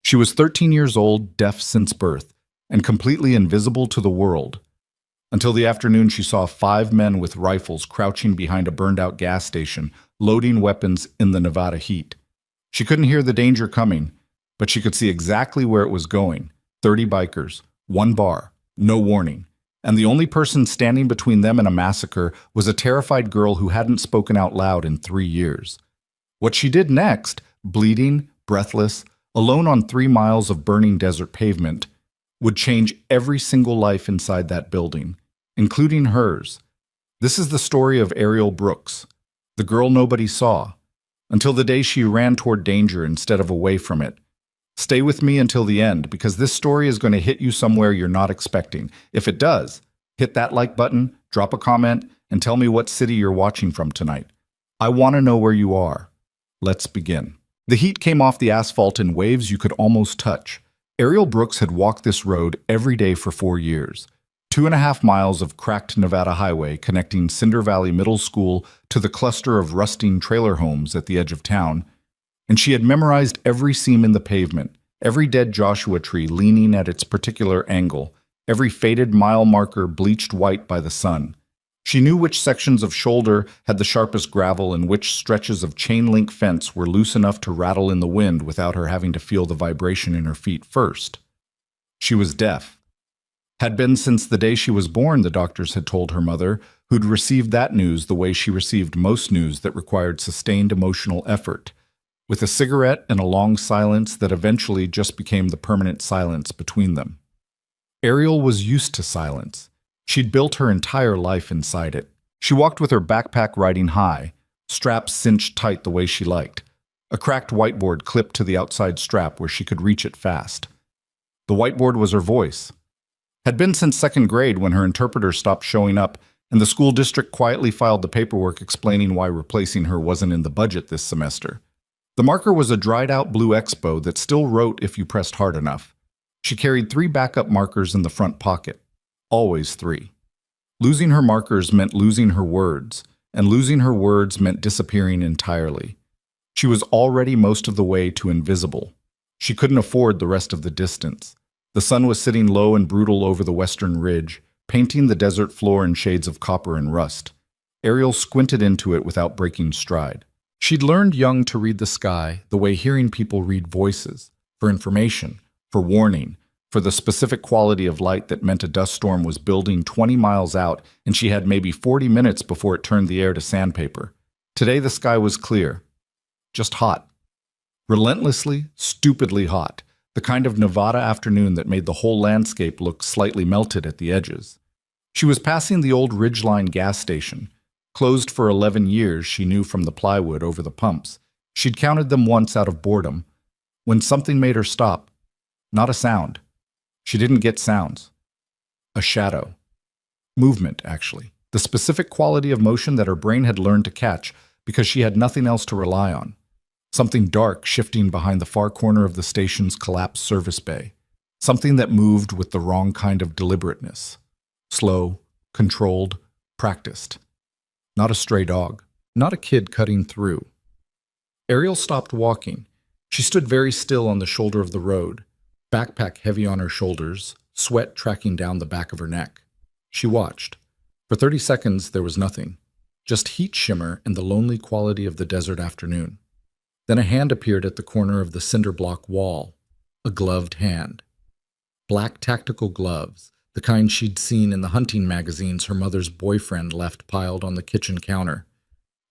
She was 13 years old, deaf since birth, and completely invisible to the world. Until the afternoon, she saw 5 men with rifles crouching behind a burned-out gas station, loading weapons in the Nevada heat. She couldn't hear the danger coming, but she could see exactly where it was going. 30 bikers, one bar, no warning. And the only person standing between them and a massacre was a terrified girl who hadn't spoken out loud in 3 years. What she did next, bleeding, breathless, alone on 3 miles of burning desert pavement, would change every single life inside that building, including hers. This is the story of Ariel Brooks, the girl nobody saw, until the day she ran toward danger instead of away from it. Stay with me until the end, because this story is going to hit you somewhere you're not expecting. If it does, hit that like button, drop a comment, and tell me what city you're watching from tonight. I want to know where you are. Let's begin. The heat came off the asphalt in waves you could almost touch. Ariel Brooks had walked this road every day for 4 years. 2.5 miles of cracked Nevada highway connecting Cinder Valley Middle School to the cluster of rusting trailer homes at the edge of town. And she had memorized every seam in the pavement, every dead Joshua tree leaning at its particular angle, every faded mile marker bleached white by the sun. She knew which sections of shoulder had the sharpest gravel and which stretches of chain-link fence were loose enough to rattle in the wind without her having to feel the vibration in her feet first. She was deaf. Had been since the day she was born, the doctors had told her mother, who'd received that news the way she received most news that required sustained emotional effort, with a cigarette and a long silence that eventually just became the permanent silence between them. Ariel was used to silence. She'd built her entire life inside it. She walked with her backpack riding high, straps cinched tight the way she liked, a cracked whiteboard clipped to the outside strap where she could reach it fast. The whiteboard was her voice. Had been since second grade when her interpreter stopped showing up and the school district quietly filed the paperwork explaining why replacing her wasn't in the budget this semester. The marker was a dried-out blue Expo that still wrote if you pressed hard enough. She carried 3 backup markers in the front pocket. Always 3. Losing her markers meant losing her words, and losing her words meant disappearing entirely. She was already most of the way to invisible. She couldn't afford the rest of the distance. The sun was sitting low and brutal over the western ridge, painting the desert floor in shades of copper and rust. Ariel squinted into it without breaking stride. She'd learned young to read the sky the way hearing people read voices, for information, for warning, for the specific quality of light that meant a dust storm was building 20 miles out and she had maybe 40 minutes before it turned the air to sandpaper. Today the sky was clear. Just hot. Relentlessly, stupidly hot. The kind of Nevada afternoon that made the whole landscape look slightly melted at the edges. She was passing the old Ridgeline gas station. Closed for 11 years, she knew from the plywood over the pumps. She'd counted them once out of boredom. When something made her stop. Not a sound. She didn't get sounds. A shadow. Movement, actually. The specific quality of motion that her brain had learned to catch because she had nothing else to rely on. Something dark shifting behind the far corner of the station's collapsed service bay. Something that moved with the wrong kind of deliberateness. Slow, controlled, practiced. Not a stray dog. Not a kid cutting through. Ariel stopped walking. She stood very still on the shoulder of the road, backpack heavy on her shoulders, sweat tracking down the back of her neck. She watched. For 30 seconds, there was nothing. Just heat shimmer and the lonely quality of the desert afternoon. Then a hand appeared at the corner of the cinder block wall. A gloved hand. Black tactical gloves, the kind she'd seen in the hunting magazines her mother's boyfriend left piled on the kitchen counter.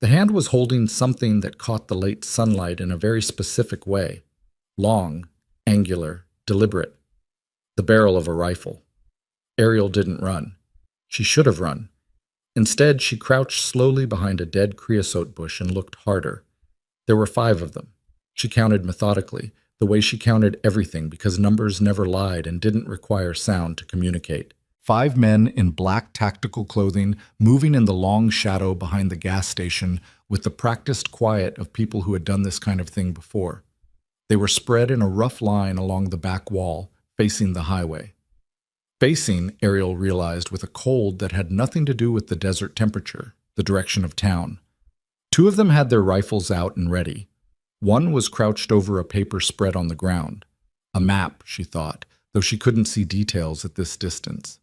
The hand was holding something that caught the late sunlight in a very specific way. Long, angular, deliberate. The barrel of a rifle. Ariel didn't run. She should have run. Instead, she crouched slowly behind a dead creosote bush and looked harder. There were 5 of them. She counted methodically, the way she counted everything because numbers never lied and didn't require sound to communicate. 5 men in black tactical clothing moving in the long shadow behind the gas station with the practiced quiet of people who had done this kind of thing before. They were spread in a rough line along the back wall, facing the highway. Facing, Ariel realized, with a cold that had nothing to do with the desert temperature, the direction of town. 2 of them had their rifles out and ready. One was crouched over a paper spread on the ground. A map, she thought, though she couldn't see details at this distance.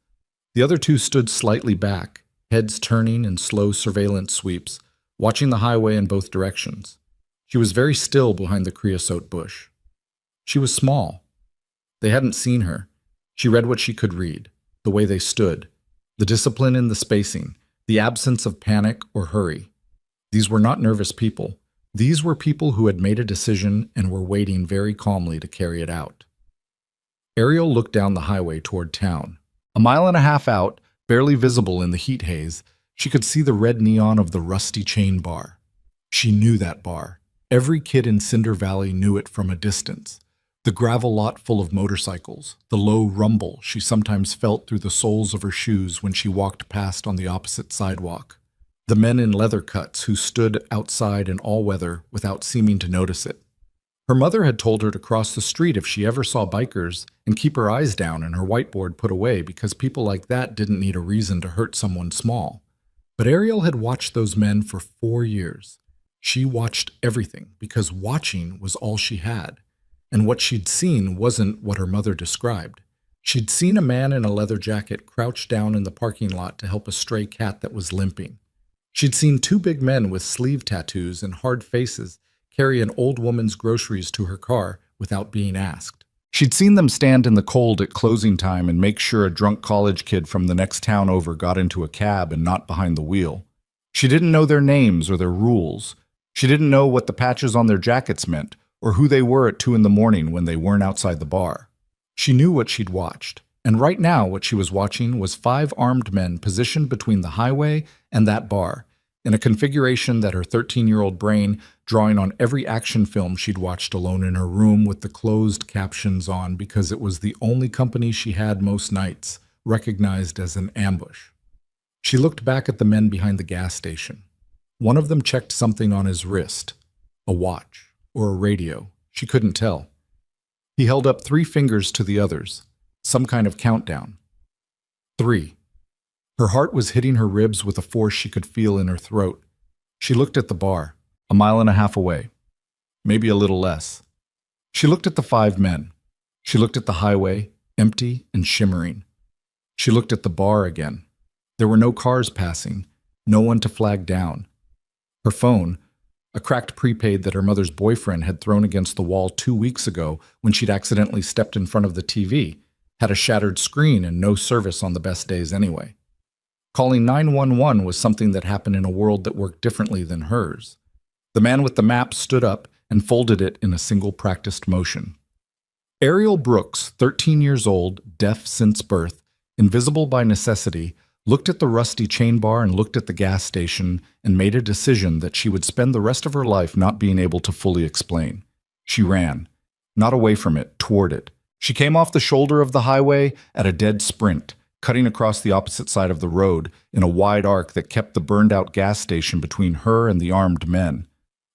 The other two stood slightly back, heads turning in slow surveillance sweeps, watching the highway in both directions. She was very still behind the creosote bush. She was small. They hadn't seen her. She read what she could read, the way they stood, the discipline in the spacing, the absence of panic or hurry. These were not nervous people. These were people who had made a decision and were waiting very calmly to carry it out. Ariel looked down the highway toward town. A mile and a half out, barely visible in the heat haze, she could see the red neon of the Rusty Chain Bar. She knew that bar. Every kid in Cinder Valley knew it from a distance. The gravel lot full of motorcycles, the low rumble she sometimes felt through the soles of her shoes when she walked past on the opposite sidewalk. The men in leather cuts who stood outside in all weather without seeming to notice it. Her mother had told her to cross the street if she ever saw bikers and keep her eyes down and her whiteboard put away because people like that didn't need a reason to hurt someone small. But Ariel had watched those men for 4 years. She watched everything because watching was all she had. And what she'd seen wasn't what her mother described. She'd seen a man in a leather jacket crouch down in the parking lot to help a stray cat that was limping. She'd seen 2 big men with sleeve tattoos and hard faces carry an old woman's groceries to her car without being asked. She'd seen them stand in the cold at closing time and make sure a drunk college kid from the next town over got into a cab and not behind the wheel. She didn't know their names or their rules. She didn't know what the patches on their jackets meant or who they were at 2 in the morning when they weren't outside the bar. She knew what she'd watched, and right now what she was watching was 5 armed men positioned between the highway and that bar, in a configuration that her 13-year-old brain, drawing on every action film she'd watched alone in her room with the closed captions on because it was the only company she had most nights, recognized as an ambush. She looked back at the men behind the gas station. One of them checked something on his wrist, a watch or a radio, she couldn't tell. He held up 3 fingers to the others, some kind of countdown. 3. Her heart was hitting her ribs with a force she could feel in her throat. She looked at the bar, a mile and a half away, maybe a little less. She looked at the 5 men. She looked at the highway, empty and shimmering. She looked at the bar again. There were no cars passing, no one to flag down. Her phone, a cracked prepaid that her mother's boyfriend had thrown against the wall 2 weeks ago when she'd accidentally stepped in front of the TV, had a shattered screen and no service on the best days anyway. Calling 911 was something that happened in a world that worked differently than hers. The man with the map stood up and folded it in a single practiced motion. Ariel Brooks, 13 years old, deaf since birth, invisible by necessity, looked at the Rusty Chain Bar and looked at the gas station and made a decision that she would spend the rest of her life not being able to fully explain. She ran, not away from it, toward it. She came off the shoulder of the highway at a dead sprint, cutting across the opposite side of the road in a wide arc that kept the burned-out gas station between her and the armed men.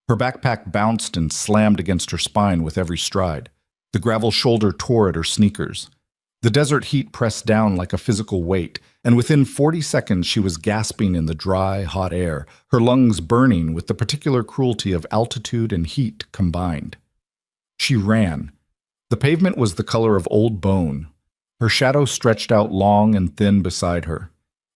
Her backpack bounced and slammed against her spine with every stride. The gravel shoulder tore at her sneakers. The desert heat pressed down like a physical weight, and within 40 seconds she was gasping in the dry, hot air, her lungs burning with the particular cruelty of altitude and heat combined. She ran. The pavement was the color of old bone. Her shadow stretched out long and thin beside her.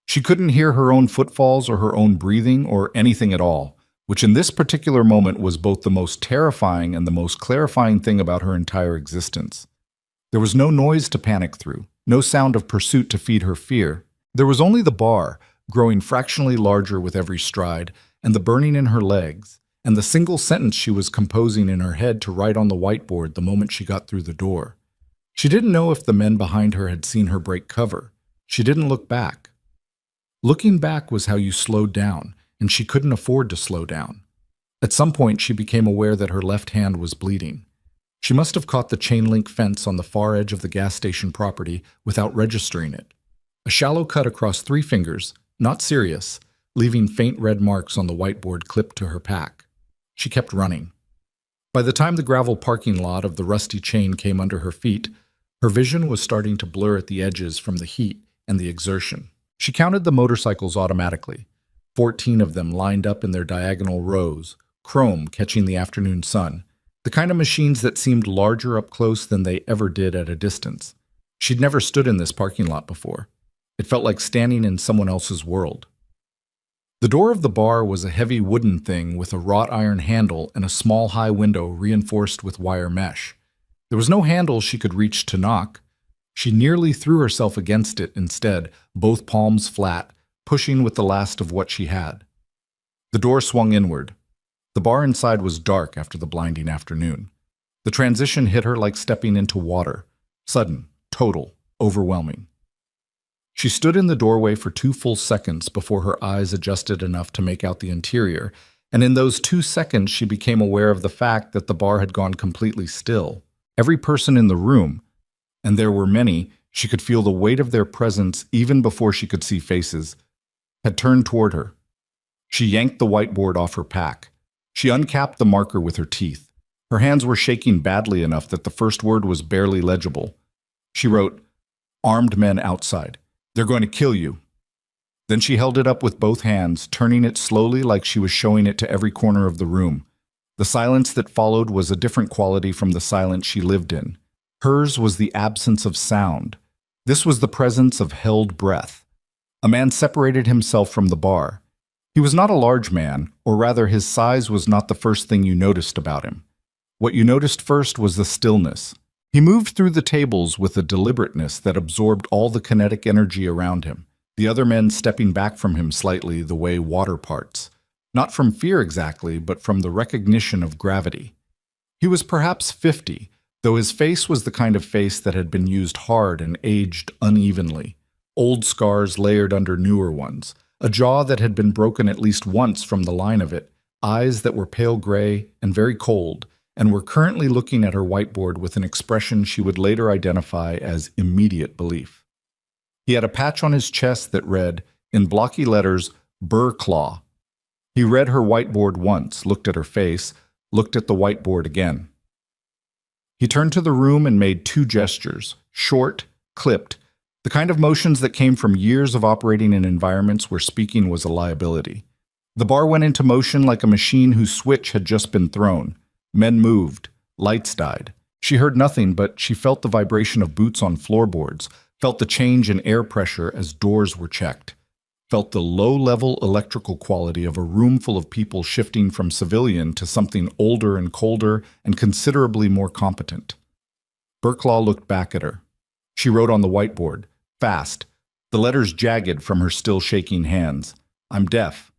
She couldn't hear her own footfalls or her own breathing or anything at all, which in this particular moment was both the most terrifying and the most clarifying thing about her entire existence. There was no noise to panic through, no sound of pursuit to feed her fear. There was only the bar, growing fractionally larger with every stride, and the burning in her legs, and the single sentence she was composing in her head to write on the whiteboard the moment she got through the door. She didn't know if the men behind her had seen her break cover. She didn't look back. Looking back was how you slowed down, and she couldn't afford to slow down. At some point, she became aware that her left hand was bleeding. She must have caught the chain-link fence on the far edge of the gas station property without registering it. A shallow cut across 3 fingers, not serious, leaving faint red marks on the whiteboard clipped to her pack. She kept running. By the time the gravel parking lot of the Rusty Chain came under her feet, her vision was starting to blur at the edges from the heat and the exertion. She counted the motorcycles automatically, 14 of them lined up in their diagonal rows, chrome catching the afternoon sun, the The kind of machines that seemed larger up close than they ever did at a distance. She'd never stood in this parking lot before. It felt like standing in someone else's world. The door of the bar was a heavy wooden thing with a wrought iron handle and a small high window reinforced with wire mesh. There was no handle she could reach to knock. She nearly threw herself against it instead, both palms flat, pushing with the last of what she had. The door swung inward. The bar inside was dark after the blinding afternoon. The transition hit her like stepping into water. Sudden, total, overwhelming. She stood in the doorway for 2 full seconds before her eyes adjusted enough to make out the interior, and in those 2 seconds she became aware of the fact that the bar had gone completely still. Every person in the room, and there were many, she could feel the weight of their presence even before she could see faces, had turned toward her. She yanked the whiteboard off her pack. She uncapped the marker with her teeth. Her hands were shaking badly enough that the first word was barely legible. She wrote, "Armed men outside. They're going to kill you." Then she held it up with both hands, turning it slowly like she was showing it to every corner of the room. The silence that followed was a different quality from the silence she lived in. Hers was the absence of sound. This was the presence of held breath. A man separated himself from the bar. He was not a large man, or rather his size was not the first thing you noticed about him. What you noticed first was the stillness. He moved through the tables with a deliberateness that absorbed all the kinetic energy around him, the other men stepping back from him slightly the way water parts. Not from fear exactly, but from the recognition of gravity. He was perhaps 50, though his face was the kind of face that had been used hard and aged unevenly. Old scars layered under newer ones, a jaw that had been broken at least once from the line of it, eyes that were pale gray and very cold, and were currently looking at her whiteboard with an expression she would later identify as immediate belief. He had a patch on his chest that read, in blocky letters, "Burr Claw." He read her whiteboard once, looked at her face, looked at the whiteboard again. He turned to the room and made 2 gestures, short, clipped, the kind of motions that came from years of operating in environments where speaking was a liability. The bar went into motion like a machine whose switch had just been thrown. Men moved. Lights died. She heard nothing, but she felt the vibration of boots on floorboards, felt the change in air pressure as doors were checked, felt the low-level electrical quality of a room full of people shifting from civilian to something older and colder and considerably more competent. Burklaw looked back at her. She wrote on the whiteboard, fast, the letters jagged from her still shaking hands. "I'm deaf.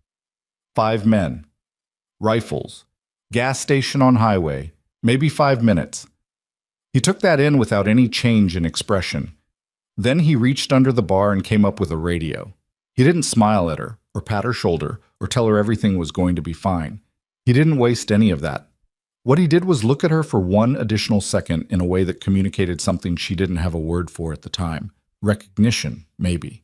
5 men. Rifles. Gas station on highway. Maybe 5 minutes." He took that in without any change in expression. Then he reached under the bar and came up with a radio. He didn't smile at her, or pat her shoulder, or tell her everything was going to be fine. He didn't waste any of that. What he did was look at her for 1 additional second in a way that communicated something she didn't have a word for at the time. Recognition, maybe.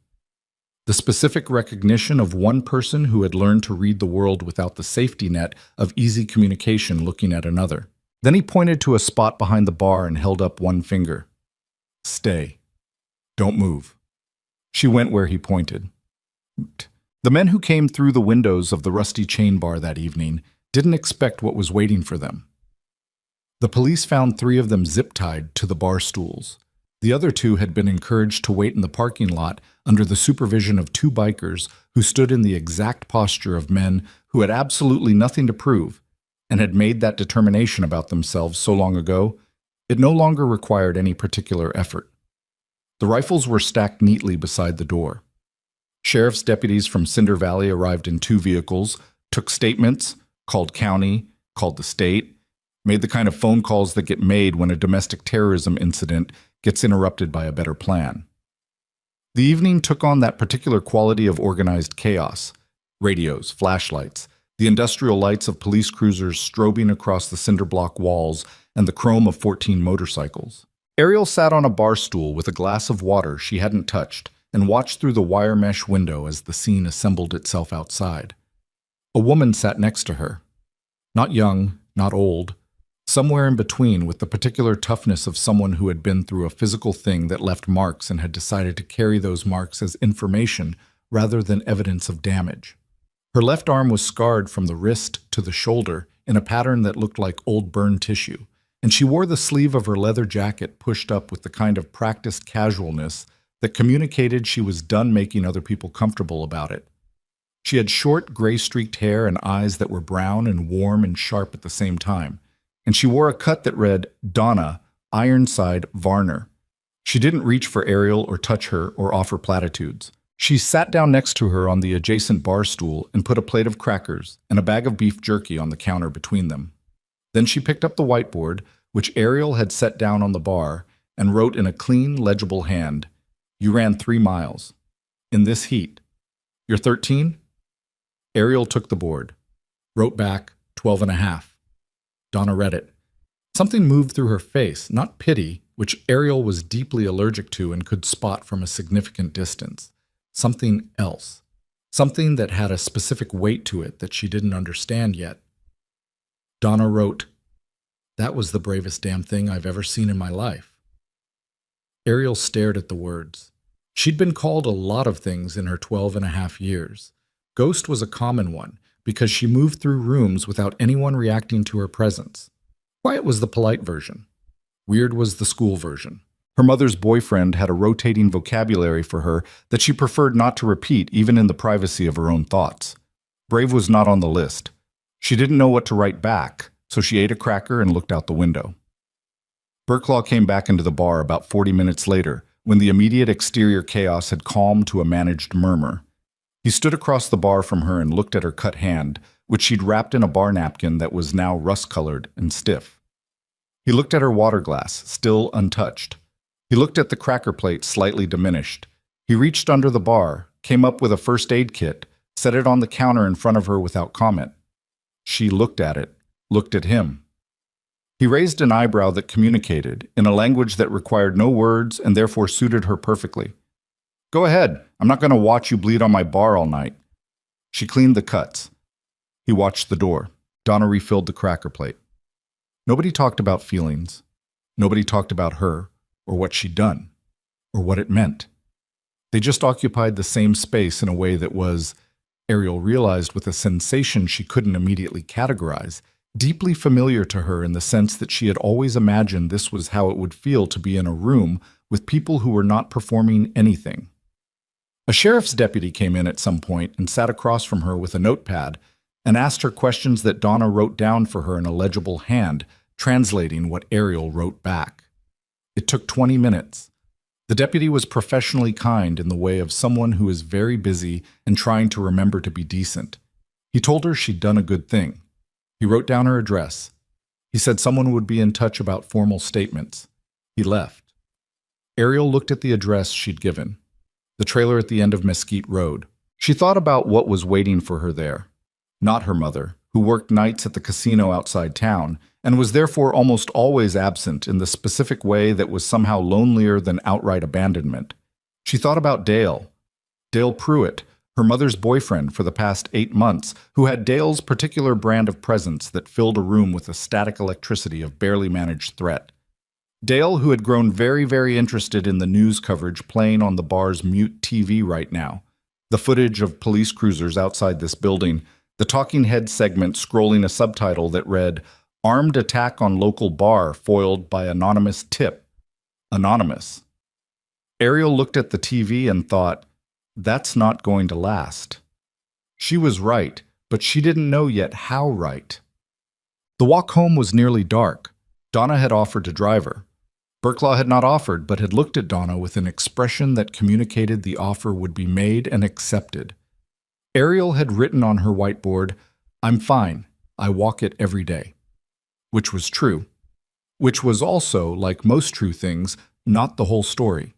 The specific recognition of one person who had learned to read the world without the safety net of easy communication looking at another. Then he pointed to a spot behind the bar and held up 1 finger. "Stay. Don't move." She went where he pointed. The men who came through the windows of the rusty chain bar that evening didn't expect what was waiting for them. The police found 3 of them zip-tied to the bar stools. The other 2 had been encouraged to wait in the parking lot under the supervision of 2 bikers who stood in the exact posture of men who had absolutely nothing to prove and had made that determination about themselves so long ago, it no longer required any particular effort. The rifles were stacked neatly beside the door. Sheriff's deputies from Cinder Valley arrived in 2 vehicles, took statements, called county, called the state, made the kind of phone calls that get made when a domestic terrorism incident gets interrupted by a better plan. The evening took on that particular quality of organized chaos. Radios, flashlights, the industrial lights of police cruisers strobing across the cinder block walls, and the chrome of 14 motorcycles. Ariel sat on a bar stool with a glass of water she hadn't touched and watched through the wire mesh window as the scene assembled itself outside. A woman sat next to her. Not young, not old, somewhere in between, with the particular toughness of someone who had been through a physical thing that left marks and had decided to carry those marks as information rather than evidence of damage. Her left arm was scarred from the wrist to the shoulder in a pattern that looked like old burned tissue, and she wore the sleeve of her leather jacket pushed up with the kind of practiced casualness that communicated she was done making other people comfortable about it. She had short, gray-streaked hair and eyes that were brown and warm and sharp at the same time, and she wore a cut that read, Donna, Ironside, Varner. She didn't reach for Ariel or touch her or offer platitudes. She sat down next to her on the adjacent bar stool and put a plate of crackers and a bag of beef jerky on the counter between them. Then she picked up the whiteboard, which Ariel had set down on the bar, and wrote in a clean, legible hand, "You ran 3 miles. In this heat. You're 13?" Ariel took the board, wrote back 12 and a half. Donna read it. Something moved through her face, not pity, which Ariel was deeply allergic to and could spot from a significant distance. Something else. Something that had a specific weight to it that she didn't understand yet. Donna wrote, "That was the bravest damn thing I've ever seen in my life." Ariel stared at the words. She'd been called a lot of things in her 12 and a half years. Ghost was a common one, because she moved through rooms without anyone reacting to her presence. Quiet was the polite version. Weird was the school version. Her mother's boyfriend had a rotating vocabulary for her that she preferred not to repeat even in the privacy of her own thoughts. Brave was not on the list. She didn't know what to write back, so she ate a cracker and looked out the window. Burklaw came back into the bar about 40 minutes later, when the immediate exterior chaos had calmed to a managed murmur. He stood across the bar from her and looked at her cut hand, which she'd wrapped in a bar napkin that was now rust-colored and stiff. He looked at her water glass, still untouched. He looked at the cracker plate, slightly diminished. He reached under the bar, came up with a first aid kit, set it on the counter in front of her without comment. She looked at it, looked at him. He raised an eyebrow that communicated, in a language that required no words and therefore suited her perfectly. "Go ahead. I'm not going to watch you bleed on my bar all night." She cleaned the cuts. He watched the door. Donna refilled the cracker plate. Nobody talked about feelings. Nobody talked about her, or what she'd done, or what it meant. They just occupied the same space in a way that was, Ariel realized with a sensation she couldn't immediately categorize, deeply familiar to her in the sense that she had always imagined this was how it would feel to be in a room with people who were not performing anything. A sheriff's deputy came in at some point and sat across from her with a notepad and asked her questions that Donna wrote down for her in a legible hand, translating what Ariel wrote back. It took 20 minutes. The deputy was professionally kind in the way of someone who is very busy and trying to remember to be decent. He told her she'd done a good thing. He wrote down her address. He said someone would be in touch about formal statements. He left. Ariel looked at the address she'd given, the trailer at the end of Mesquite Road. She thought about what was waiting for her there. Not her mother, who worked nights at the casino outside town, and was therefore almost always absent in the specific way that was somehow lonelier than outright abandonment. She thought about Dale Pruitt, her mother's boyfriend for the past 8 months, who had Dale's particular brand of presence that filled a room with a static electricity of barely managed threat. Dale, who had grown very, very interested in the news coverage playing on the bar's mute TV right now, the footage of police cruisers outside this building, the talking head segment scrolling a subtitle that read, "Armed attack on local bar foiled by anonymous tip." Anonymous. Ariel looked at the TV and thought, that's not going to last. She was right, but she didn't know yet how right. The walk home was nearly dark. Donna had offered to drive her. Burklaw had not offered, but had looked at Donna with an expression that communicated the offer would be made and accepted. Ariel had written on her whiteboard, "I'm fine. I walk it every day." Which was true. Which was also, like most true things, not the whole story.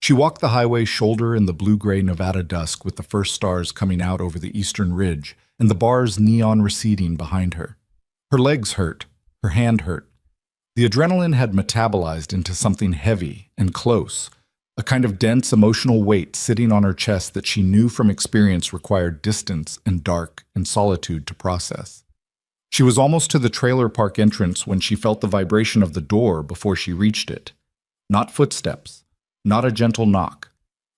She walked the highway shoulder in the blue-gray Nevada dusk with the first stars coming out over the eastern ridge and the bar's neon receding behind her. Her legs hurt. Her hand hurt. The adrenaline had metabolized into something heavy and close, a kind of dense emotional weight sitting on her chest that she knew from experience required distance and dark and solitude to process. She was almost to the trailer park entrance when she felt the vibration of the door before she reached it. Not footsteps, not a gentle knock.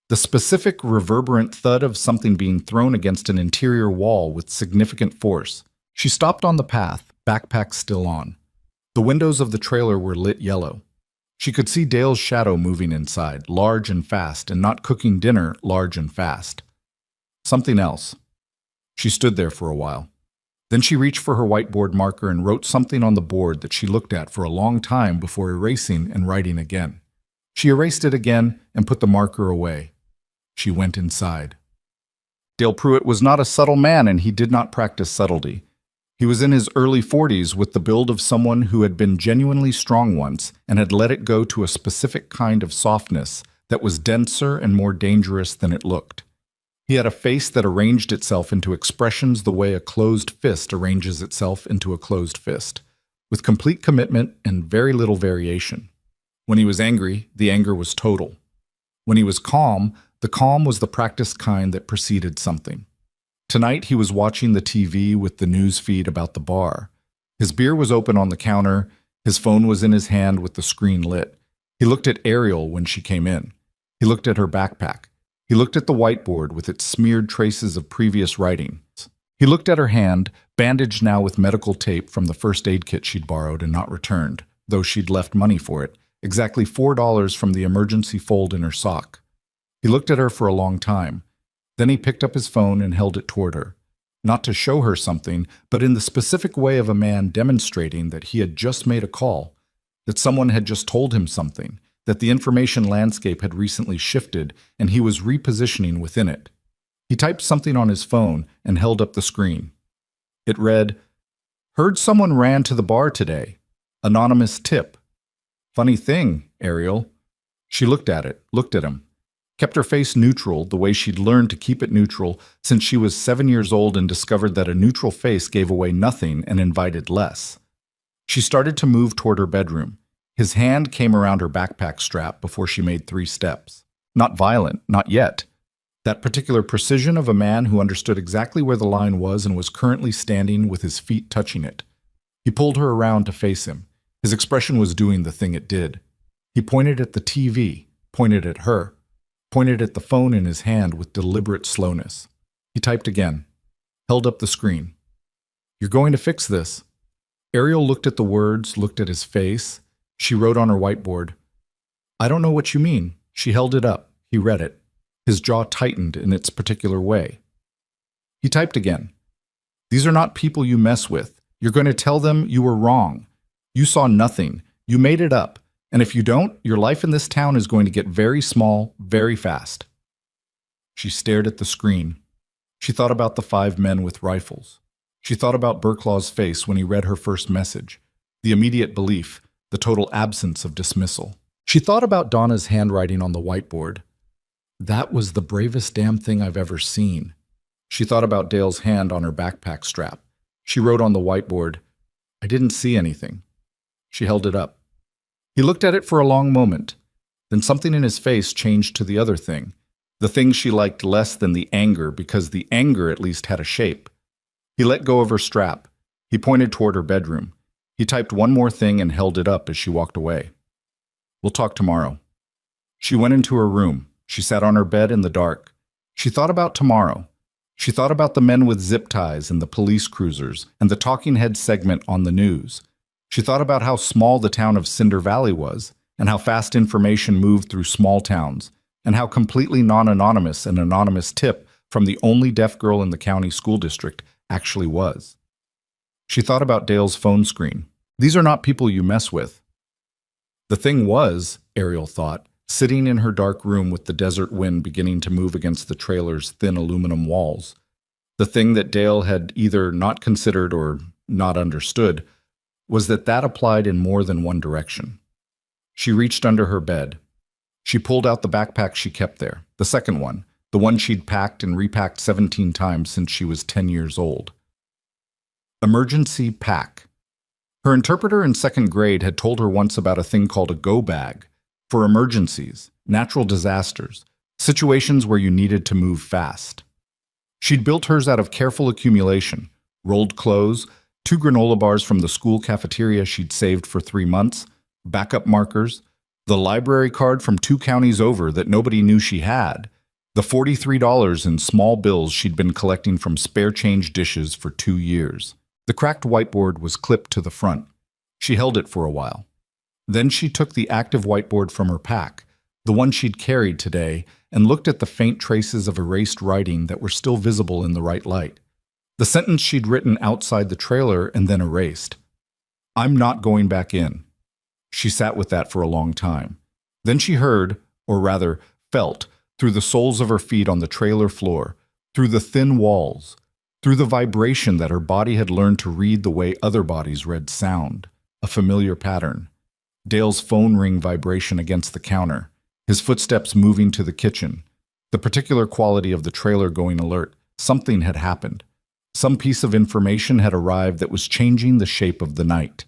The specific reverberant thud of something being thrown against an interior wall with significant force. She stopped on the path, backpack still on. The windows of the trailer were lit yellow. She could see Dale's shadow moving inside, large and fast, and not cooking dinner, large and fast. Something else. She stood there for a while. Then she reached for her whiteboard marker and wrote something on the board that she looked at for a long time before erasing and writing again. She erased it again and put the marker away. She went inside. Dale Pruitt was not a subtle man, and he did not practice subtlety. He was in his early 40s with the build of someone who had been genuinely strong once and had let it go to a specific kind of softness that was denser and more dangerous than it looked. He had a face that arranged itself into expressions the way a closed fist arranges itself into a closed fist, with complete commitment and very little variation. When he was angry, the anger was total. When he was calm, the calm was the practiced kind that preceded something. Tonight he was watching the TV with the news feed about the bar. His beer was open on the counter. His phone was in his hand with the screen lit. He looked at Ariel when she came in. He looked at her backpack. He looked at the whiteboard with its smeared traces of previous writings. He looked at her hand, bandaged now with medical tape from the first aid kit she'd borrowed and not returned, though she'd left money for it, exactly $4 from the emergency fold in her sock. He looked at her for a long time. Then he picked up his phone and held it toward her, not to show her something, but in the specific way of a man demonstrating that he had just made a call, that someone had just told him something, that the information landscape had recently shifted and he was repositioning within it. He typed something on his phone and held up the screen. It read, "Heard someone ran to the bar today. Anonymous tip." "Funny thing, Ariel." She looked at it, looked at him. Kept her face neutral the way she'd learned to keep it neutral since she was 7 years old and discovered that a neutral face gave away nothing and invited less. She started to move toward her bedroom. His hand came around her backpack strap before she made 3 steps. Not violent, not yet. That particular precision of a man who understood exactly where the line was and was currently standing with his feet touching it. He pulled her around to face him. His expression was doing the thing it did. He pointed at the TV, pointed at her. Pointed at the phone in his hand with deliberate slowness. He typed again, held up the screen. "You're going to fix this." Ariel looked at the words, looked at his face. She wrote on her whiteboard, "I don't know what you mean." She held it up. He read it. His jaw tightened in its particular way. He typed again, "These are not people you mess with. You're going to tell them you were wrong. You saw nothing. You made it up. And if you don't, your life in this town is going to get very small, very fast." She stared at the screen. She thought about the 5 men with rifles. She thought about Burklaw's face when he read her first message, the immediate belief, the total absence of dismissal. She thought about Donna's handwriting on the whiteboard. "That was the bravest damn thing I've ever seen." She thought about Dale's hand on her backpack strap. She wrote on the whiteboard, "I didn't see anything." She held it up. He looked at it for a long moment. Then something in his face changed to the other thing, the thing she liked less than the anger, because the anger at least had a shape. He let go of her strap. He pointed toward her bedroom. He typed one more thing and held it up as she walked away. "We'll talk tomorrow." She went into her room. She sat on her bed in the dark. She thought about tomorrow. She thought about the men with zip ties and the police cruisers and the talking head segment on the news. She thought about how small the town of Cinder Valley was, and how fast information moved through small towns, and how completely non-anonymous an anonymous tip from the only deaf girl in the county school district actually was. She thought about Dale's phone screen. These are not people you mess with. The thing was, Ariel thought, sitting in her dark room with the desert wind beginning to move against the trailer's thin aluminum walls. The thing that Dale had either not considered or not understood was that applied in more than one direction. She reached under her bed. She pulled out the backpack she kept there, the second one, the one she'd packed and repacked 17 times since she was 10 years old. Emergency pack. Her interpreter in 2nd grade had told her once about a thing called a go bag, for emergencies, natural disasters, situations where you needed to move fast. She'd built hers out of careful accumulation, rolled clothes, 2 granola bars from the school cafeteria she'd saved for 3 months, backup markers, the library card from 2 counties over that nobody knew she had, the $43 in small bills she'd been collecting from spare change dishes for 2 years, The cracked whiteboard was clipped to the front. She held it for a while. Then she took the active whiteboard from her pack, the one she'd carried today, and looked at the faint traces of erased writing that were still visible in the right light. The sentence she'd written outside the trailer and then erased. "I'm not going back in." She sat with that for a long time. Then she heard, or rather felt, through the soles of her feet on the trailer floor, through the thin walls, through the vibration that her body had learned to read the way other bodies read sound, a familiar pattern. Dale's phone ring vibration against the counter, his footsteps moving to the kitchen, the particular quality of the trailer going alert. Something had happened. Some piece of information had arrived that was changing the shape of the night.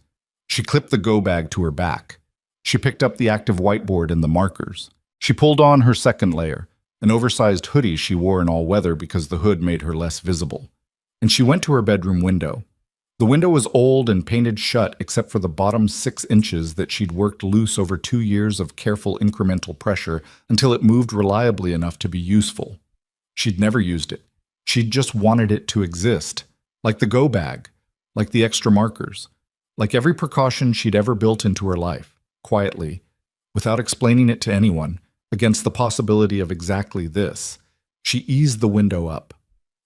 She clipped the go bag to her back. She picked up the active whiteboard and the markers. She pulled on her second layer, an oversized hoodie she wore in all weather because the hood made her less visible. And she went to her bedroom window. The window was old and painted shut except for the bottom 6 inches that she'd worked loose over 2 years of careful incremental pressure until it moved reliably enough to be useful. She'd never used it. She'd just wanted it to exist, like the go bag, like the extra markers, like every precaution she'd ever built into her life, quietly, without explaining it to anyone, against the possibility of exactly this. She eased the window up.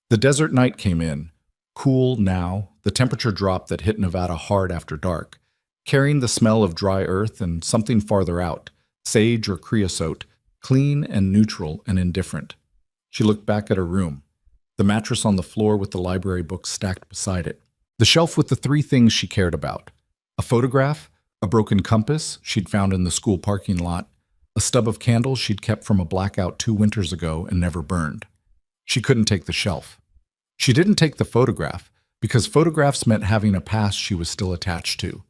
The desert night came in, cool now, the temperature drop that hit Nevada hard after dark, carrying the smell of dry earth and something farther out, sage or creosote, clean and neutral and indifferent. She looked back at her room, the mattress on the floor with the library books stacked beside it, the shelf with the 3 things she cared about: a photograph, a broken compass she'd found in the school parking lot, a stub of candles she'd kept from a blackout 2 winters ago and never burned. She couldn't take the shelf. She didn't take the photograph because photographs meant having a past she was still attached to.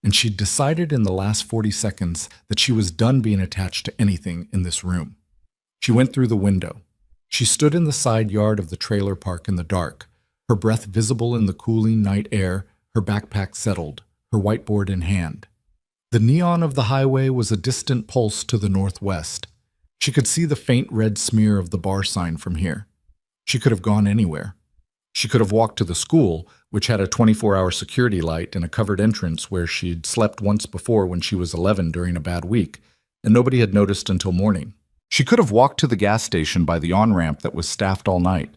And she'd decided in the last 40 seconds that she was done being attached to anything in this room. She went through the window. She stood in the side yard of the trailer park in the dark, her breath visible in the cooling night air, her backpack settled, her whiteboard in hand. The neon of the highway was a distant pulse to the northwest. She could see the faint red smear of the bar sign from here. She could have gone anywhere. She could have walked to the school, which had a 24-hour security light and a covered entrance where she'd slept once before when she was 11 during a bad week, and nobody had noticed until morning. She could have walked to the gas station by the on-ramp that was staffed all night.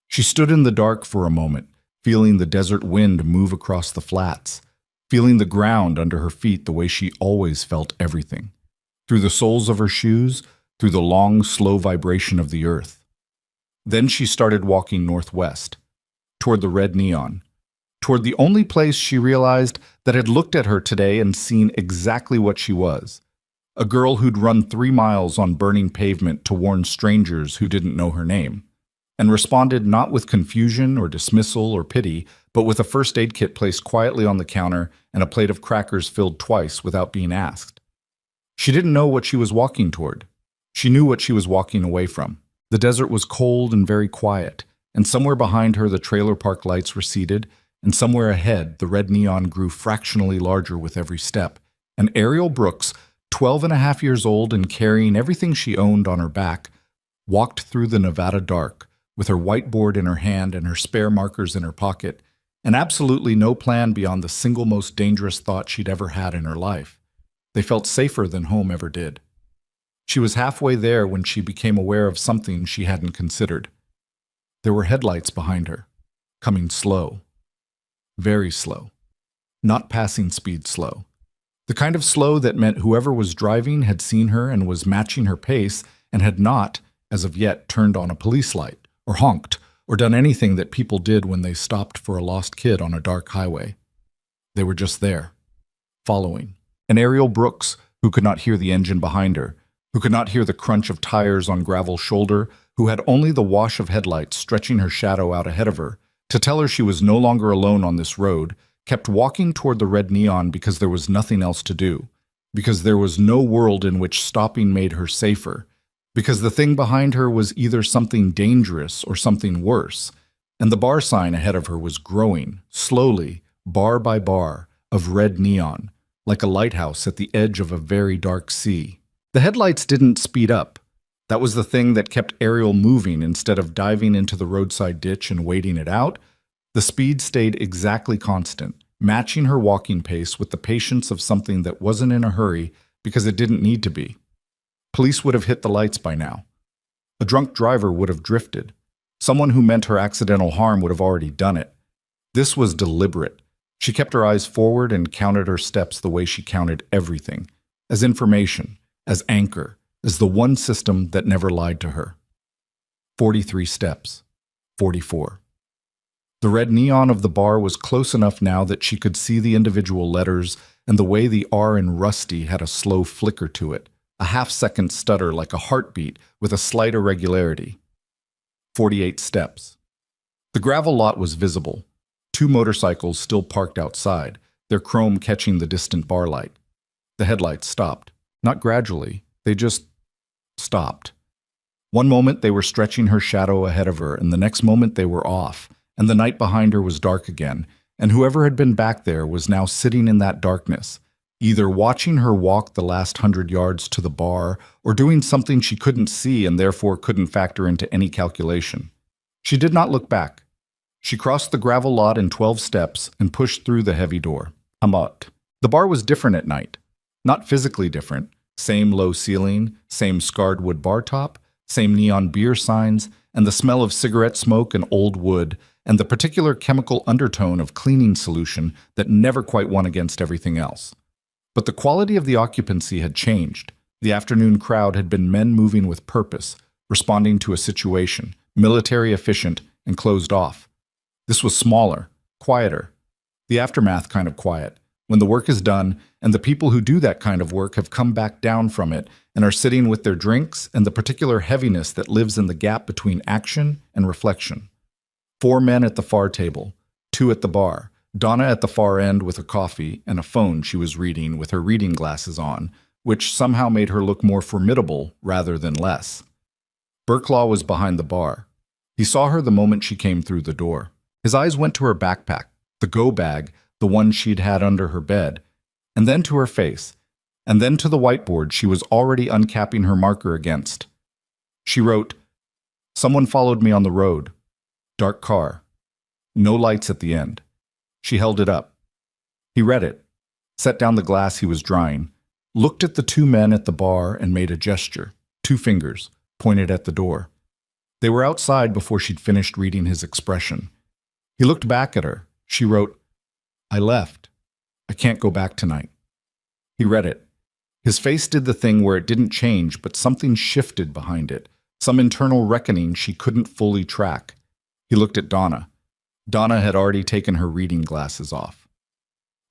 She stood in the dark for a moment, feeling the desert wind move across the flats, feeling the ground under her feet the way she always felt everything, through the soles of her shoes, through the long, slow vibration of the earth. Then she started walking northwest, toward the red neon, toward the only place she realized that had looked at her today and seen exactly what she was, a girl who'd run 3 miles on burning pavement to warn strangers who didn't know her name, and responded not with confusion or dismissal or pity, but with a first aid kit placed quietly on the counter and a plate of crackers filled twice without being asked. She didn't know what she was walking toward. She knew what she was walking away from. The desert was cold and very quiet, and somewhere behind her the trailer park lights receded, and somewhere ahead the red neon grew fractionally larger with every step, and Ariel Brooks, 12.5 years old and carrying everything she owned on her back, walked through the Nevada dark, with her whiteboard in her hand and her spare markers in her pocket, and absolutely no plan beyond the single most dangerous thought she'd ever had in her life. They felt safer than home ever did. She was halfway there when she became aware of something she hadn't considered. There were headlights behind her, coming slow. Very slow. Not passing speed slow. The kind of slow that meant whoever was driving had seen her and was matching her pace and had not, as of yet, turned on a police light, or honked, or done anything that people did when they stopped for a lost kid on a dark highway. They were just there, following. And Ariel Brooks, who could not hear the engine behind her, who could not hear the crunch of tires on gravel shoulder, who had only the wash of headlights stretching her shadow out ahead of her, to tell her she was no longer alone on this road, kept walking toward the red neon because there was nothing else to do, because there was no world in which stopping made her safer, because the thing behind her was either something dangerous or something worse, and the bar sign ahead of her was growing, slowly, bar by bar, of red neon, like a lighthouse at the edge of a very dark sea. The headlights didn't speed up. That was the thing that kept Ariel moving instead of diving into the roadside ditch and waiting it out. The speed stayed exactly constant, matching her walking pace with the patience of something that wasn't in a hurry because it didn't need to be. Police would have hit the lights by now. A drunk driver would have drifted. Someone who meant her accidental harm would have already done it. This was deliberate. She kept her eyes forward and counted her steps the way she counted everything, as information, as anchor, as the one system that never lied to her. 43 steps. 44. The red neon of the bar was close enough now that she could see the individual letters and the way the R in Rusty had a slow flicker to it, a half-second stutter like a heartbeat with a slight irregularity. 48 steps. The gravel lot was visible. 2 motorcycles still parked outside, their chrome catching the distant bar light. The headlights stopped. Not gradually, they just stopped. One moment they were stretching her shadow ahead of her, and the next moment they were off, and the night behind her was dark again, and whoever had been back there was now sitting in that darkness, either watching her walk the last 100 yards to the bar or doing something she couldn't see and therefore couldn't factor into any calculation. She did not look back. She crossed the gravel lot in 12 steps and pushed through the heavy door. Hamot. The bar was different at night. Not physically different. Same low ceiling, same scarred wood bar top, same neon beer signs, and the smell of cigarette smoke and old wood, and the particular chemical undertone of cleaning solution that never quite won against everything else. But the quality of the occupancy had changed. The afternoon crowd had been men moving with purpose, responding to a situation, military efficient, and closed off. This was smaller, quieter, the aftermath kind of quiet, when the work is done and the people who do that kind of work have come back down from it and are sitting with their drinks and the particular heaviness that lives in the gap between action and reflection. 4 men at the far table, 2 at the bar, Donna at the far end with a coffee and a phone she was reading with her reading glasses on, which somehow made her look more formidable rather than less. Burklaw was behind the bar. He saw her the moment she came through the door. His eyes went to her backpack, the go bag, the one she'd had under her bed, and then to her face, and then to the whiteboard she was already uncapping her marker against. She wrote, "Someone followed me on the road. Dark car. No lights at the end." She held it up. He read it, set down the glass he was drying, looked at the 2 men at the bar and made a gesture, 2 fingers, pointed at the door. They were outside before she'd finished reading his expression. He looked back at her. She wrote, "I left. I can't go back tonight." He read it. His face did the thing where it didn't change, but something shifted behind it, some internal reckoning she couldn't fully track. He looked at Donna. Donna had already taken her reading glasses off.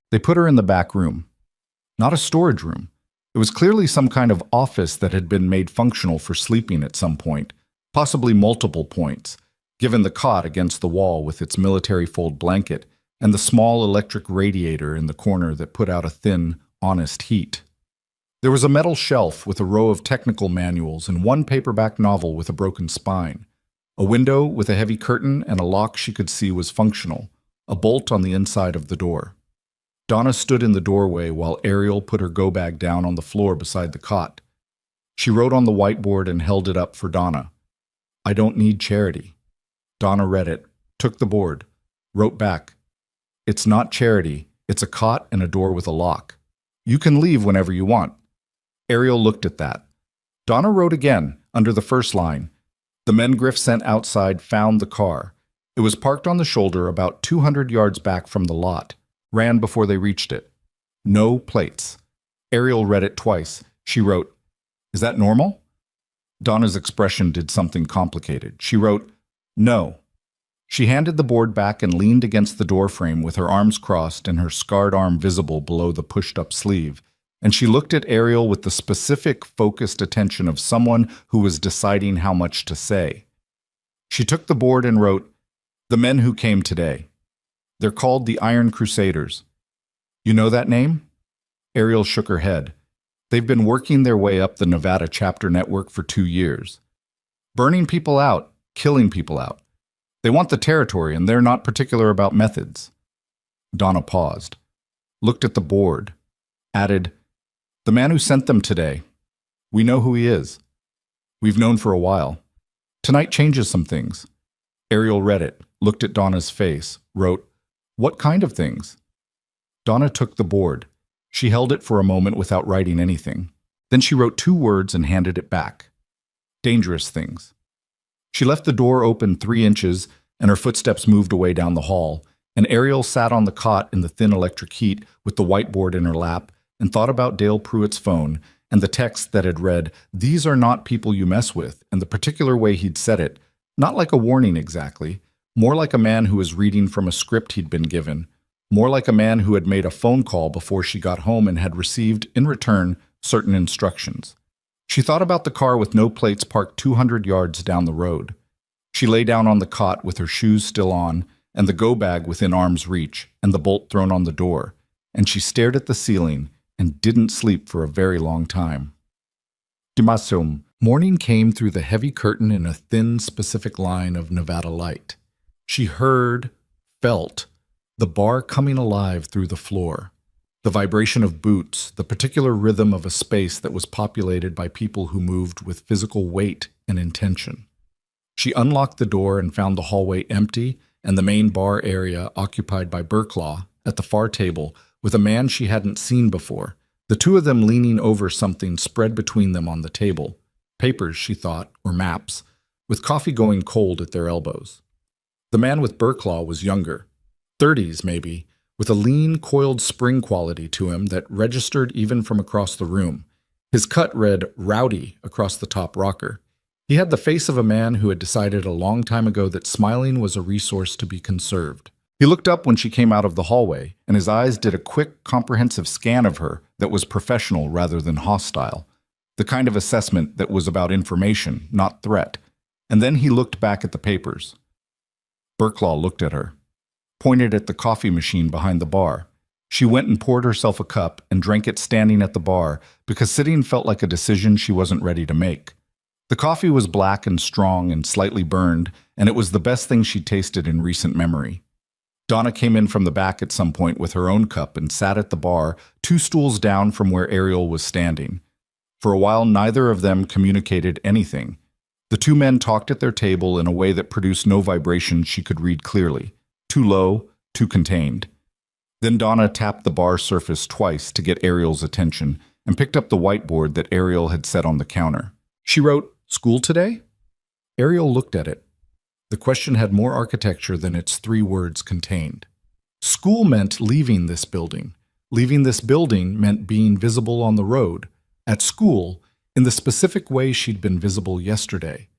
They put her in the back room. Not a storage room. It was clearly some kind of office that had been made functional for sleeping at some point, possibly multiple points, given the cot against the wall with its military fold blanket and the small electric radiator in the corner that put out a thin, honest heat. There was a metal shelf with a row of technical manuals and 1 paperback novel with a broken spine. A window with a heavy curtain and a lock she could see was functional, a bolt on the inside of the door. Donna stood in the doorway while Ariel put her go-bag down on the floor beside the cot. She wrote on the whiteboard and held it up for Donna. "I don't need charity." Donna read it, took the board, wrote back, "It's not charity, it's a cot and a door with a lock. You can leave whenever you want." Ariel looked at that. Donna wrote again, under the first line, "The men Griff sent outside found the car. It was parked on the shoulder about 200 yards back from the lot. Ran before they reached it. No plates." Ariel read it twice. She wrote, "Is that normal?" Donna's expression did something complicated. She wrote, "No." She handed the board back and leaned against the doorframe with her arms crossed and her scarred arm visible below the pushed-up sleeve, and she looked at Ariel with the specific, focused attention of someone who was deciding how much to say. She took the board and wrote, "The men who came today. They're called the Iron Crusaders. You know that name?" Ariel shook her head. "They've been working their way up the Nevada chapter network for 2 years. Burning people out, killing people out. They want the territory, and they're not particular about methods." Donna paused, looked at the board, added, "The man who sent them today. We know who he is. We've known for a while. Tonight changes some things." Ariel read it, looked at Donna's face, wrote, "What kind of things?" Donna took the board. She held it for a moment without writing anything. Then she wrote 2 words and handed it back. Dangerous things. She left the door open 3 inches, and her footsteps moved away down the hall, and Ariel sat on the cot in the thin electric heat with the whiteboard in her lap and thought about Dale Pruitt's phone and the text that had read, "These are not people you mess with," and the particular way he'd said it, not like a warning exactly, more like a man who was reading from a script he'd been given, more like a man who had made a phone call before she got home and had received, in return, certain instructions. She thought about the car with no plates parked 200 yards down the road. She lay down on the cot with her shoes still on and the go-bag within arm's reach and the bolt thrown on the door, and she stared at the ceiling and didn't sleep for a very long time. Dimasum. Morning came through the heavy curtain in a thin, specific line of Nevada light. She heard, felt, the bar coming alive through the floor. The vibration of boots, the particular rhythm of a space that was populated by people who moved with physical weight and intention. She unlocked the door and found the hallway empty and the main bar area occupied by Burklaw at the far table with a man she hadn't seen before, the 2 of them leaning over something spread between them on the table. Papers, she thought, or maps, with coffee going cold at their elbows. The man with Burklaw was younger, 30s maybe, with a lean, coiled spring quality to him that registered even from across the room. His cut read "Rowdy" across the top rocker. He had the face of a man who had decided a long time ago that smiling was a resource to be conserved. He looked up when she came out of the hallway, and his eyes did a quick, comprehensive scan of her that was professional rather than hostile, the kind of assessment that was about information, not threat. And then he looked back at the papers. Burklaw looked at her, pointed at the coffee machine behind the bar. She went and poured herself a cup and drank it standing at the bar because sitting felt like a decision she wasn't ready to make. The coffee was black and strong and slightly burned, and it was the best thing she'd tasted in recent memory. Donna came in from the back at some point with her own cup and sat at the bar, 2 stools down from where Ariel was standing. For a while, neither of them communicated anything. The 2 men talked at their table in a way that produced no vibration she could read clearly. Too low, too contained. Then Donna tapped the bar surface twice to get Ariel's attention and picked up the whiteboard that Ariel had set on the counter. She wrote, "School today?" Ariel looked at it. The question had more architecture than its 3 words contained. School meant leaving this building. Leaving this building meant being visible on the road. At school, in the specific way she'd been visible yesterday.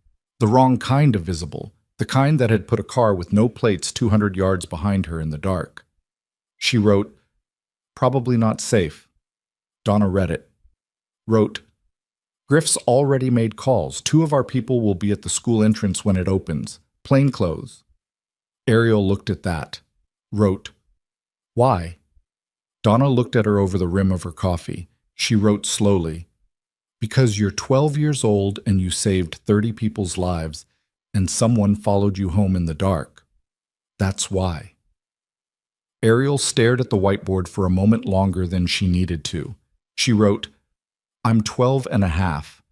The wrong kind of visible, the kind that had put a car with no plates 200 yards behind her in the dark. She wrote, "Probably not safe." Donna read it. Wrote, "Griff's already made calls. 2 of our people will be at the school entrance when it opens. Plain clothes." Ariel looked at that. Wrote, "Why?" Donna looked at her over the rim of her coffee. She wrote slowly, "Because you're 12 years old and you saved 30 people's lives, and someone followed you home in the dark. That's why." Ariel stared at the whiteboard for a moment longer than she needed to. She wrote, "I'm 12 and a half."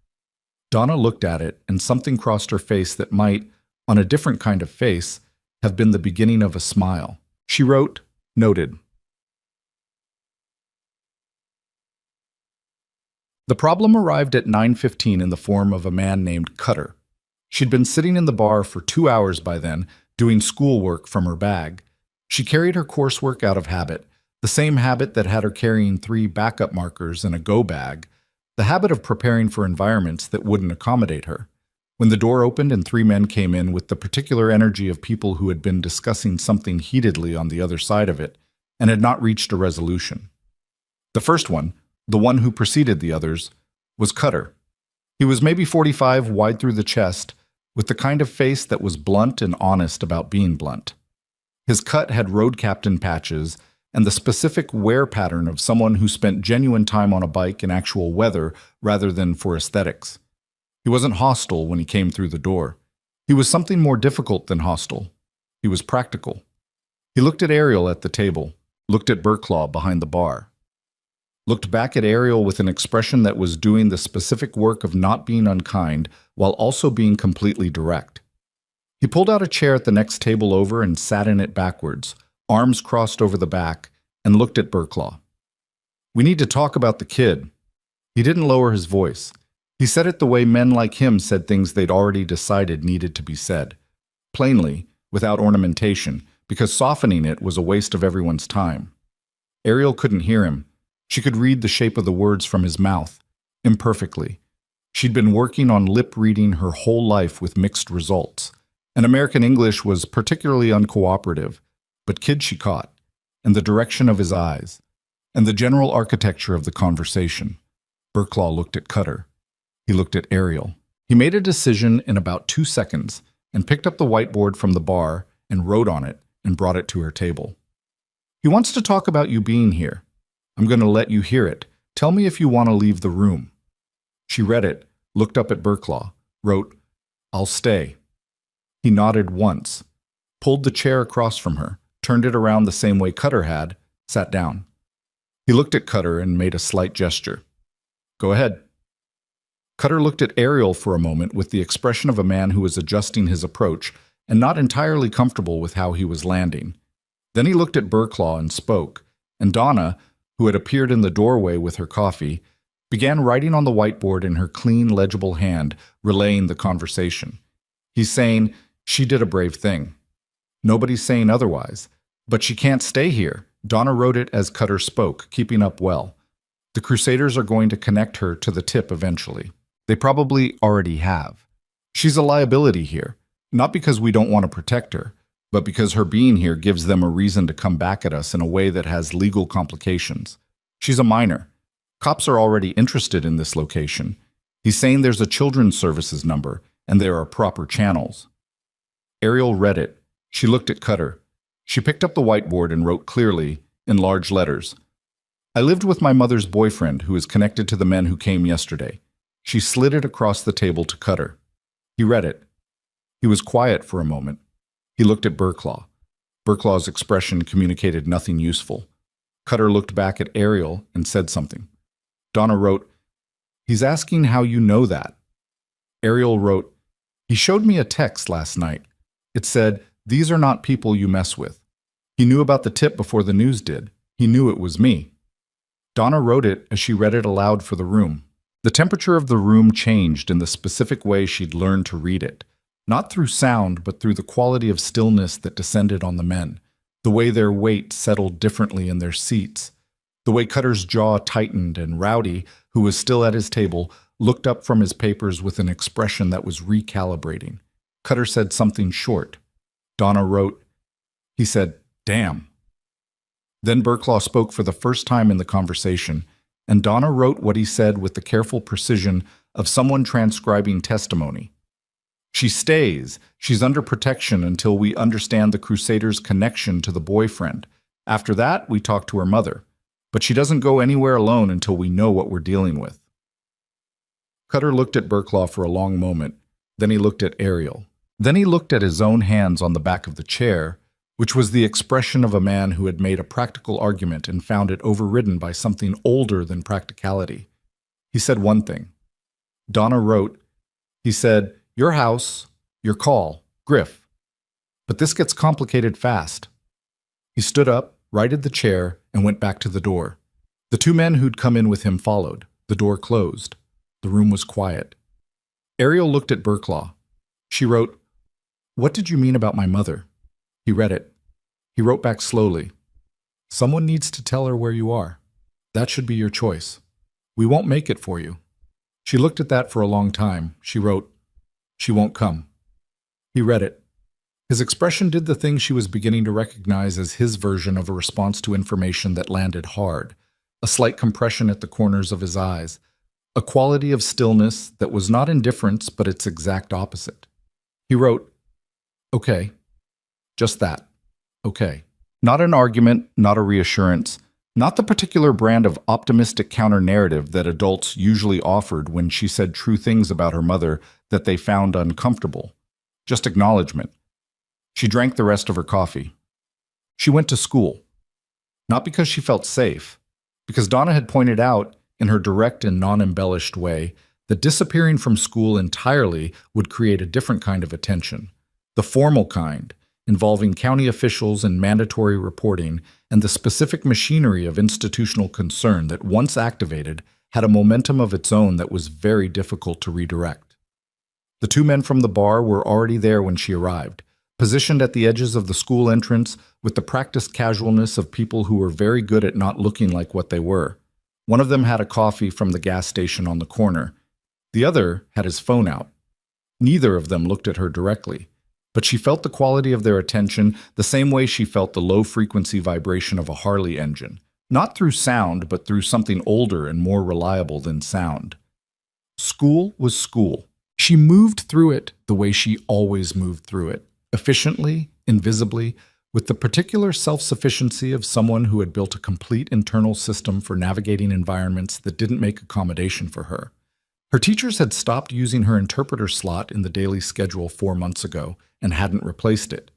Donna looked at it, and something crossed her face that might, on a different kind of face, have been the beginning of a smile. She wrote, "Noted." The problem arrived at 9:15 in the form of a man named Cutter. She'd been sitting in the bar for 2 hours by then, doing schoolwork from her bag. She carried her coursework out of habit, the same habit that had her carrying 3 backup markers and a go bag, the habit of preparing for environments that wouldn't accommodate her. When the door opened and 3 men came in with the particular energy of people who had been discussing something heatedly on the other side of it and had not reached a resolution. The first one, the one who preceded the others, was Cutter. He was maybe 45, wide through the chest, with the kind of face that was blunt and honest about being blunt. His cut had road captain patches and the specific wear pattern of someone who spent genuine time on a bike in actual weather rather than for aesthetics. He wasn't hostile when he came through the door. He was something more difficult than hostile. He was practical. He looked at Ariel at the table, looked at Burklaw behind the bar, looked back at Ariel with an expression that was doing the specific work of not being unkind while also being completely direct. He pulled out a chair at the next table over and sat in it backwards, arms crossed over the back, and looked at Burklaw. "We need to talk about the kid." He didn't lower his voice. He said it the way men like him said things they'd already decided needed to be said. Plainly, without ornamentation, because softening it was a waste of everyone's time. Ariel couldn't hear him. She could read the shape of the words from his mouth, imperfectly. She'd been working on lip-reading her whole life with mixed results, and American English was particularly uncooperative, but kid she caught, and the direction of his eyes, and the general architecture of the conversation. Burklaw looked at Cutter. He looked at Ariel. He made a decision in about 2 seconds and picked up the whiteboard from the bar and wrote on it and brought it to her table. "He wants to talk about you being here. I'm going to let you hear it. Tell me if you want to leave the room." She read it, looked up at Burklaw, wrote, "I'll stay." He nodded once, pulled the chair across from her, turned it around the same way Cutter had, sat down. He looked at Cutter and made a slight gesture. "Go ahead." Cutter looked at Ariel for a moment with the expression of a man who was adjusting his approach and not entirely comfortable with how he was landing. Then he looked at Burklaw and spoke, and Donna, who had appeared in the doorway with her coffee, began writing on the whiteboard in her clean, legible hand, relaying the conversation. He's saying, "She did a brave thing." Nobody's saying otherwise. "But she can't stay here." Donna wrote it as Cutter spoke, keeping up well. "The Crusaders are going to connect her to the tip eventually. They probably already have. She's a liability here, not because we don't want to protect her, but because her being here gives them a reason to come back at us in a way that has legal complications. She's a minor. Cops are already interested in this location. He's saying there's a children's services number, and there are proper channels." Ariel read it. She looked at Cutter. She picked up the whiteboard and wrote clearly, in large letters, "I lived with my mother's boyfriend, who is connected to the men who came yesterday." She slid it across the table to Cutter. He read it. He was quiet for a moment. He looked at Burklaw. Burklaw's expression communicated nothing useful. Cutter looked back at Ariel and said something. Donna wrote, "He's asking how you know that." Ariel wrote, "He showed me a text last night. It said, 'These are not people you mess with.' He knew about the tip before the news did. He knew it was me." Donna wrote it as she read it aloud for the room. The temperature of the room changed in the specific way she'd learned to read it, not through sound, but through the quality of stillness that descended on the men, the way their weight settled differently in their seats, the way Cutter's jaw tightened and Rowdy, who was still at his table, looked up from his papers with an expression that was recalibrating. Cutter said something short. Donna wrote, he said, "Damn." Then Burklaw spoke for the first time in the conversation, and Donna wrote what he said with the careful precision of someone transcribing testimony. "She stays. She's under protection until we understand the Crusaders' connection to the boyfriend. After that, we talk to her mother. But she doesn't go anywhere alone until we know what we're dealing with." Cutter looked at Burklaw for a long moment. Then he looked at Ariel. Then he looked at his own hands on the back of the chair, which was the expression of a man who had made a practical argument and found it overridden by something older than practicality. He said one thing. Donna wrote, he said, "Your house, your call, Griff. But this gets complicated fast." He stood up, righted the chair, and went back to the door. The two men who'd come in with him followed. The door closed. The room was quiet. Ariel looked at Burklaw. She wrote, "What did you mean about my mother?" He read it. He wrote back slowly, "Someone needs to tell her where you are. That should be your choice. We won't make it for you." She looked at that for a long time. She wrote, "She won't come." He read it. His expression did the thing she was beginning to recognize as his version of a response to information that landed hard, a slight compression at the corners of his eyes, a quality of stillness that was not indifference but its exact opposite. He wrote, "Okay." Just that. Okay. Not an argument, not a reassurance, not the particular brand of optimistic counter-narrative that adults usually offered when she said true things about her mother that they found uncomfortable. Just acknowledgement. She drank the rest of her coffee. She went to school. Not because she felt safe, because Donna had pointed out, in her direct and non-embellished way, that disappearing from school entirely would create a different kind of attention. The formal kind, involving county officials and mandatory reporting, and the specific machinery of institutional concern that once activated had a momentum of its own that was very difficult to redirect. The two men from the bar were already there when she arrived, positioned at the edges of the school entrance with the practiced casualness of people who were very good at not looking like what they were. One of them had a coffee from the gas station on the corner. The other had his phone out. Neither of them looked at her directly, but she felt the quality of their attention the same way she felt the low-frequency vibration of a Harley engine, not through sound, but through something older and more reliable than sound. School was school. She moved through it the way she always moved through it, efficiently, invisibly, with the particular self-sufficiency of someone who had built a complete internal system for navigating environments that didn't make accommodation for her. Her teachers had stopped using her interpreter slot in the daily schedule 4 months ago and hadn't replaced it.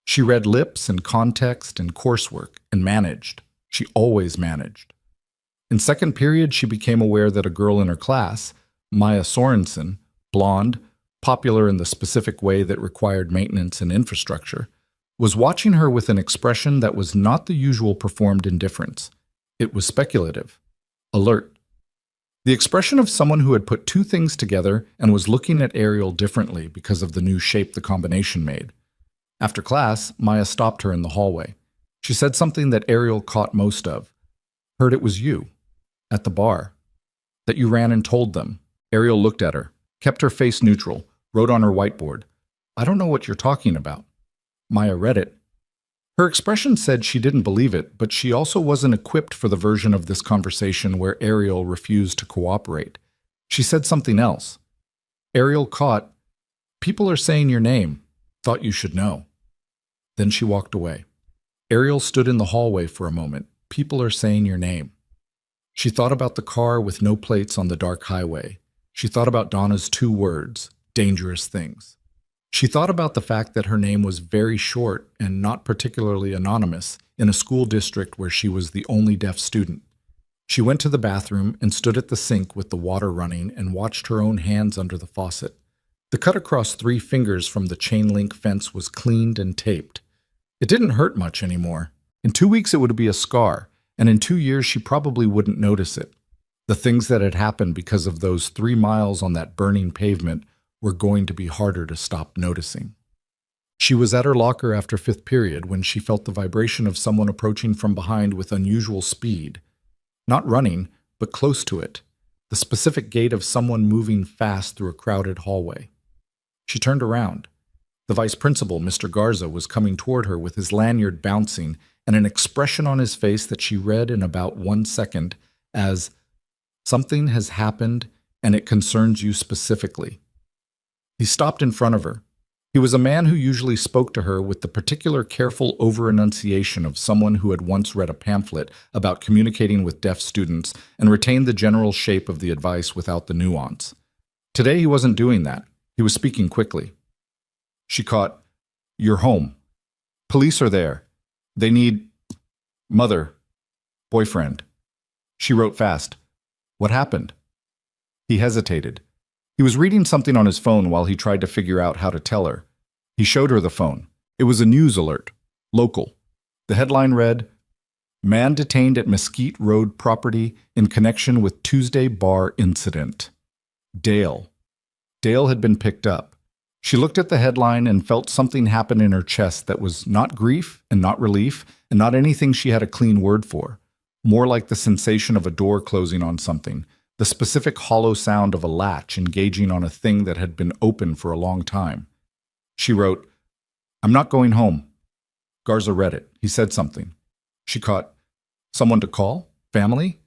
She read lips and context and coursework and managed. She always managed. In second period, she became aware that a girl in her class, Maya Sorensen, blonde, popular in the specific way that required maintenance and infrastructure, was watching her with an expression that was not the usual performed indifference. It was speculative, alert. The expression of someone who had put two things together and was looking at Ariel differently because of the new shape the combination made. After class, Maya stopped her in the hallway. She said something that Ariel caught most of. Heard it was you, at the bar. That you ran and told them. Ariel looked at her, kept her face neutral, wrote on her whiteboard. I don't know what you're talking about. Maya read it. Her expression said she didn't believe it, but she also wasn't equipped for the version of this conversation where Ariel refused to cooperate. She said something else. Ariel caught, people are saying your name. Thought you should know. Then she walked away. Ariel stood in the hallway for a moment. People are saying your name. She thought about the car with no plates on the dark highway. She thought about Donna's 2 words, dangerous things. She thought about the fact that her name was very short and not particularly anonymous in a school district where she was the only deaf student. She went to the bathroom and stood at the sink with the water running and watched her own hands under the faucet. The cut across 3 fingers from the chain-link fence was cleaned and taped. It didn't hurt much anymore. In 2 weeks it would be a scar, and in 2 years she probably wouldn't notice it. The things that had happened because of those 3 miles on that burning pavement were going to be harder to stop noticing. She was at her locker after 5th period when she felt the vibration of someone approaching from behind with unusual speed. Not running, but close to it. The specific gait of someone moving fast through a crowded hallway. She turned around. The vice principal, Mr. Garza, was coming toward her with his lanyard bouncing and an expression on his face that she read in about 1 second as, "Something has happened and it concerns you specifically." He stopped in front of her. He was a man who usually spoke to her with the particular careful over-enunciation of someone who had once read a pamphlet about communicating with deaf students and retained the general shape of the advice without the nuance. Today he wasn't doing that. He was speaking quickly. She caught, "You're home. Police are there. They need mother, boyfriend." She wrote fast. "What happened?" He hesitated. He was reading something on his phone while he tried to figure out how to tell her. He showed her the phone. It was a news alert. Local. The headline read, "Man detained at Mesquite Road property in connection with Tuesday bar incident. Dale." Dale had been picked up. She looked at the headline and felt something happen in her chest that was not grief and not relief and not anything she had a clean word for. More like the sensation of a door closing on something. The specific hollow sound of a latch engaging on a thing that had been open for a long time. She wrote, "I'm not going home." Garza read it. He said something. She caught, "Someone to call? Family?"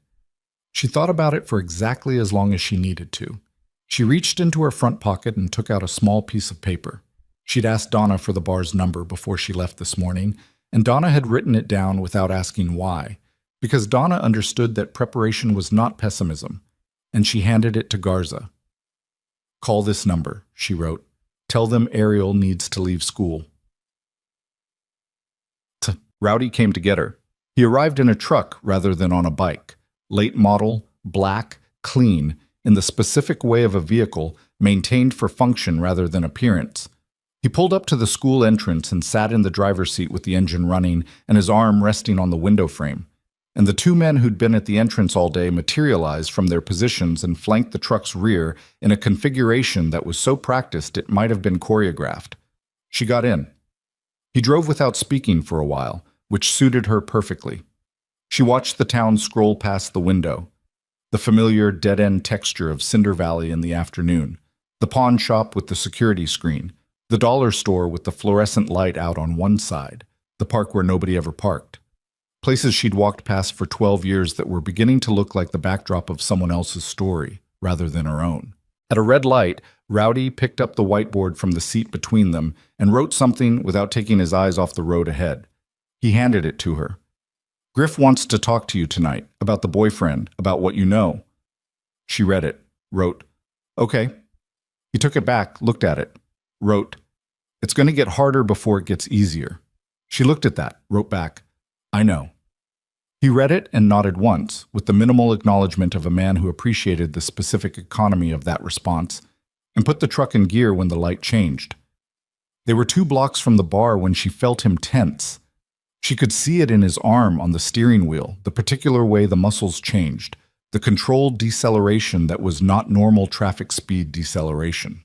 She thought about it for exactly as long as she needed to. She reached into her front pocket and took out a small piece of paper. She'd asked Donna for the bar's number before she left this morning, and Donna had written it down without asking why, because Donna understood that preparation was not pessimism. And she handed it to Garza. "Call this number," she wrote. "Tell them Ariel needs to leave school." Rowdy came to get her. He arrived in a truck rather than on a bike. Late model, black, clean, in the specific way of a vehicle, maintained for function rather than appearance. He pulled up to the school entrance and sat in the driver's seat with the engine running and his arm resting on the window frame. And the two men who'd been at the entrance all day materialized from their positions and flanked the truck's rear in a configuration that was so practiced it might have been choreographed. She got in. He drove without speaking for a while, which suited her perfectly. She watched the town scroll past the window, the familiar dead-end texture of Cinder Valley in the afternoon, the pawn shop with the security screen, the dollar store with the fluorescent light out on one side, the park where nobody ever parked. Places she'd walked past for 12 years that were beginning to look like the backdrop of someone else's story, rather than her own. At a red light, Rowdy picked up the whiteboard from the seat between them and wrote something without taking his eyes off the road ahead. He handed it to her. "Griff wants to talk to you tonight, about the boyfriend, about what you know." She read it, wrote, "Okay." He took it back, looked at it, wrote, "It's going to get harder before it gets easier." She looked at that, wrote back, "I know." He read it and nodded once, with the minimal acknowledgement of a man who appreciated the specific economy of that response, and put the truck in gear when the light changed. They were 2 blocks from the bar when she felt him tense. She could see it in his arm on the steering wheel, the particular way the muscles changed, the controlled deceleration that was not normal traffic speed deceleration.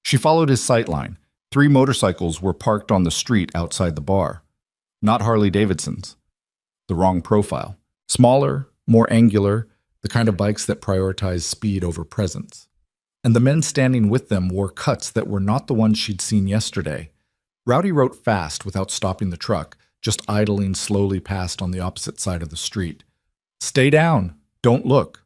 She followed his sightline. 3 motorcycles were parked on the street outside the bar. Not Harley-Davidsons. The wrong profile. Smaller, more angular, the kind of bikes that prioritize speed over presence. And the men standing with them wore cuts that were not the ones she'd seen yesterday. Rowdy wrote fast without stopping the truck, just idling slowly past on the opposite side of the street. "Stay down. Don't look."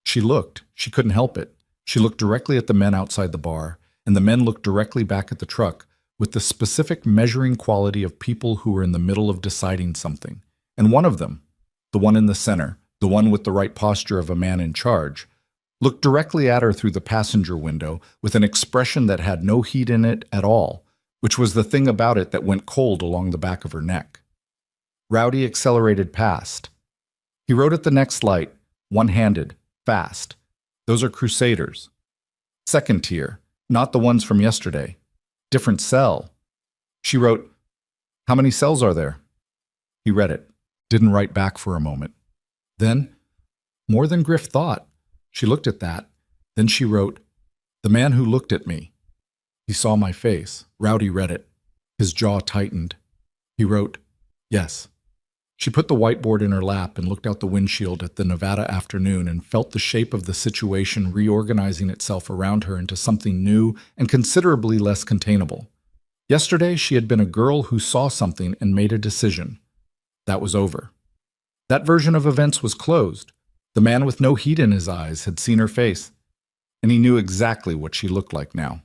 She looked. She couldn't help it. She looked directly at the men outside the bar, and the men looked directly back at the truck, with the specific measuring quality of people who were in the middle of deciding something. And one of them, the one in the center, the one with the right posture of a man in charge, looked directly at her through the passenger window with an expression that had no heat in it at all, which was the thing about it that went cold along the back of her neck. Rowdy accelerated past. He wrote at the next light, one-handed, fast. "Those are Crusaders. Second tier, not the ones from yesterday. Different cell." She wrote, "How many cells are there?" He read it, didn't write back for a moment. Then, more than Griff thought. She looked at that. Then she wrote, "The man who looked at me." He saw my face. Rowdy read it. His jaw tightened. He wrote, "Yes." She put the whiteboard in her lap and looked out the windshield at the Nevada afternoon and felt the shape of the situation reorganizing itself around her into something new and considerably less containable. Yesterday, she had been a girl who saw something and made a decision. That was over. That version of events was closed. The man with no heat in his eyes had seen her face, and he knew exactly what she looked like now.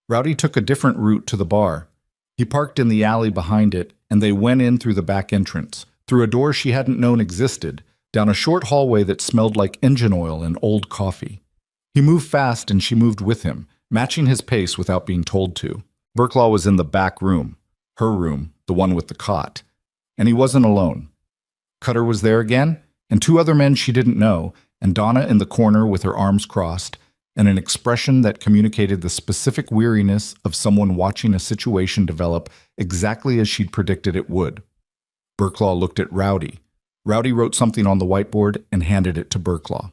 Rowdy took a different route to the bar. He parked in the alley behind it, and they went in through the back entrance, through a door she hadn't known existed, down a short hallway that smelled like engine oil and old coffee. He moved fast, and she moved with him, matching his pace without being told to. Burklaw was in the back room, her room, the one with the cot, and he wasn't alone. Cutter was there again, and 2 other men she didn't know, and Donna in the corner with her arms crossed, and an expression that communicated the specific weariness of someone watching a situation develop exactly as she'd predicted it would. Burklaw looked at Rowdy. Rowdy wrote something on the whiteboard and handed it to Burklaw.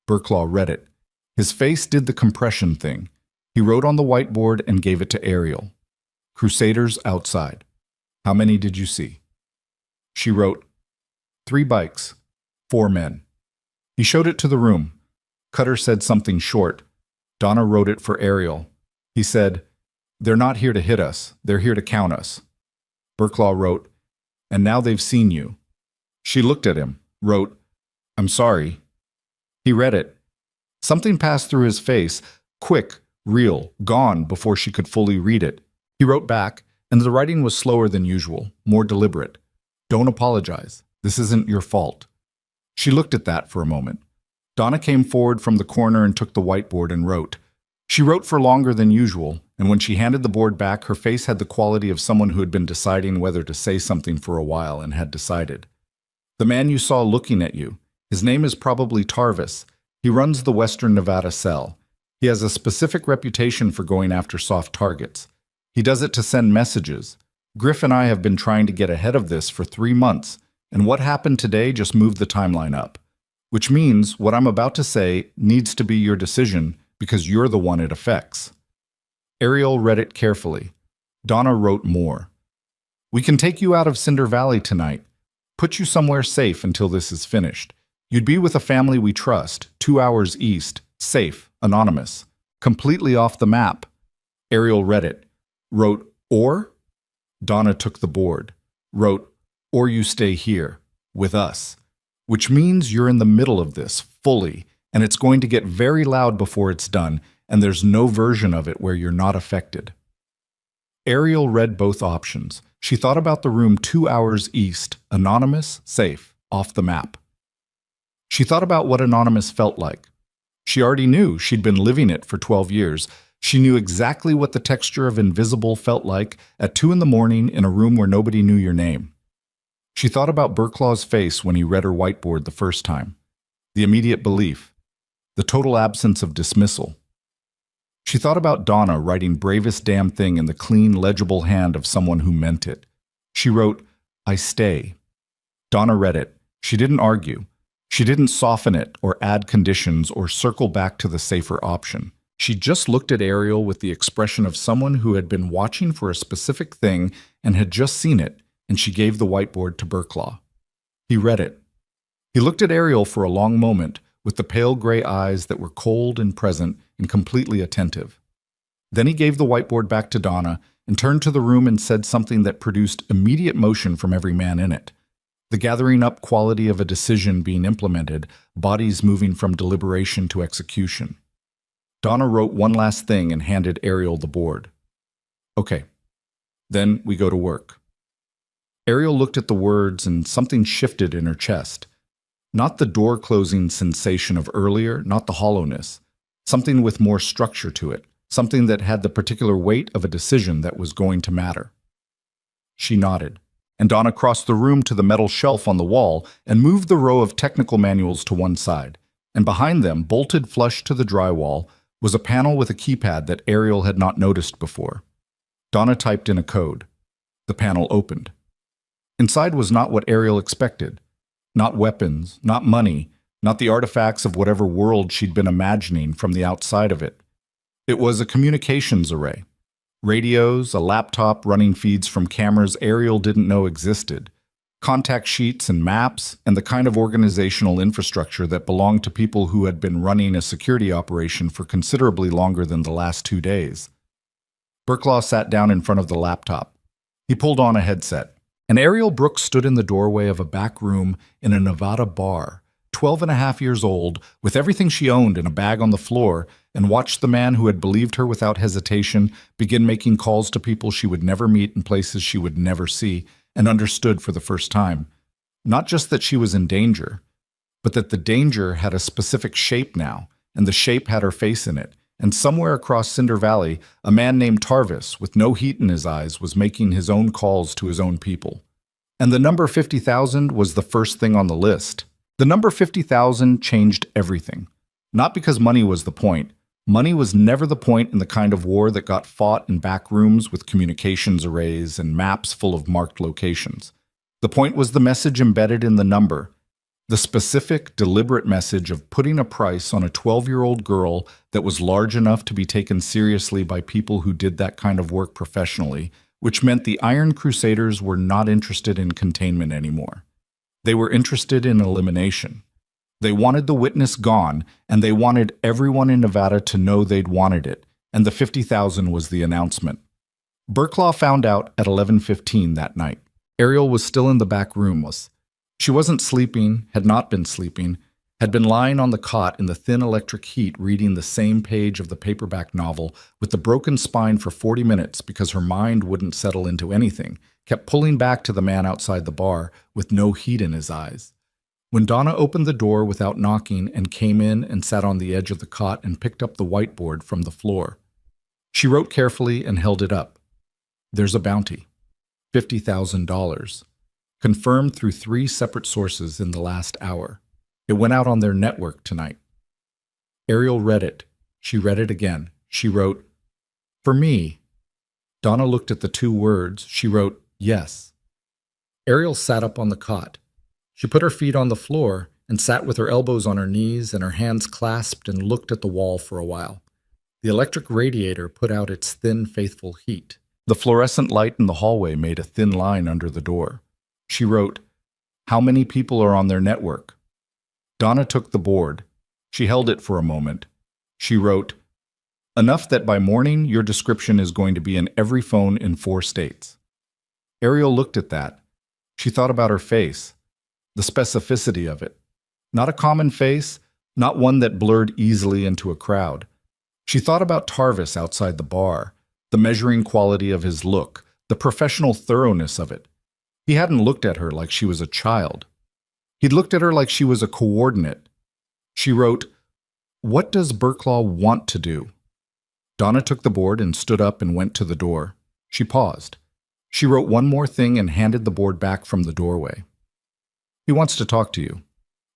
Burklaw read it. His face did the compression thing. He wrote on the whiteboard and gave it to Ariel. "Crusaders outside. How many did you see?" She wrote, 3 bikes, 4 men. He showed it to the room. Cutter said something short. Donna wrote it for Ariel. He said, "They're not here to hit us. They're here to count us." Burklaw wrote, "And now they've seen you." She looked at him, wrote, "I'm sorry." He read it. Something passed through his face, quick, real, gone before she could fully read it. He wrote back, and the writing was slower than usual, more deliberate. "Don't apologize. This isn't your fault." She looked at that for a moment. Donna came forward from the corner and took the whiteboard and wrote. She wrote for longer than usual, and when she handed the board back, her face had the quality of someone who had been deciding whether to say something for a while and had decided. "The man you saw looking at you, his name is probably Tarvis. He runs the Western Nevada cell. He has a specific reputation for going after soft targets. He does it to send messages. Griff and I have been trying to get ahead of this for 3 months, and what happened today just moved the timeline up. Which means what I'm about to say needs to be your decision because you're the one it affects. Ariel read it carefully. Donna wrote more. We can take you out of Cinder Valley tonight. Put you somewhere safe until this is finished. You'd be with a family we trust, 2 hours east, safe, anonymous, completely off the map. Ariel read it. Wrote, or? Donna took the board. Wrote, or you stay here, with us. Which means you're in the middle of this, fully, and it's going to get very loud before it's done, and there's no version of it where you're not affected. Ariel read both options. She thought about the room 2 hours east, anonymous, safe, off the map. She thought about what anonymous felt like. She already knew she'd been living it for 12 years. She knew exactly what the texture of invisible felt like at 2 in the morning in a room where nobody knew your name. She thought about Burklaw's face when he read her whiteboard the first time. The immediate belief. The total absence of dismissal. She thought about Donna writing bravest damn thing in the clean, legible hand of someone who meant it. She wrote, I stay. Donna read it. She didn't argue. She didn't soften it or add conditions or circle back to the safer option. She just looked at Ariel with the expression of someone who had been watching for a specific thing and had just seen it, and she gave the whiteboard to Burklaw. He read it. He looked at Ariel for a long moment with the pale gray eyes that were cold and present and completely attentive. Then he gave the whiteboard back to Donna and turned to the room and said something that produced immediate motion from every man in it. The gathering up quality of a decision being implemented, bodies moving from deliberation to execution. Donna wrote one last thing and handed Ariel the board. Okay, then we go to work. Ariel looked at the words and something shifted in her chest. Not the door-closing sensation of earlier, not the hollowness. Something with more structure to it. Something that had the particular weight of a decision that was going to matter. She nodded, and Donna crossed the room to the metal shelf on the wall and moved the row of technical manuals to one side. And behind them, bolted flush to the drywall, was a panel with a keypad that Ariel had not noticed before. Donna typed in a code. The panel opened. Inside was not what Ariel expected. Not weapons, not money, not the artifacts of whatever world she'd been imagining from the outside of it. It was a communications array. Radios, a laptop running feeds from cameras Ariel didn't know existed, contact sheets and maps, and the kind of organizational infrastructure that belonged to people who had been running a security operation for considerably longer than the last 2 days. Burklaw sat down in front of the laptop. He pulled on a headset. And Ariel Brooks stood in the doorway of a back room in a Nevada bar, 12.5 years old, with everything she owned in a bag on the floor, and watched the man who had believed her without hesitation begin making calls to people she would never meet in places she would never see, and understood for the first time. Not just that she was in danger, but that the danger had a specific shape now, and the shape had her face in it. And somewhere across Cinder Valley, a man named Tarvis, with no heat in his eyes, was making his own calls to his own people. And the number 50,000 was the first thing on the list. The number 50,000 changed everything. Not because money was the point. Money was never the point in the kind of war that got fought in back rooms with communications arrays and maps full of marked locations. The point was the message embedded in the number. The specific, deliberate message of putting a price on a 12-year-old girl that was large enough to be taken seriously by people who did that kind of work professionally, which meant the Iron Crusaders were not interested in containment anymore. They were interested in elimination. They wanted the witness gone, and they wanted everyone in Nevada to know they'd wanted it, and the 50,000 was the announcement. Burklaw found out at 11:15 that night. Ariel was still in the back room. She wasn't sleeping, had not been sleeping, had been lying on the cot in the thin electric heat reading the same page of the paperback novel with the broken spine for 40 minutes because her mind wouldn't settle into anything, kept pulling back to the man outside the bar with no heat in his eyes. When Donna opened the door without knocking and came in and sat on the edge of the cot and picked up the whiteboard from the floor. She wrote carefully and held it up. There's a bounty. $50,000. Confirmed through 3 separate sources in the last hour. It went out on their network tonight. Ariel read it. She read it again. She wrote, "For me." Donna looked at the two words. She wrote, "Yes." Ariel sat up on the cot. She put her feet on the floor and sat with her elbows on her knees and her hands clasped and looked at the wall for a while. The electric radiator put out its thin, faithful heat. The fluorescent light in the hallway made a thin line under the door. She wrote, "How many people are on their network?" Donna took the board. She held it for a moment. She wrote, "Enough that by morning your description is going to be in every phone in 4 states." Ariel looked at that. She thought about her face, the specificity of it. Not a common face, not one that blurred easily into a crowd. She thought about Tarvis outside the bar, the measuring quality of his look, the professional thoroughness of it. He hadn't looked at her like she was a child. He'd looked at her like she was a coordinate. She wrote, "What does Burklaw want to do?" Donna took the board and stood up and went to the door. She paused. She wrote one more thing and handed the board back from the doorway. "He wants to talk to you,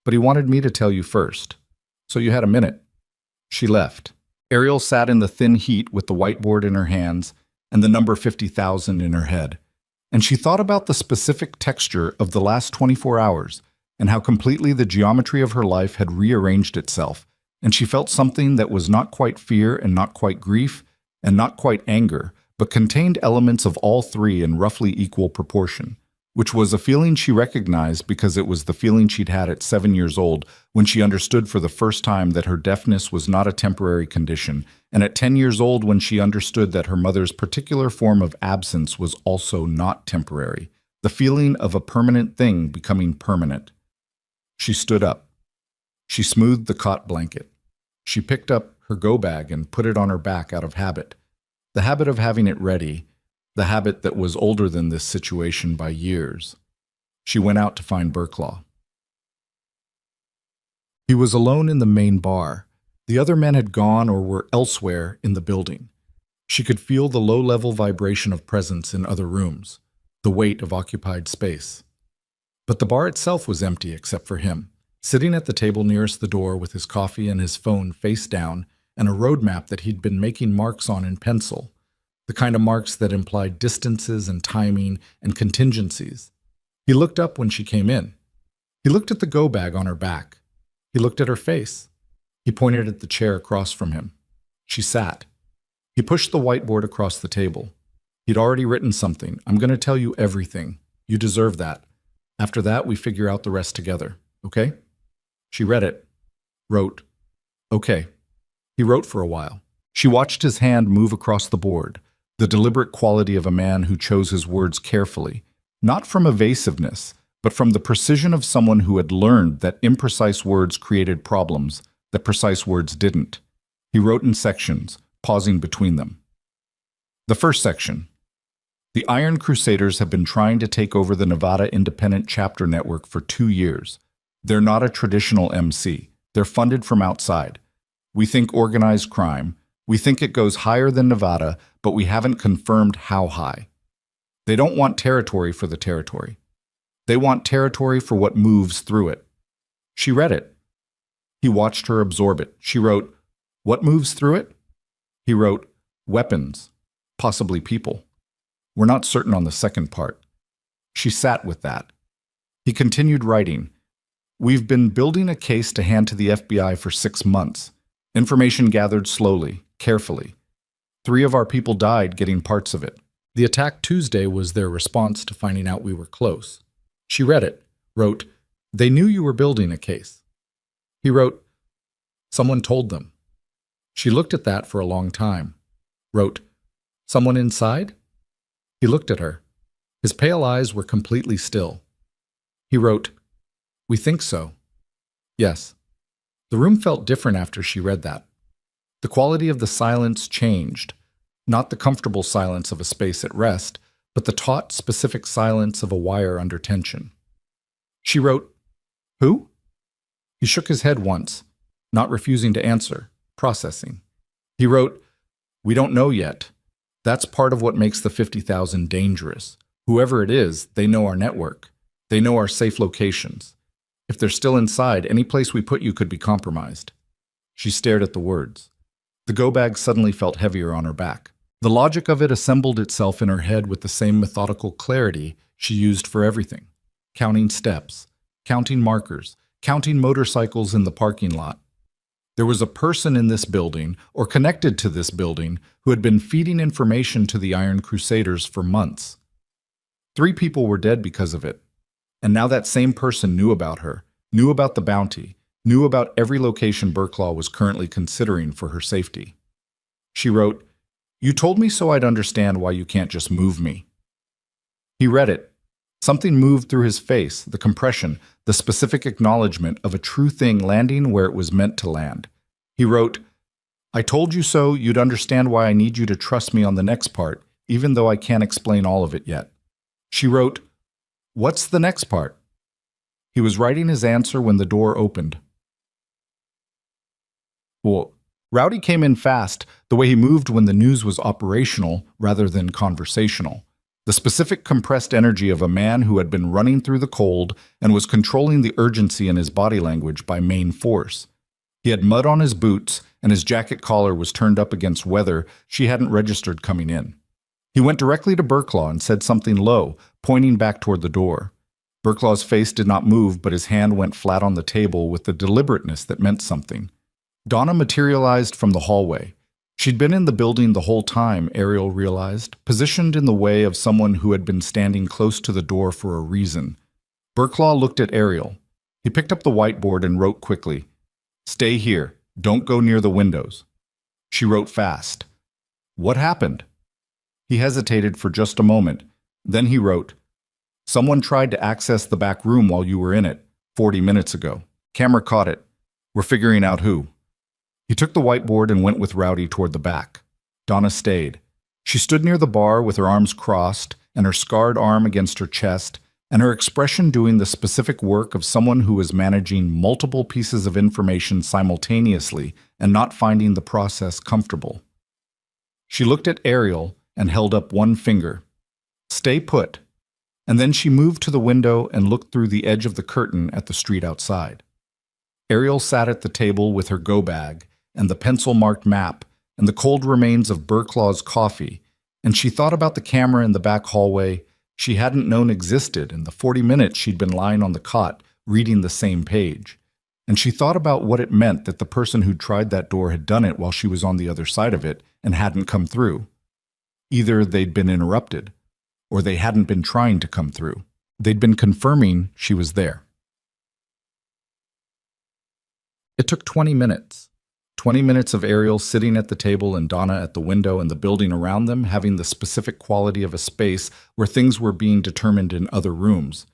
but he wanted me to tell you first. So you had a minute." She left. Ariel sat in the thin heat with the whiteboard in her hands and the number 50,000 in her head. And she thought about the specific texture of the last 24 hours and how completely the geometry of her life had rearranged itself. And she felt something that was not quite fear and not quite grief and not quite anger, but contained elements of all three in roughly equal proportion, which was a feeling she recognized because it was the feeling she'd had at 7 years old when she understood for the first time that her deafness was not a temporary condition, and at 10 years old when she understood that her mother's particular form of absence was also not temporary, the feeling of a permanent thing becoming permanent. She stood up. She smoothed the cot blanket. She picked up her go bag and put it on her back out of habit. The habit of having it ready, the habit that was older than this situation by years. She went out to find Burklaw. He was alone in the main bar. The other men had gone or were elsewhere in the building. She could feel the low-level vibration of presence in other rooms, the weight of occupied space. But the bar itself was empty except for him, sitting at the table nearest the door with his coffee and his phone face down and a road map that he'd been making marks on in pencil, the kind of marks that implied distances and timing and contingencies. He looked up when she came in. He looked at the go bag on her back. He looked at her face. He pointed at the chair across from him. She sat. He pushed the whiteboard across the table. He'd already written something. "I'm going to tell you everything. You deserve that. After that, we figure out the rest together. Okay?" She read it. Wrote, "Okay." He wrote for a while. She watched his hand move across the board, the deliberate quality of a man who chose his words carefully, not from evasiveness, but from the precision of someone who had learned that imprecise words created problems, that precise words didn't. He wrote in sections, pausing between them. The first section. The Iron Crusaders have been trying to take over the Nevada Independent Chapter Network for 2 years. They're not a traditional MC. They're funded from outside. We think organized crime. We think it goes higher than Nevada, but we haven't confirmed how high. They don't want territory for the territory. They want territory for what moves through it. She read it. He watched her absorb it. She wrote, "What moves through it?" He wrote, "Weapons, possibly people." We're not certain on the second part. She sat with that. He continued writing. "We've been building a case to hand to the FBI for 6 months. Information gathered slowly, carefully. 3 of our people died getting parts of it. The attack Tuesday was their response to finding out we were close." She read it, wrote, "They knew you were building a case." He wrote, "Someone told them." She looked at that for a long time. Wrote, "Someone inside?" He looked at her. His pale eyes were completely still. He wrote, "We think so." Yes. The room felt different after she read that. The quality of the silence changed, not the comfortable silence of a space at rest, but the taut, specific silence of a wire under tension. She wrote, "Who?" He shook his head once, not refusing to answer, processing. He wrote, "We don't know yet. That's part of what makes the 50,000 dangerous. Whoever it is, they know our network. They know our safe locations. If they're still inside, any place we put you could be compromised." She stared at the words. The go bag suddenly felt heavier on her back. The logic of it assembled itself in her head with the same methodical clarity she used for everything. Counting steps, counting markers, counting motorcycles in the parking lot. There was a person in this building, or connected to this building, who had been feeding information to the Iron Crusaders for months. 3 people were dead because of it. And now that same person knew about her, knew about the bounty, knew about every location Burklaw was currently considering for her safety. She wrote, "You told me so I'd understand why you can't just move me." He read it. Something moved through his face, the compression, the specific acknowledgement of a true thing landing where it was meant to land. He wrote, "I told you so you'd understand why I need you to trust me on the next part, even though I can't explain all of it yet." She wrote, "What's the next part?" He was writing his answer when the door opened. Well, Rowdy came in fast, the way he moved when the news was operational rather than conversational. The specific compressed energy of a man who had been running through the cold and was controlling the urgency in his body language by main force. He had mud on his boots, and his jacket collar was turned up against weather she hadn't registered coming in. He went directly to Burklaw and said something low, pointing back toward the door. Burklaw's face did not move, but his hand went flat on the table with the deliberateness that meant something. Donna materialized from the hallway. She'd been in the building the whole time, Ariel realized, positioned in the way of someone who had been standing close to the door for a reason. Burklaw looked at Ariel. He picked up the whiteboard and wrote quickly, "Stay here. Don't go near the windows." She wrote fast. "What happened?" He hesitated for just a moment. Then he wrote, "Someone tried to access the back room while you were in it, 40 minutes ago. Camera caught it. We're figuring out who." He took the whiteboard and went with Rowdy toward the back. Donna stayed. She stood near the bar with her arms crossed and her scarred arm against her chest, and her expression doing the specific work of someone who is managing multiple pieces of information simultaneously and not finding the process comfortable. She looked at Ariel and held up one finger. "Stay put." And then she moved to the window and looked through the edge of the curtain at the street outside. Ariel sat at the table with her go bag and the pencil-marked map and the cold remains of Burklaw's coffee, and she thought about the camera in the back hallway she hadn't known existed in the 40 minutes she'd been lying on the cot reading the same page. And she thought about what it meant that the person who'd tried that door had done it while she was on the other side of it and hadn't come through. Either they'd been interrupted, or they hadn't been trying to come through. They'd been confirming she was there. It took 20 minutes. 20 minutes of Ariel sitting at the table and Donna at the window and the building around them having the specific quality of a space where things were being determined in other rooms.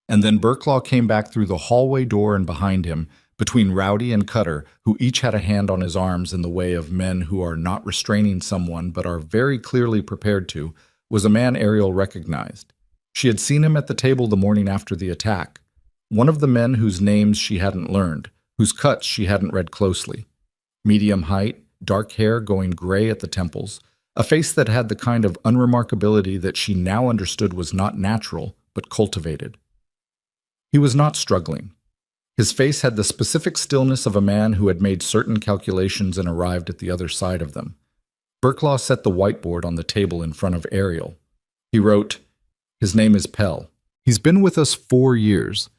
And then Burklaw came back through the hallway door and behind him, between Rowdy and Cutter, who each had a hand on his arms in the way of men who are not restraining someone but are very clearly prepared to, was a man Ariel recognized. She had seen him at the table the morning after the attack. One of the men whose names she hadn't learned, whose cuts she hadn't read closely. Medium height, dark hair going gray at the temples, a face that had the kind of unremarkability that she now understood was not natural, but cultivated. He was not struggling. His face had the specific stillness of a man who had made certain calculations and arrived at the other side of them. Burklaw set the whiteboard on the table in front of Ariel. He wrote, "His name is Pell. He's been with us 4 years.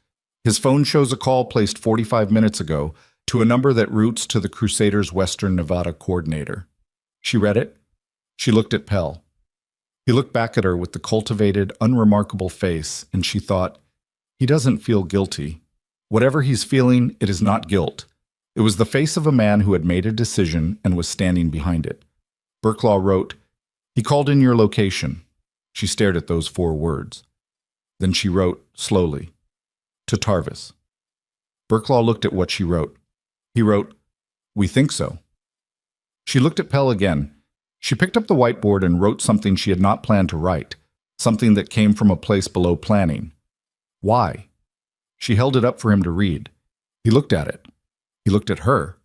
His phone shows a call placed 45 minutes ago to a number that routes to the Crusaders' Western Nevada coordinator." She read it. She looked at Pell. He looked back at her with the cultivated, unremarkable face, and she thought, he doesn't feel guilty. Whatever he's feeling, it is not guilt. It was the face of a man who had made a decision and was standing behind it. Burklaw wrote, "He called in your location." She stared at those 4 words. Then she wrote, slowly, "To Tarvis." Burklaw looked at what she wrote. He wrote, "We think so." She looked at Pell again. She picked up the whiteboard and wrote something she had not planned to write, something that came from a place below planning. Why? She held it up for him to read. He looked at it. He looked at her.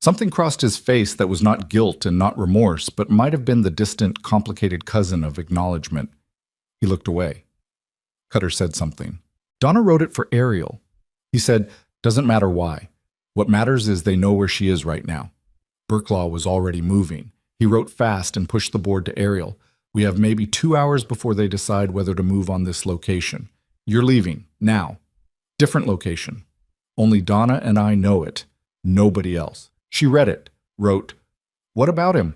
Something crossed his face that was not guilt and not remorse, but might have been the distant, complicated cousin of acknowledgement. He looked away. Cutter said something. Donna wrote it for Ariel. He said, "Doesn't matter why. What matters is they know where she is right now." Burklaw was already moving. He wrote fast and pushed the board to Ariel. We have maybe 2 hours before they decide whether to move on this location. You're leaving, now. Different location. Only Donna and I know it. Nobody else. She read it, wrote, "What about him?"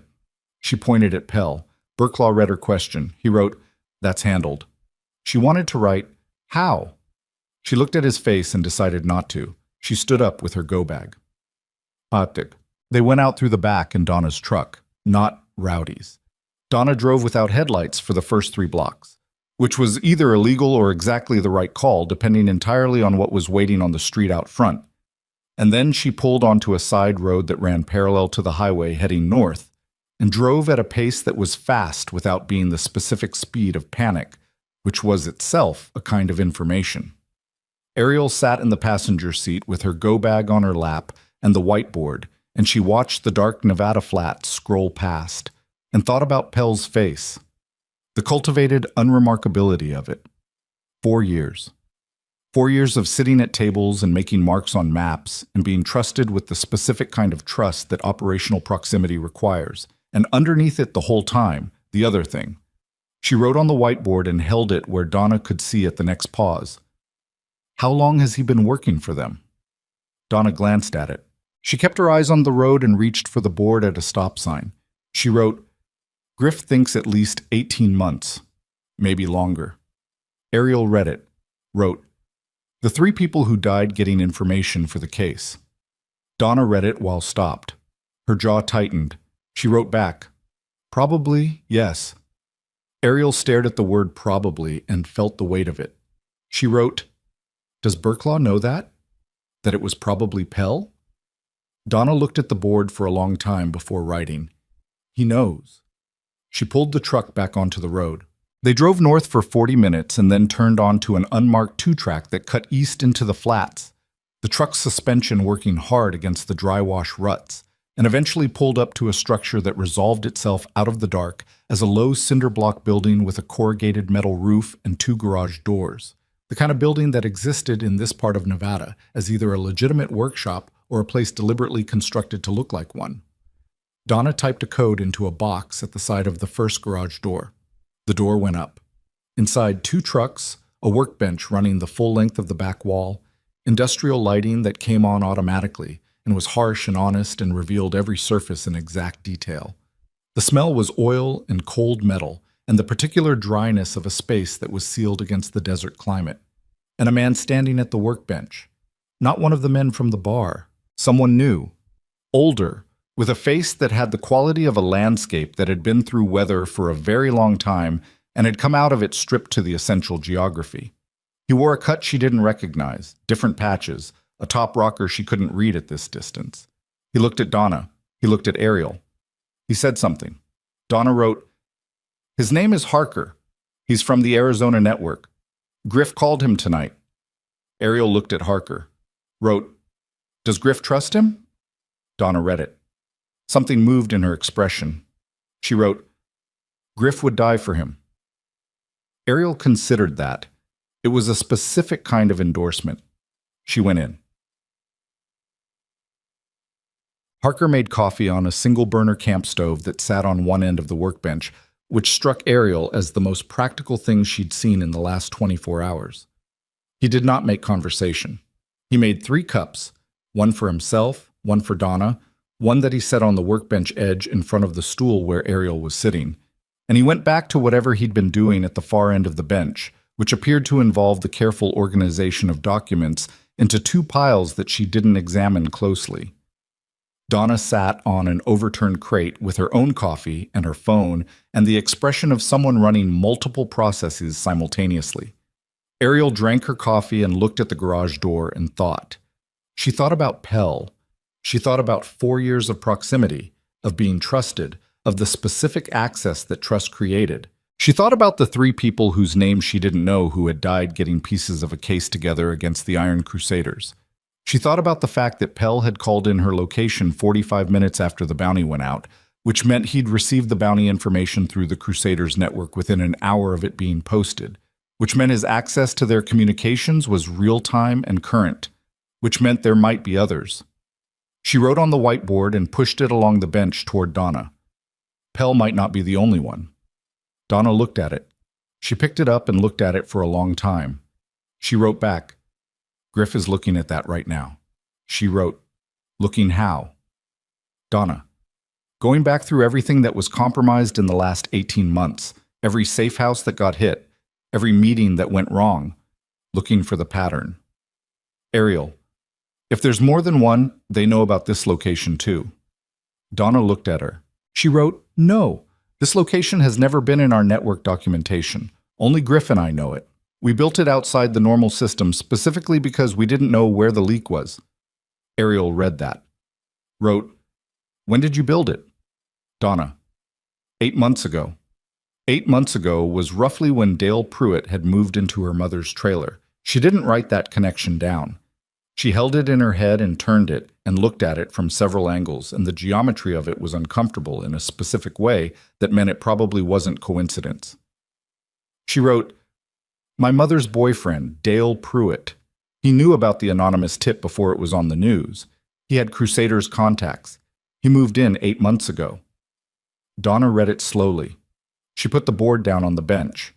She pointed at Pell. Burklaw read her question. He wrote, "That's handled." She wanted to write, "How?" She looked at his face and decided not to. She stood up with her go-bag. Atik. They went out through the back in Donna's truck, not Rowdy's. Donna drove without headlights for the first 3 blocks, which was either illegal or exactly the right call, depending entirely on what was waiting on the street out front. And then she pulled onto a side road that ran parallel to the highway heading north, and drove at a pace that was fast without being the specific speed of panic, which was itself a kind of information. Ariel sat in the passenger seat with her go-bag on her lap and the whiteboard, and she watched the dark Nevada flats scroll past, and thought about Pell's face. The cultivated unremarkability of it. 4 years. 4 years of sitting at tables and making marks on maps and being trusted with the specific kind of trust that operational proximity requires. And underneath it the whole time, the other thing. She wrote on the whiteboard and held it where Donna could see at the next pause. How long has he been working for them? Donna glanced at it. She kept her eyes on the road and reached for the board at a stop sign. She wrote, Griff thinks at least 18 months, maybe longer. Ariel read it, wrote, the 3 people who died getting information for the case. Donna read it while stopped. Her jaw tightened. She wrote back, probably, yes. Ariel stared at the word probably and felt the weight of it. She wrote, does Burklaw know that? That it was probably Pell? Donna looked at the board for a long time before writing. He knows. She pulled the truck back onto the road. They drove north for 40 minutes and then turned onto an unmarked 2-track that cut east into the flats, the truck's suspension working hard against the dry wash ruts, and eventually pulled up to a structure that resolved itself out of the dark as a low cinder block building with a corrugated metal roof and 2 garage doors, the kind of building that existed in this part of Nevada as either a legitimate workshop or a place deliberately constructed to look like one. Donna typed a code into a box at the side of the first garage door. The door went up. Inside 2 trucks, a workbench running the full length of the back wall, industrial lighting that came on automatically and was harsh and honest and revealed every surface in exact detail. The smell was oil and cold metal and the particular dryness of a space that was sealed against the desert climate. And a man standing at the workbench. Not one of the men from the bar. Someone new. Older. With a face that had the quality of a landscape that had been through weather for a very long time and had come out of it stripped to the essential geography. He wore a cut she didn't recognize, different patches, a top rocker she couldn't read at this distance. He looked at Donna. He looked at Ariel. He said something. Donna wrote, his name is Harker. He's from the Arizona network. Griff called him tonight. Ariel looked at Harker. Wrote, does Griff trust him? Donna read it. Something moved in her expression. She wrote, Griff would die for him. Ariel considered that. It was a specific kind of endorsement. She went in. Harker made coffee on a single-burner camp stove that sat on one end of the workbench, which struck Ariel as the most practical thing she'd seen in the last 24 hours. He did not make conversation. He made 3 cups, one for himself, one for Donna, one that he set on the workbench edge in front of the stool where Ariel was sitting, and he went back to whatever he'd been doing at the far end of the bench, which appeared to involve the careful organization of documents into 2 piles that she didn't examine closely. Donna sat on an overturned crate with her own coffee and her phone and the expression of someone running multiple processes simultaneously. Ariel drank her coffee and looked at the garage door and thought. She thought about Pell. She thought about 4 years of proximity, of being trusted, of the specific access that trust created. She thought about the 3 people whose names she didn't know who had died getting pieces of a case together against the Iron Crusaders. She thought about the fact that Pell had called in her location 45 minutes after the bounty went out, which meant he'd received the bounty information through the Crusaders network within an hour of it being posted, which meant his access to their communications was real-time and current, which meant there might be others. She wrote on the whiteboard and pushed it along the bench toward Donna. Pell might not be the only one. Donna looked at it. She picked it up and looked at it for a long time. She wrote back, "Griff is looking at that right now." She wrote, "Looking how?" Donna, going back through everything that was compromised in the last 18 months, every safe house that got hit, every meeting that went wrong, looking for the pattern. Ariel, if there's more than one, they know about this location too. Donna looked at her. She wrote, "No, this location has never been in our network documentation. Only Griff and I know it. We built it outside the normal system specifically because we didn't know where the leak was." Ariel read that. Wrote, "When did you build it?" Donna, 8 months ago. 8 months ago was roughly when Dale Pruitt had moved into her mother's trailer. She didn't write that connection down. She held it in her head and turned it and looked at it from several angles, and the geometry of it was uncomfortable in a specific way that meant it probably wasn't coincidence. She wrote, "My mother's boyfriend, Dale Pruitt. He knew about the anonymous tip before it was on the news. He had Crusaders contacts. He moved in 8 months ago." Donna read it slowly. She put the board down on the bench.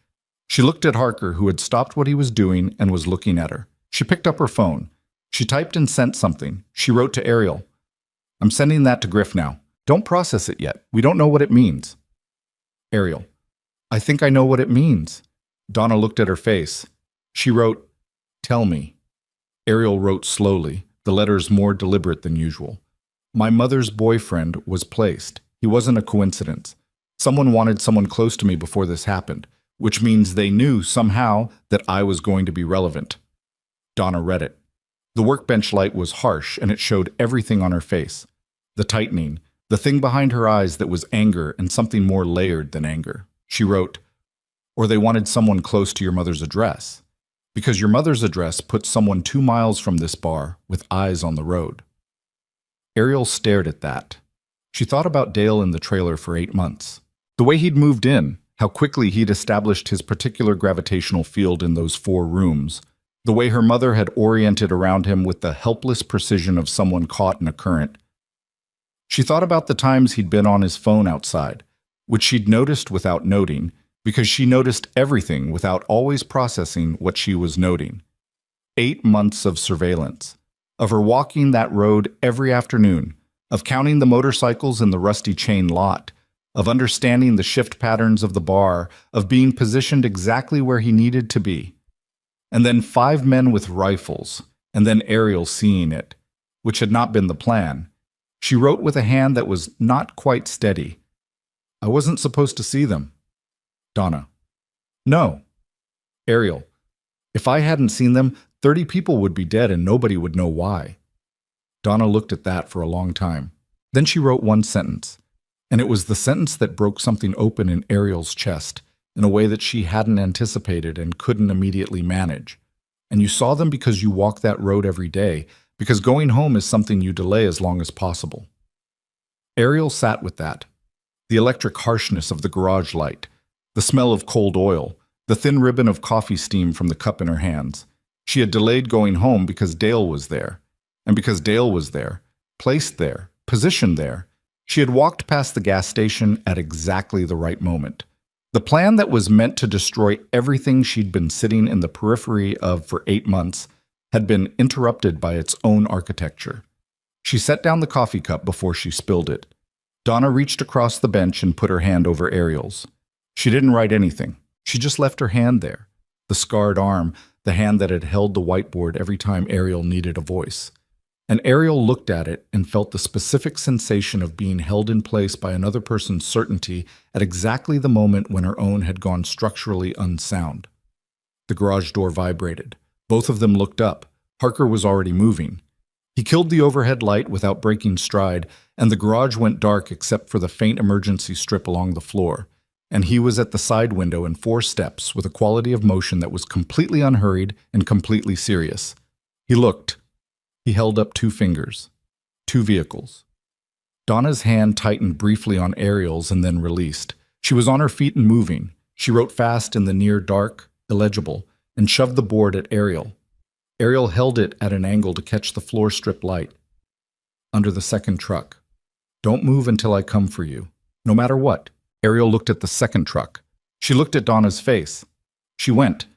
She looked at Harker, who had stopped what he was doing and was looking at her. She picked up her phone. She typed and sent something. She wrote to Ariel, "I'm sending that to Griff now. Don't process it yet. We don't know what it means." Ariel, "I think I know what it means." Donna looked at her face. She wrote, "Tell me." Ariel wrote slowly, the letters more deliberate than usual. "My mother's boyfriend was placed. He wasn't a coincidence. Someone wanted someone close to me before this happened, which means they knew somehow that I was going to be relevant." Donna read it. The workbench light was harsh, and it showed everything on her face. The tightening, the thing behind her eyes that was anger and something more layered than anger. She wrote, "Or they wanted someone close to your mother's address. Because your mother's address put someone 2 miles from this bar with eyes on the road." Ariel stared at that. She thought about Dale in the trailer for 8 months. The way he'd moved in, how quickly he'd established his particular gravitational field in those 4 rooms, the way her mother had oriented around him with the helpless precision of someone caught in a current. She thought about the times he'd been on his phone outside, which she'd noticed without noting, because she noticed everything without always processing what she was noting. 8 months of surveillance, of her walking that road every afternoon, of counting the motorcycles in the rusty chain lot, of understanding the shift patterns of the bar, of being positioned exactly where he needed to be. And then 5 men with rifles, and then Ariel seeing it, which had not been the plan. She wrote with a hand that was not quite steady. "I wasn't supposed to see them." Donna, "No." Ariel, "If I hadn't seen them, 30 people would be dead and nobody would know why." Donna looked at that for a long time. Then she wrote one sentence, and it was the sentence that broke something open in Ariel's chest in a way that she hadn't anticipated and couldn't immediately manage. "And you saw them because you walk that road every day, because going home is something you delay as long as possible." Ariel sat with that. The electric harshness of the garage light, the smell of cold oil, the thin ribbon of coffee steam from the cup in her hands. She had delayed going home because Dale was there. And because Dale was there, placed there, positioned there, she had walked past the gas station at exactly the right moment. The plan that was meant to destroy everything she'd been sitting in the periphery of for 8 months had been interrupted by its own architecture. She set down the coffee cup before she spilled it. Donna reached across the bench and put her hand over Ariel's. She didn't write anything. She just left her hand there, the scarred arm, the hand that had held the whiteboard every time Ariel needed a voice. And Ariel looked at it and felt the specific sensation of being held in place by another person's certainty at exactly the moment when her own had gone structurally unsound. The garage door vibrated. Both of them looked up. Harker was already moving. He killed the overhead light without breaking stride, and the garage went dark except for the faint emergency strip along the floor. And he was at the side window in 4 steps with a quality of motion that was completely unhurried and completely serious. He looked. He held up 2 fingers. 2 vehicles. Donna's hand tightened briefly on Ariel's and then released. She was on her feet and moving. She wrote fast in the near dark, illegible, and shoved the board at Ariel. Ariel held it at an angle to catch the floor strip light. under the second truck. Don't move until I come for you. No matter what. Ariel looked at the second truck. She looked at Donna's face. She went.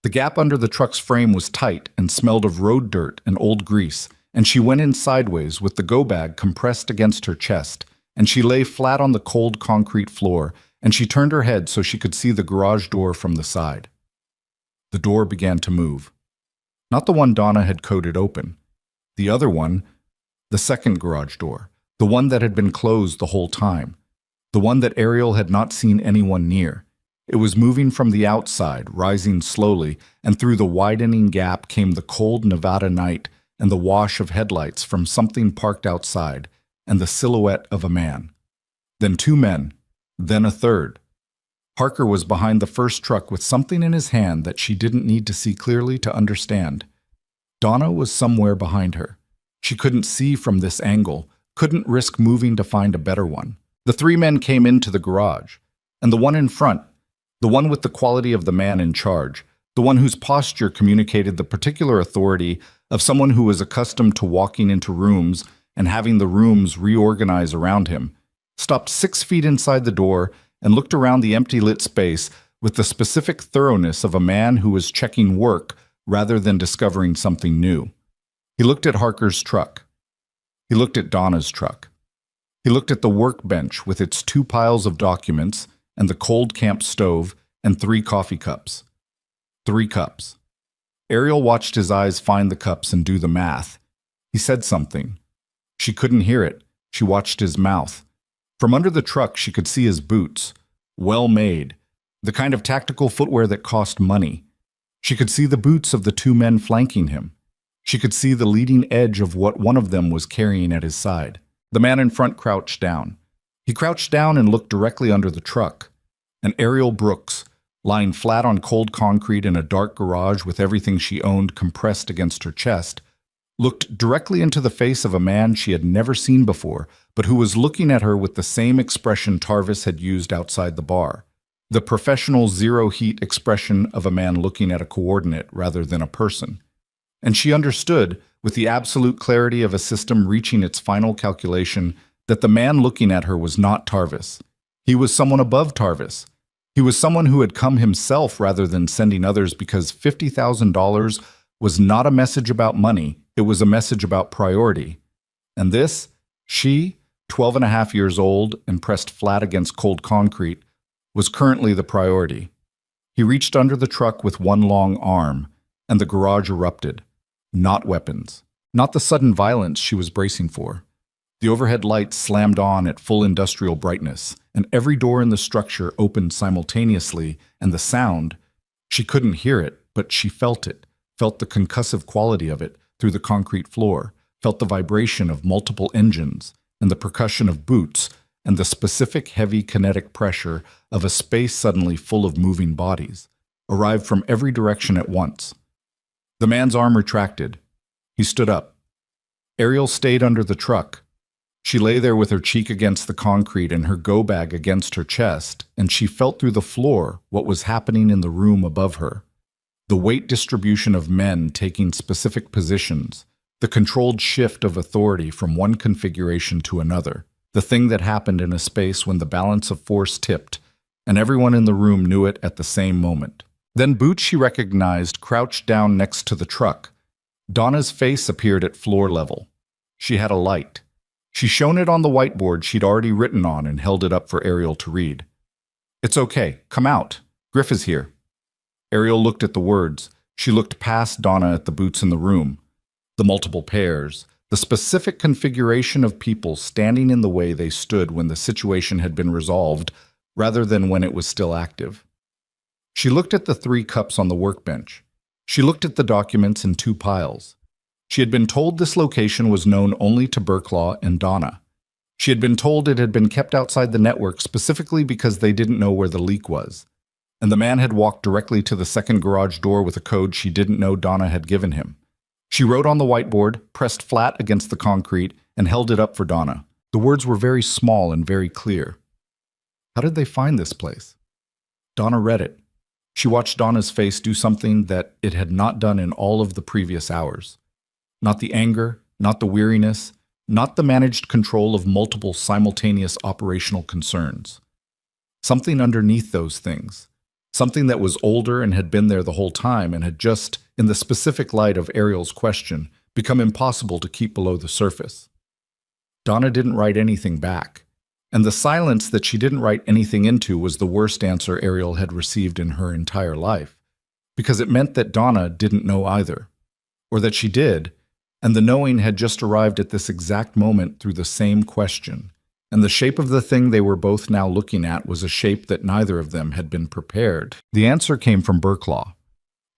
The gap under the truck's frame was tight and smelled of road dirt and old grease, and she went in sideways with the go bag compressed against her chest, and she lay flat on the cold concrete floor, and she turned her head so she could see the garage door from the side. The door began to move. Not the one Donna had coded open. The other one, the second garage door, the one that had been closed the whole time, the one that Ariel had not seen anyone near. It was moving from the outside, rising slowly, and through the widening gap came the cold Nevada night and the wash of headlights from something parked outside, and the silhouette of a man. Then two men, then a third. Parker was behind the first truck with something in his hand that she didn't need to see clearly to understand. Donna was somewhere behind her. She couldn't see from this angle, couldn't risk moving to find a better one. The three men came into the garage, and the one in front, the one with the quality of the man in charge, the one whose posture communicated the particular authority of someone who was accustomed to walking into rooms and having the rooms reorganize around him, stopped 6 feet inside the door and looked around the empty lit space with the specific thoroughness of a man who was checking work rather than discovering something new. He looked at Harker's truck. He looked at Donna's truck. He looked at the workbench with its 2 piles of documents and the cold camp stove and 3 coffee cups. 3 cups. Ariel watched his eyes find the cups and do the math. He said something. She couldn't hear it. She watched his mouth. From under the truck, she could see his boots, well made, the kind of tactical footwear that cost money. She could see the boots of the 2 men flanking him. She could see the leading edge of what one of them was carrying at his side. The man in front crouched down. He crouched down and looked directly under the truck. And Ariel Brooks, lying flat on cold concrete in a dark garage with everything she owned compressed against her chest, looked directly into the face of a man she had never seen before, but who was looking at her with the same expression Tarvis had used outside the bar. The professional zero-heat expression of a man looking at a coordinate rather than a person. And she understood, with the absolute clarity of a system reaching its final calculation, that the man looking at her was not Tarvis. He was someone above Tarvis. He was someone who had come himself rather than sending others, because $50,000 was not a message about money, it was a message about priority. And this, she, 12.5 years old and pressed flat against cold concrete, was currently the priority. He reached under the truck with one long arm, and the garage erupted. Not weapons. Not the sudden violence she was bracing for. The overhead lights slammed on at full industrial brightness, and every door in the structure opened simultaneously, and the sound, she couldn't hear it, but she felt it, felt the concussive quality of it through the concrete floor, felt the vibration of multiple engines, and the percussion of boots, and the specific heavy kinetic pressure of a space suddenly full of moving bodies, arrived from every direction at once. The man's arm retracted. He stood up. Ariel stayed under the truck. She lay there with her cheek against the concrete and her go bag against her chest, and she felt through the floor what was happening in the room above her. The weight distribution of men taking specific positions, the controlled shift of authority from one configuration to another, the thing that happened in a space when the balance of force tipped, and everyone in the room knew it at the same moment. Then boots she recognized crouched down next to the truck. Donna's face appeared at floor level. She had a light. She shone it on the whiteboard she'd already written on and held it up for Ariel to read. "It's okay. Come out. Griff is here." Ariel looked at the words. She looked past Donna at the boots in the room. The multiple pairs, the specific configuration of people standing in the way they stood when the situation had been resolved, rather than when it was still active. She looked at the 3 cups on the workbench. She looked at the documents in 2 piles. She had been told this location was known only to Burklaw and Donna. She had been told it had been kept outside the network specifically because they didn't know where the leak was. And the man had walked directly to the second garage door with a code she didn't know Donna had given him. She wrote on the whiteboard, pressed flat against the concrete, and held it up for Donna. The words were very small and very clear. How did they find this place? Donna read it. She watched Donna's face do something that it had not done in all of the previous hours. Not the anger, not the weariness, not the managed control of multiple simultaneous operational concerns. Something underneath those things. Something that was older and had been there the whole time and had just, in the specific light of Ariel's question, become impossible to keep below the surface. Donna didn't write anything back, and the silence that she didn't write anything into was the worst answer Ariel had received in her entire life, because it meant that Donna didn't know either, or that she did, and the knowing had just arrived at this exact moment through the same question, and the shape of the thing they were both now looking at was a shape that neither of them had been prepared. The answer came from Burklaw.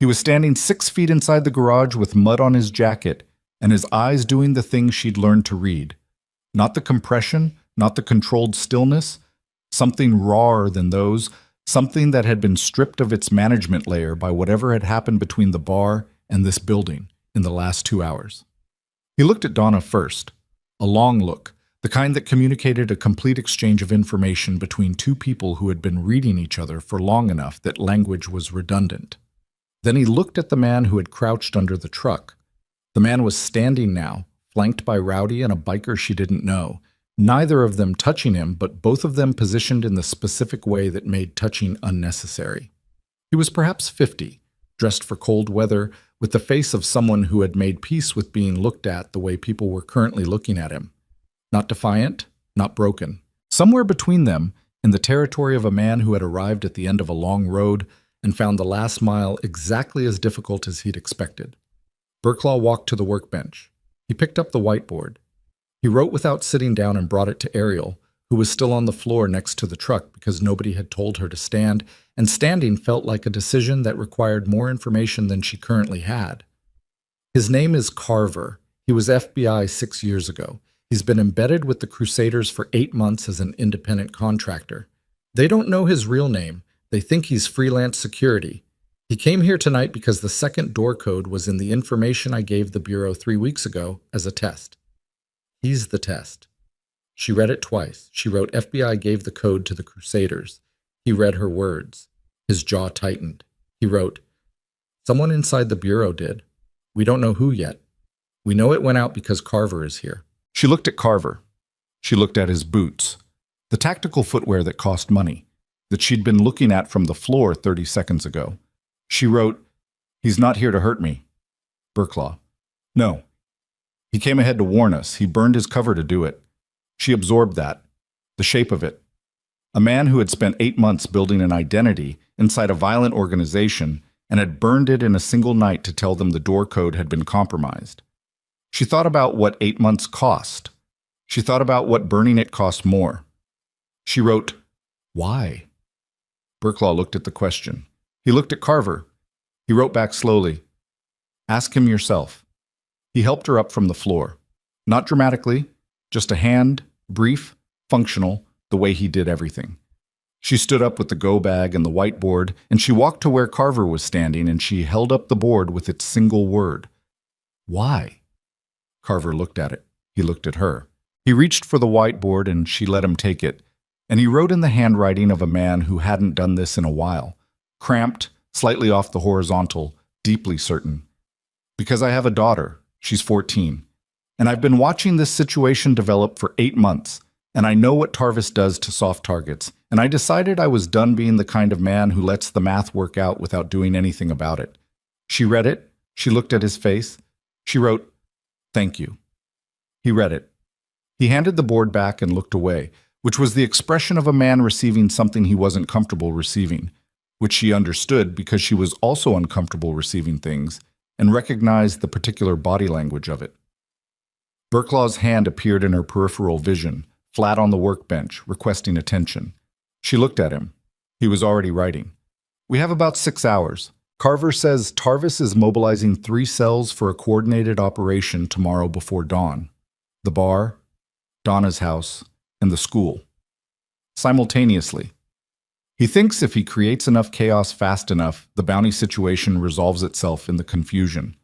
He was standing 6 feet inside the garage with mud on his jacket, and his eyes doing the thing she'd learned to read. Not the compression, not the controlled stillness, something rawer than those, something that had been stripped of its management layer by whatever had happened between the bar and this building in the last 2 hours. He looked at Donna first, a long look, the kind that communicated a complete exchange of information between two people who had been reading each other for long enough that language was redundant. Then he looked at the man who had crouched under the truck. The man was standing now, flanked by Rowdy and a biker she didn't know, neither of them touching him, but both of them positioned in the specific way that made touching unnecessary. He was perhaps 50, dressed for cold weather, with the face of someone who had made peace with being looked at the way people were currently looking at him. Not defiant, not broken. Somewhere between them, in the territory of a man who had arrived at the end of a long road and found the last mile exactly as difficult as he'd expected. Burklaw walked to the workbench. He picked up the whiteboard. He wrote without sitting down and brought it to Ariel, who was still on the floor next to the truck because nobody had told her to stand, and standing felt like a decision that required more information than she currently had. His name is Carver. He was FBI 6 years ago. He's been embedded with the Crusaders for 8 months as an independent contractor. They don't know his real name. They think he's freelance security. He came here tonight because the second door code was in the information I gave the Bureau 3 weeks ago as a test. He's the test. She read it twice. She wrote FBI gave the code to the Crusaders. He read her words. His jaw tightened. He wrote, "Someone inside the Bureau did. We don't know who yet. We know it went out because Carver is here." She looked at Carver. She looked at his boots, the tactical footwear that cost money, that she'd been looking at from the floor 30 seconds ago. She wrote, "He's not here to hurt me." Burklaw, "No. He came ahead to warn us. He burned his cover to do it." She absorbed that, the shape of it. A man who had spent 8 months building an identity inside a violent organization and had burned it in a single night to tell them the door code had been compromised. She thought about what 8 months cost. She thought about what burning it cost more. She wrote, "Why?" Burklaw looked at the question. He looked at Carver. He wrote back slowly, "Ask him yourself." He helped her up from the floor. Not dramatically, just a hand, brief, functional, the way he did everything. She stood up with the go bag and the whiteboard, and she walked to where Carver was standing, and she held up the board with its single word. "Why?" Carver looked at it. He looked at her. He reached for the whiteboard, and she let him take it, and he wrote in the handwriting of a man who hadn't done this in a while, cramped, slightly off the horizontal, deeply certain. "Because I have a daughter. She's 14. And I've been watching this situation develop for 8 months, and I know what Tarvis does to soft targets, and I decided I was done being the kind of man who lets the math work out without doing anything about it." She read it. She looked at his face. She wrote, "Thank you." He read it. He handed the board back and looked away, which was the expression of a man receiving something he wasn't comfortable receiving, which she understood because she was also uncomfortable receiving things, and recognized the particular body language of it. Burklaw's hand appeared in her peripheral vision, flat on the workbench, requesting attention. She looked at him. He was already writing. "We have about 6 hours. Carver says Tarvis is mobilizing 3 cells for a coordinated operation tomorrow before dawn. The bar, Donna's house, and the school. Simultaneously. He thinks if he creates enough chaos fast enough, the bounty situation resolves itself in the confusion."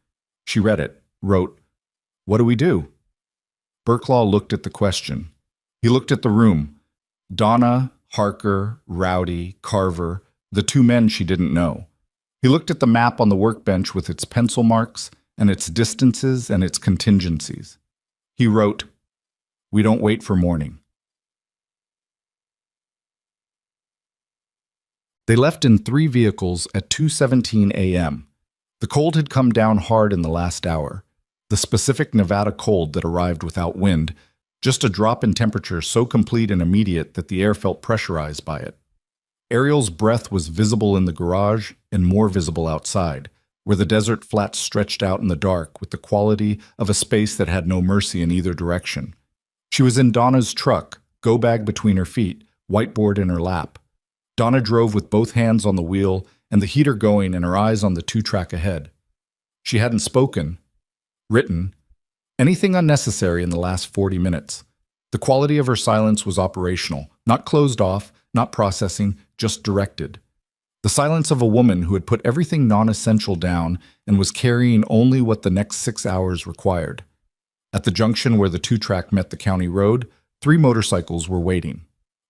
She read it, wrote, "What do we do?" Burklaw looked at the question. He looked at the room. Donna, Harker, Rowdy, Carver, the 2 men she didn't know. He looked at the map on the workbench with its pencil marks and its distances and its contingencies. He wrote, We don't wait for morning. They left in 3 vehicles at 2:17 a.m. The cold had come down hard in the last hour. The specific Nevada cold that arrived without wind, just a drop in temperature so complete and immediate that the air felt pressurized by it. Ariel's breath was visible in the garage and more visible outside, where the desert flats stretched out in the dark with the quality of a space that had no mercy in either direction. She was in Donna's truck, go bag between her feet, whiteboard in her lap. Donna drove with both hands on the wheel and the heater going and her eyes on the 2-track ahead. She hadn't spoken, written, anything unnecessary in the last 40 minutes. The quality of her silence was operational, not closed off, not processing, just directed. The silence of a woman who had put everything non-essential down and was carrying only what the next 6 hours required. At the junction where the 2-track met the county road, 3 motorcycles were waiting,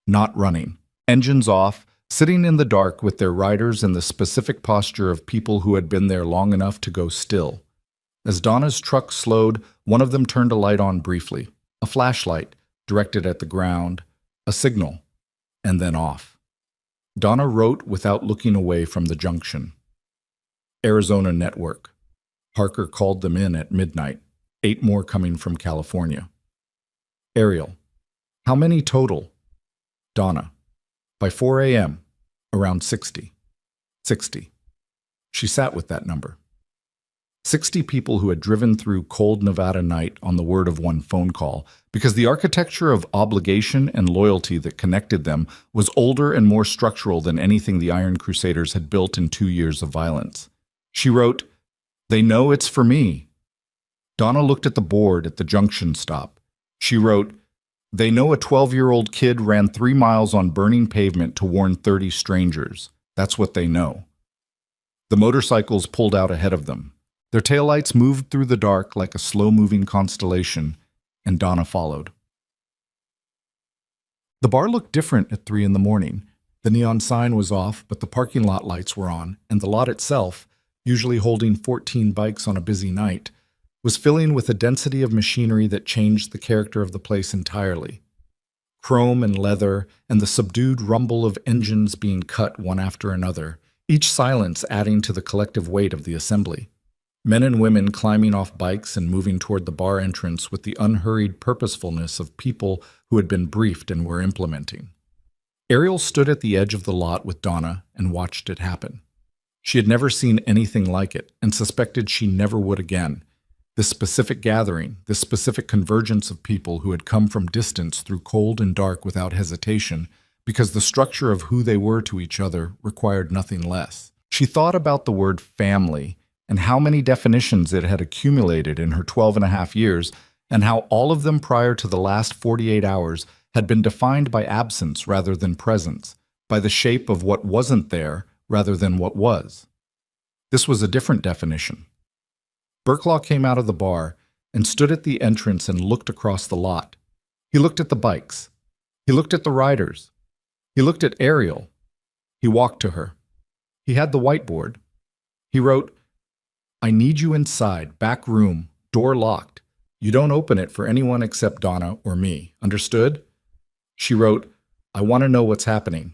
not running, engines off, sitting in the dark with their riders in the specific posture of people who had been there long enough to go still. As Donna's truck slowed, one of them turned a light on briefly, a flashlight directed at the ground, a signal, and then off. Donna wrote without looking away from the junction. Arizona Network. Parker called them in at midnight, 8 more coming from California. Ariel. How many total? Donna. By 4 a.m., around 60. 60. She sat with that number. 60 people who had driven through cold Nevada night on the word of one phone call, because the architecture of obligation and loyalty that connected them was older and more structural than anything the Iron Crusaders had built in 2 years of violence. She wrote, "They know it's for me." Donna looked at the board at the junction stop. She wrote, "They know a 12-year-old kid ran 3 miles on burning pavement to warn 30 strangers. That's what they know." The motorcycles pulled out ahead of them. Their taillights moved through the dark like a slow-moving constellation, and Donna followed. The bar looked different at 3 in the morning. The neon sign was off, but the parking lot lights were on, and the lot itself, usually holding 14 bikes on a busy night, was filling with a density of machinery that changed the character of the place entirely. Chrome and leather, and the subdued rumble of engines being cut one after another, each silence adding to the collective weight of the assembly. Men and women climbing off bikes and moving toward the bar entrance with the unhurried purposefulness of people who had been briefed and were implementing. Ariel stood at the edge of the lot with Donna and watched it happen. She had never seen anything like it and suspected she never would again. This specific gathering, this specific convergence of people who had come from distance through cold and dark without hesitation, because the structure of who they were to each other required nothing less. She thought about the word family and how many definitions it had accumulated in her 12.5 years, and how all of them prior to the last 48 hours had been defined by absence rather than presence, by the shape of what wasn't there rather than what was. This was a different definition. Burklaw came out of the bar and stood at the entrance and looked across the lot. He looked at the bikes. He looked at the riders. He looked at Ariel. He walked to her. He had the whiteboard. He wrote, "I need you inside, back room, door locked. You don't open it for anyone except Donna or me. Understood?" She wrote, "I want to know what's happening."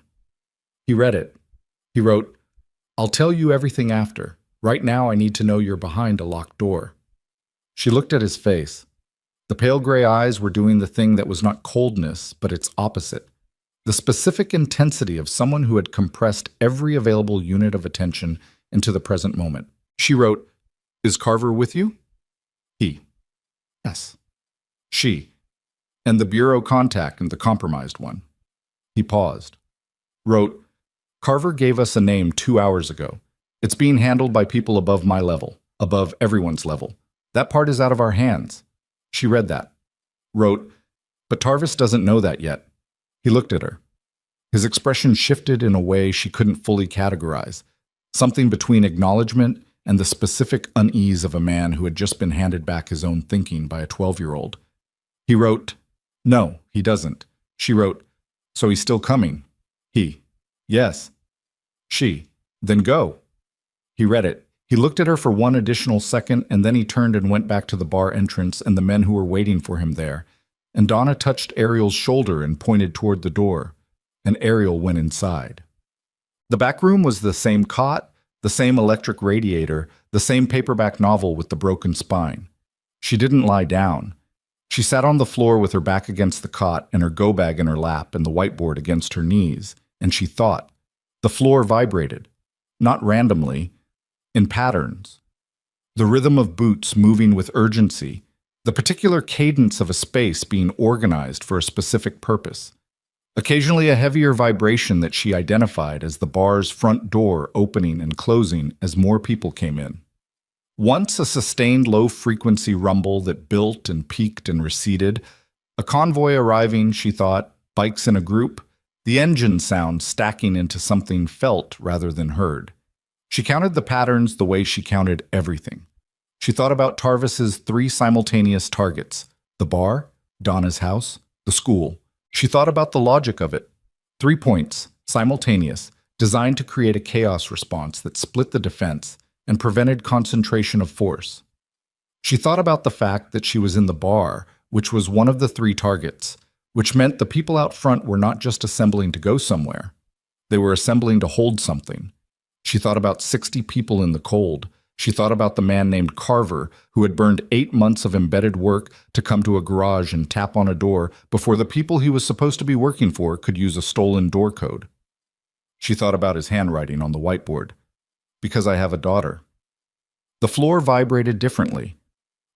He read it. He wrote, "I'll tell you everything after. Right now I need to know you're behind a locked door." She looked at his face. The pale gray eyes were doing the thing that was not coldness, but its opposite. The specific intensity of someone who had compressed every available unit of attention into the present moment. She wrote, "Is Carver with you?" He. "Yes." She. "And the bureau contact and the compromised one?" He paused. Wrote, "Carver gave us a name 2 hours ago. It's being handled by people above my level, above everyone's level. That part is out of our hands." She read that. Wrote, "But Tarvis doesn't know that yet." He looked at her. His expression shifted in a way she couldn't fully categorize, something between acknowledgement and the specific unease of a man who had just been handed back his own thinking by a 12-year-old. He wrote, "No, he doesn't." She wrote, "So he's still coming?" He, "Yes." She, "Then go." He read it. He looked at her for one additional second, and then he turned and went back to the bar entrance and the men who were waiting for him there. and Donna touched Ariel's shoulder and pointed toward the door, and Ariel went inside. The back room was the same cot, the same electric radiator, the same paperback novel with the broken spine. She didn't lie down. She sat on the floor with her back against the cot and her go-bag in her lap and the whiteboard against her knees, and she thought. The floor vibrated, not randomly, in patterns. The rhythm of boots moving with urgency, the particular cadence of a space being organized for a specific purpose. Occasionally a heavier vibration that she identified as the bar's front door opening and closing as more people came in. Once a sustained low-frequency rumble that built and peaked and receded, a convoy arriving, she thought, bikes in a group, the engine sound stacking into something felt rather than heard. She counted the patterns the way she counted everything. She thought about Tarvis's 3 simultaneous targets: the bar, Donna's house, the school. She thought about the logic of it. 3 points, simultaneous, designed to create a chaos response that split the defense and prevented concentration of force. She thought about the fact that she was in the bar, which was one of the 3 targets, which meant the people out front were not just assembling to go somewhere. They were assembling to hold something. She thought about 60 people in the cold. She thought about the man named Carver, who had burned 8 months of embedded work to come to a garage and tap on a door before the people he was supposed to be working for could use a stolen door code. She thought about his handwriting on the whiteboard. Because I have a daughter. The floor vibrated differently.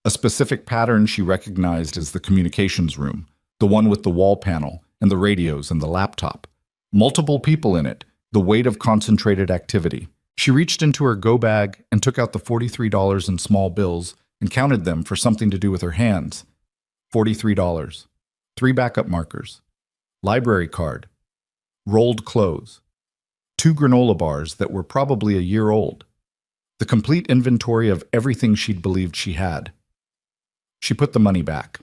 A specific pattern she recognized as the communications room, the one with the wall panel and the radios and the laptop. Multiple people in it, the weight of concentrated activity. She reached into her go-bag and took out the $43 in small bills and counted them for something to do with her hands. $43. 3 backup markers. Library card. Rolled clothes. 2 granola bars that were probably a year old. The complete inventory of everything she'd believed she had. She put the money back.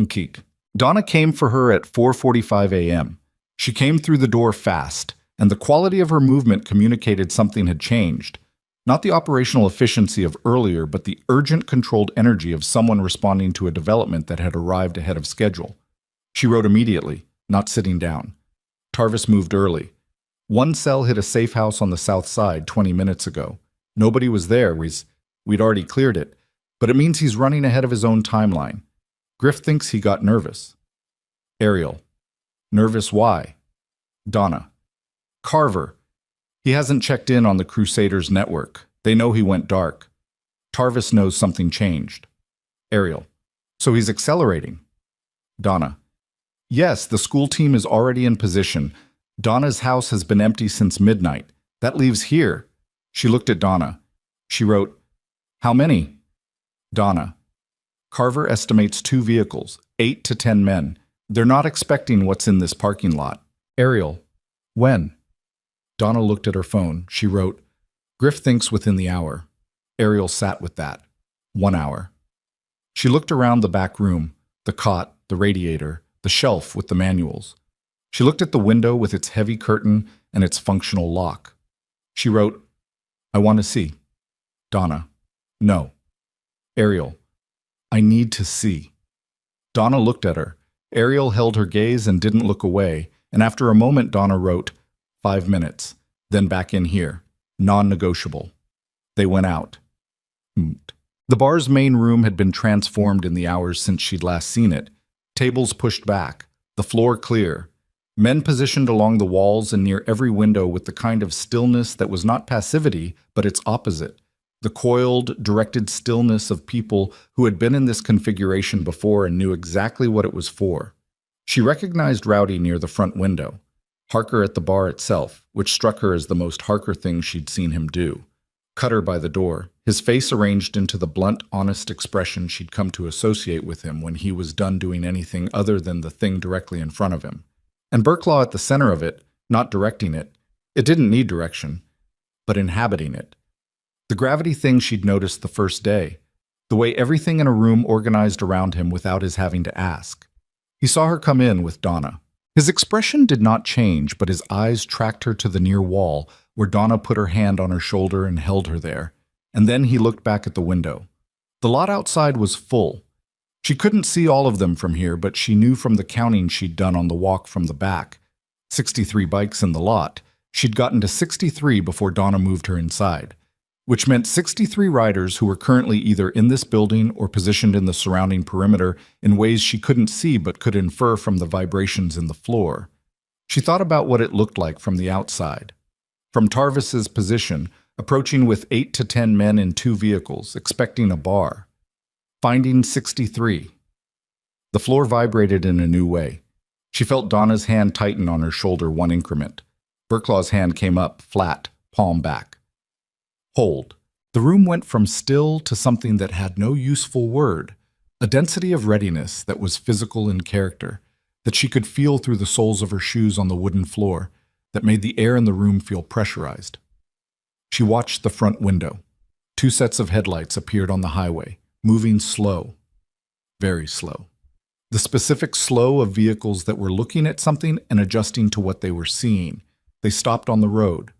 Keek. Donna came for her at 4:45 a.m. She came through the door fast, and the quality of her movement communicated something had changed. Not the operational efficiency of earlier, but the urgent, controlled energy of someone responding to a development that had arrived ahead of schedule. She wrote immediately, not sitting down. Tarvis moved early. 1 cell hit a safe house on the south side 20 minutes ago. Nobody was there. We'd already cleared it. But it means he's running ahead of his own timeline. Griff thinks he got nervous. Ariel. Nervous why? Donna. Carver. He hasn't checked in on the Crusaders network. They know he went dark. Tarvis knows something changed. Ariel. So he's accelerating. Donna. Yes, the school team is already in position. Donna's house has been empty since midnight. That leaves here. She looked at Donna. She wrote, How many? Donna. Carver estimates 2 vehicles, 8 to 10 men. They're not expecting what's in this parking lot. Ariel. When? Donna looked at her phone. She wrote, Griff thinks within the hour. Ariel sat with that. 1 hour. She looked around the back room, the cot, the radiator, the shelf with the manuals. She looked at the window with its heavy curtain and its functional lock. She wrote, I want to see. Donna. No. Ariel. I need to see. Donna looked at her. Ariel held her gaze and didn't look away, and after a moment Donna wrote, 5 minutes, then back in here. Non-negotiable. They went out. The bar's main room had been transformed in the hours since she'd last seen it. Tables pushed back, the floor clear. Men positioned along the walls and near every window with the kind of stillness that was not passivity, but its opposite. The coiled, directed stillness of people who had been in this configuration before and knew exactly what it was for. She recognized Rowdy near the front window. Harker at the bar itself, which struck her as the most Harker thing she'd seen him do. Cutter by the door, his face arranged into the blunt, honest expression she'd come to associate with him when he was done doing anything other than the thing directly in front of him. And Burklaw at the center of it, not directing it. It didn't need direction, but inhabiting it. The gravity thing she'd noticed the first day. The way everything in a room organized around him without his having to ask. He saw her come in with Donna. His expression did not change, but his eyes tracked her to the near wall, where Donna put her hand on her shoulder and held her there. And then he looked back at the window. The lot outside was full. She couldn't see all of them from here, but she knew from the counting she'd done on the walk from the back. 63 bikes in the lot. She'd gotten to 63 before Donna moved her inside, which meant 63 riders who were currently either in this building or positioned in the surrounding perimeter in ways she couldn't see but could infer from the vibrations in the floor. She thought about what it looked like from the outside. From Tarvis's position, approaching with 8 to 10 men in 2 vehicles, expecting a bar. Finding 63. The floor vibrated in a new way. She felt Donna's hand tighten on her shoulder 1 increment. Burklaw's hand came up, flat, palm back. Hold. The room went from still to something that had no useful word, a density of readiness that was physical in character, that she could feel through the soles of her shoes on the wooden floor, that made the air in the room feel pressurized. She watched the front window. 2 sets of headlights appeared on the highway, moving slow, very slow. The specific slow of vehicles that were looking at something and adjusting to what they were seeing. They stopped on the road.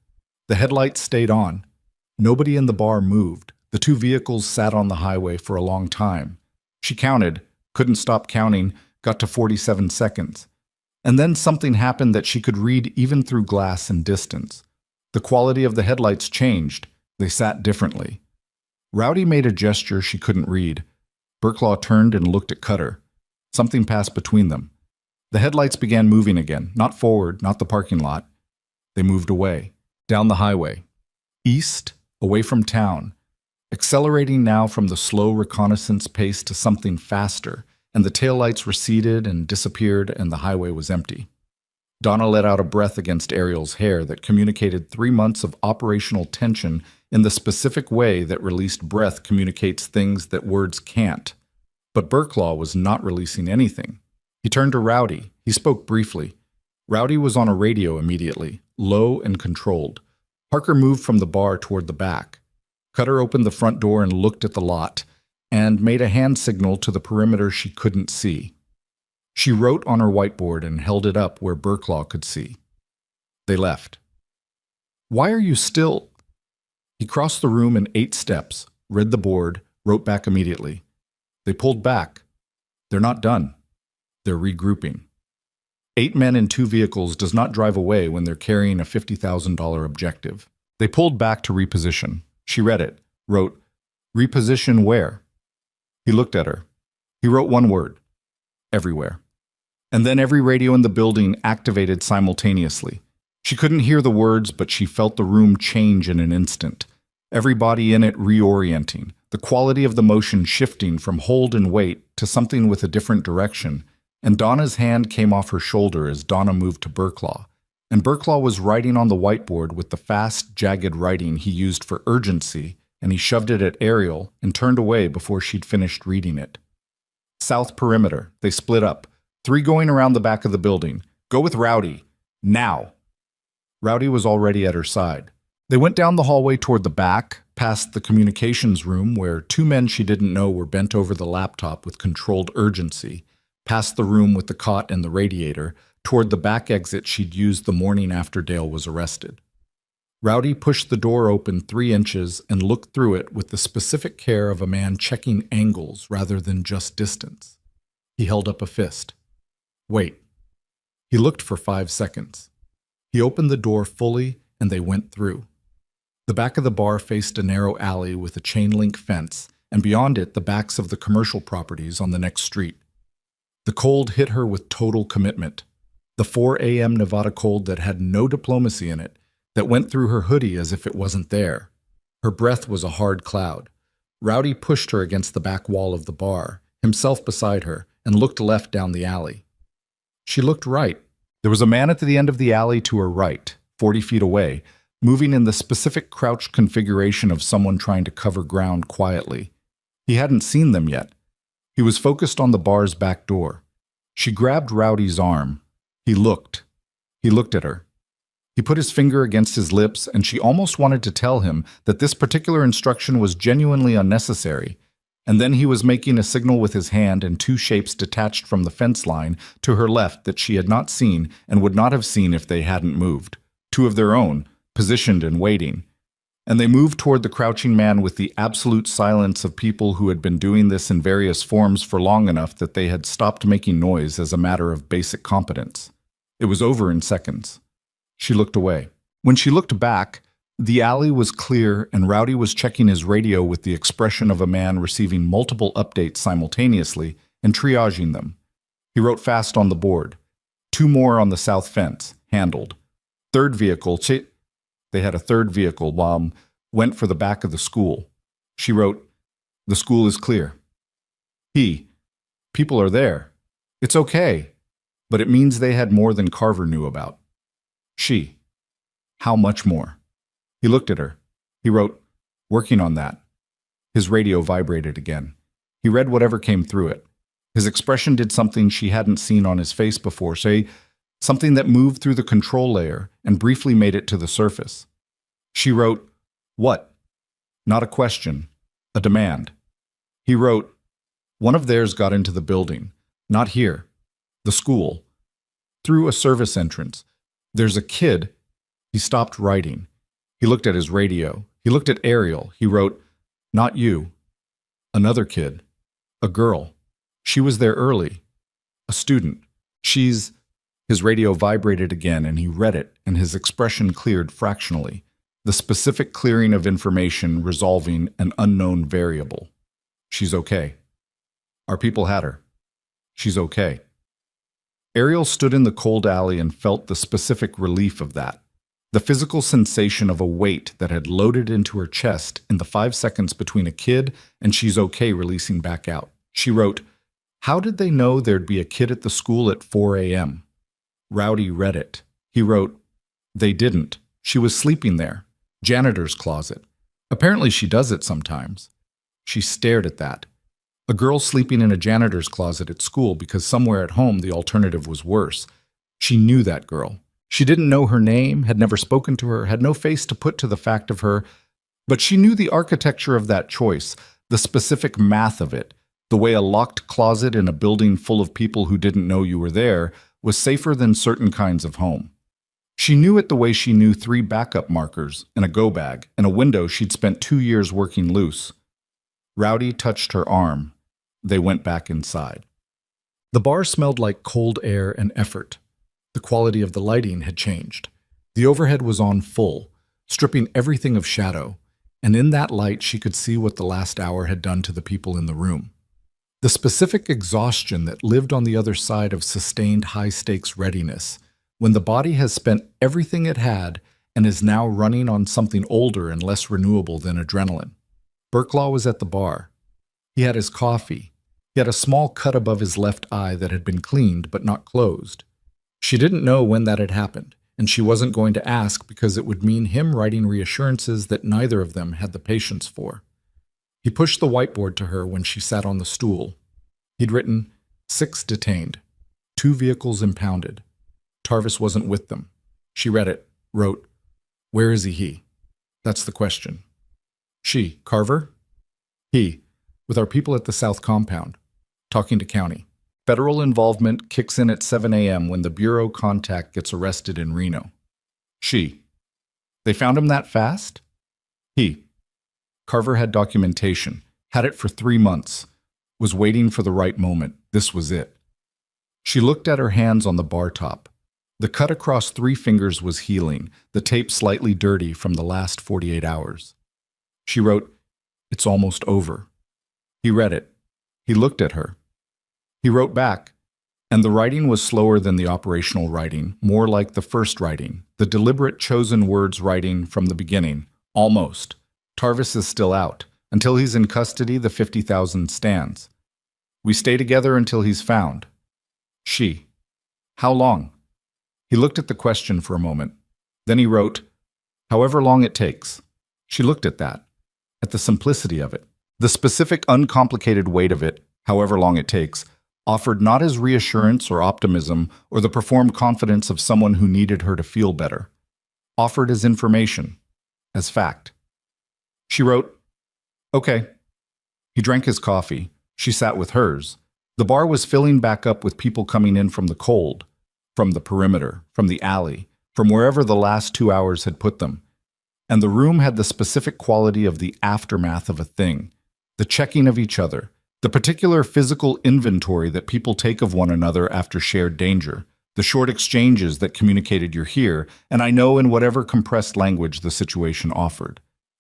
The headlights stayed on. Nobody in the bar moved. The 2 vehicles sat on the highway for a long time. She counted, couldn't stop counting, got to 47 seconds. And then something happened that she could read even through glass and distance. The quality of the headlights changed. They sat differently. Rowdy made a gesture she couldn't read. Burklaw turned and looked at Cutter. Something passed between them. The headlights began moving again, not forward, not the parking lot. They moved away, down the highway, east, away from town, accelerating now from the slow reconnaissance pace to something faster, and the taillights receded and disappeared and the highway was empty. Donna let out a breath against Ariel's hair that communicated 3 months of operational tension in the specific way that released breath communicates things that words can't. But Burklaw was not releasing anything. He turned to Rowdy. He spoke briefly. Rowdy was on a radio immediately, low and controlled. Parker moved from the bar toward the back. Cutter opened the front door and looked at the lot, and made a hand signal to the perimeter she couldn't see. She wrote on her whiteboard and held it up where Burklaw could see. They left. "Why are you still?" He crossed the room in 8 steps, read the board, wrote back immediately. They pulled back. They're not done. They're regrouping. 8 men in 2 vehicles does not drive away when they're carrying a $50,000 objective. They pulled back to reposition. She read it, wrote, "Reposition where?" He looked at her. He wrote 1 word, "Everywhere." And then every radio in the building activated simultaneously. She couldn't hear the words, but she felt the room change in an instant. Everybody in it reorienting, the quality of the motion shifting from hold and wait to something with a different direction. And Donna's hand came off her shoulder as Donna moved to Burklaw. And Burklaw was writing on the whiteboard with the fast, jagged writing he used for urgency, and he shoved it at Ariel and turned away before she'd finished reading it. South perimeter. They split up. 3 going around the back of the building. Go with Rowdy. Now. Rowdy was already at her side. They went down the hallway toward the back, past the communications room where 2 men she didn't know were bent over the laptop with controlled urgency, past the room with the cot and the radiator, toward the back exit she'd used the morning after Dale was arrested. Rowdy pushed the door open 3 inches and looked through it with the specific care of a man checking angles rather than just distance. He held up a fist. Wait. He looked for 5 seconds. He opened the door fully and they went through. The back of the bar faced a narrow alley with a chain-link fence, and beyond it the backs of the commercial properties on the next street. The cold hit her with total commitment. The 4 a.m. Nevada cold that had no diplomacy in it, that went through her hoodie as if it wasn't there. Her breath was a hard cloud. Rowdy pushed her against the back wall of the bar, himself beside her, and looked left down the alley. She looked right. There was a man at the end of the alley to her right, 40 feet away, moving in the specific crouched configuration of someone trying to cover ground quietly. He hadn't seen them yet. He was focused on the bar's back door. She grabbed Rowdy's arm. He looked. He looked at her. He put his finger against his lips, and she almost wanted to tell him that this particular instruction was genuinely unnecessary. And then he was making a signal with his hand and 2 shapes detached from the fence line to her left that she had not seen and would not have seen if they hadn't moved. 2 of their own, positioned and waiting. and they moved toward the crouching man with the absolute silence of people who had been doing this in various forms for long enough that they had stopped making noise as a matter of basic competence. It was over in seconds. She looked away. When she looked back, the alley was clear and Rowdy was checking his radio with the expression of a man receiving multiple updates simultaneously and triaging them. He wrote fast on the board. 2 more on the south fence, handled. Third vehicle, they had a third vehicle, went for the back of the school. She wrote, the school is clear. People are there. It's okay, but it means they had more than Carver knew about. She, how much more? He looked at her. He wrote, working on that. His radio vibrated again. He read whatever came through it. His expression did something she hadn't seen on his face before, something that moved through the control layer and briefly made it to the surface. She wrote, what? Not a question, a demand. He wrote, one of theirs got into the building, not here, the school, through a service entrance. There's a kid. He stopped writing. He looked at his radio. He looked at Ariel. He wrote, not you. Another kid. A girl. She was there early. A student. She's... His radio vibrated again and he read it and his expression cleared fractionally. The specific clearing of information resolving an unknown variable. She's okay. Our people had her. She's okay. Ariel stood in the cold alley and felt the specific relief of that. The physical sensation of a weight that had loaded into her chest in the 5 seconds between a kid and she's okay releasing back out. She wrote, how did they know there'd be a kid at the school at 4 a.m.? Rowdy read it. He wrote, they didn't. She was sleeping there. Janitor's closet. Apparently she does it sometimes. She stared at that. A girl sleeping in a janitor's closet at school because somewhere at home the alternative was worse. She knew that girl. She didn't know her name, had never spoken to her, had no face to put to the fact of her, but she knew the architecture of that choice, the specific math of it, the way a locked closet in a building full of people who didn't know you were there was safer than certain kinds of home. She knew it the way she knew 3 backup markers and a go bag and a window she'd spent 2 years working loose. Rowdy touched her arm. They went back inside. The bar smelled like cold air and effort. The quality of the lighting had changed. The overhead was on full, stripping everything of shadow, and in that light she could see what the last hour had done to the people in the room. The specific exhaustion that lived on the other side of sustained high-stakes readiness, when the body has spent everything it had and is now running on something older and less renewable than adrenaline. Burklaw was at the bar. He had his coffee. He had a small cut above his left eye that had been cleaned but not closed. She didn't know when that had happened, and she wasn't going to ask because it would mean him writing reassurances that neither of them had the patience for. He pushed the whiteboard to her when she sat on the stool. He'd written, 6 detained, 2 vehicles impounded. Tarvis wasn't with them. She read it, wrote, where is he? That's the question. She, Carver? He, with our people at the South Compound, talking to county. Federal involvement kicks in at 7 a.m. when the bureau contact gets arrested in Reno. She, they found him that fast? He, Carver had documentation, had it for 3 months, was waiting for the right moment. This was it. She looked at her hands on the bar top. The cut across 3 fingers was healing, the tape slightly dirty from the last 48 hours. She wrote, it's almost over. He read it. He looked at her. He wrote back, and the writing was slower than the operational writing, more like the first writing, the deliberate chosen words writing from the beginning, almost. Tarvis is still out. Until he's in custody, the 50,000 stands. We stay together until he's found. She, how long? He looked at the question for a moment. Then he wrote, however long it takes. She looked at that, at the simplicity of it, the specific uncomplicated weight of it, however long it takes, offered not as reassurance or optimism or the performed confidence of someone who needed her to feel better, offered as information, as fact. She wrote, okay. He drank his coffee. She sat with hers. The bar was filling back up with people coming in from the cold, from the perimeter, from the alley, from wherever the last 2 hours had put them. And the room had the specific quality of the aftermath of a thing, the checking of each other, the particular physical inventory that people take of one another after shared danger, the short exchanges that communicated you're here, and I know in whatever compressed language the situation offered.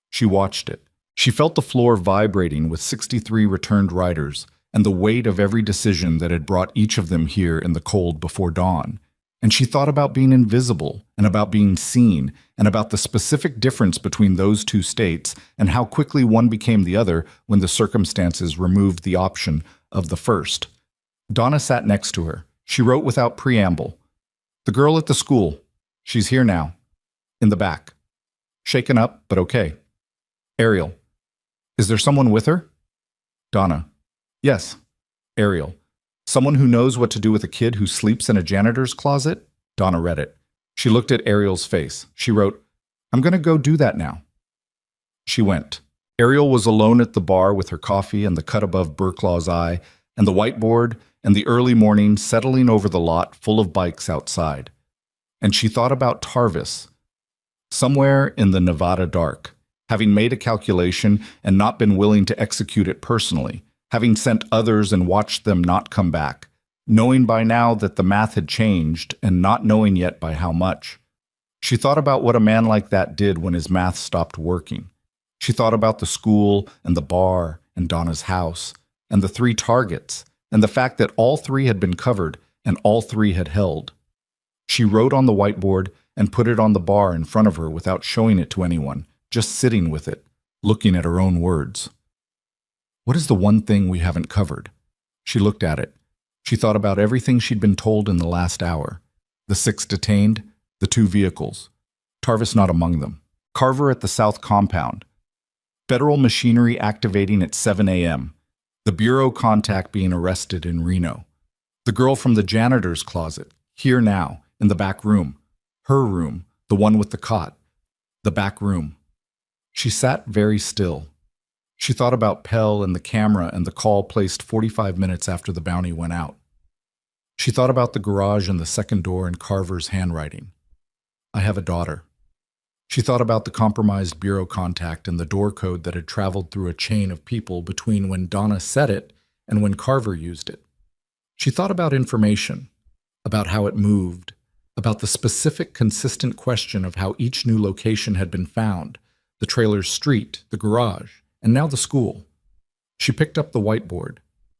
She watched it. She felt the floor vibrating with 63 returned riders and the weight of every decision that had brought each of them here in the cold before dawn. And she thought about being invisible and about being seen and about the specific difference between those two states and how quickly one became the other when the circumstances removed the option of the first. Donna sat next to her. She wrote without preamble. The girl at the school. She's here now. In the back. Shaken up, but okay. Ariel. Is there someone with her? Donna. Yes. Ariel. Someone who knows what to do with a kid who sleeps in a janitor's closet? Donna read it. She looked at Ariel's face. She wrote, I'm going to go do that now. She went. Ariel was alone at the bar with her coffee and the cut above Burklaw's eye and the whiteboard and the early morning settling over the lot full of bikes outside. And she thought about Tarvis, somewhere in the Nevada dark, having made a calculation and not been willing to execute it personally, having sent others and watched them not come back, knowing by now that the math had changed and not knowing yet by how much. She thought about what a man like that did when his math stopped working. She thought about the school and the bar and Donna's house and the 3 targets and the fact that all 3 had been covered and all 3 had held. She wrote on the whiteboard and put it on the bar in front of her without showing it to anyone, just sitting with it, looking at her own words. What is the one thing we haven't covered? She looked at it. She thought about everything she'd been told in the last hour. The 6 detained, the 2 vehicles. Tarvis not among them. Carver at the South Compound. Federal machinery activating at 7 a.m. The bureau contact being arrested in Reno. The girl from the janitor's closet, here now, in the back room. Her room, the one with the cot. The back room. She sat very still. She thought about Pell and the camera and the call placed 45 minutes after the bounty went out. She thought about the garage and the second door and Carver's handwriting. I have a daughter. She thought about the compromised bureau contact and the door code that had traveled through a chain of people between when Donna said it and when Carver used it. She thought about information, about how it moved, about the specific, consistent question of how each new location had been found, the trailer's street, the garage, and now the school. She picked up the whiteboard.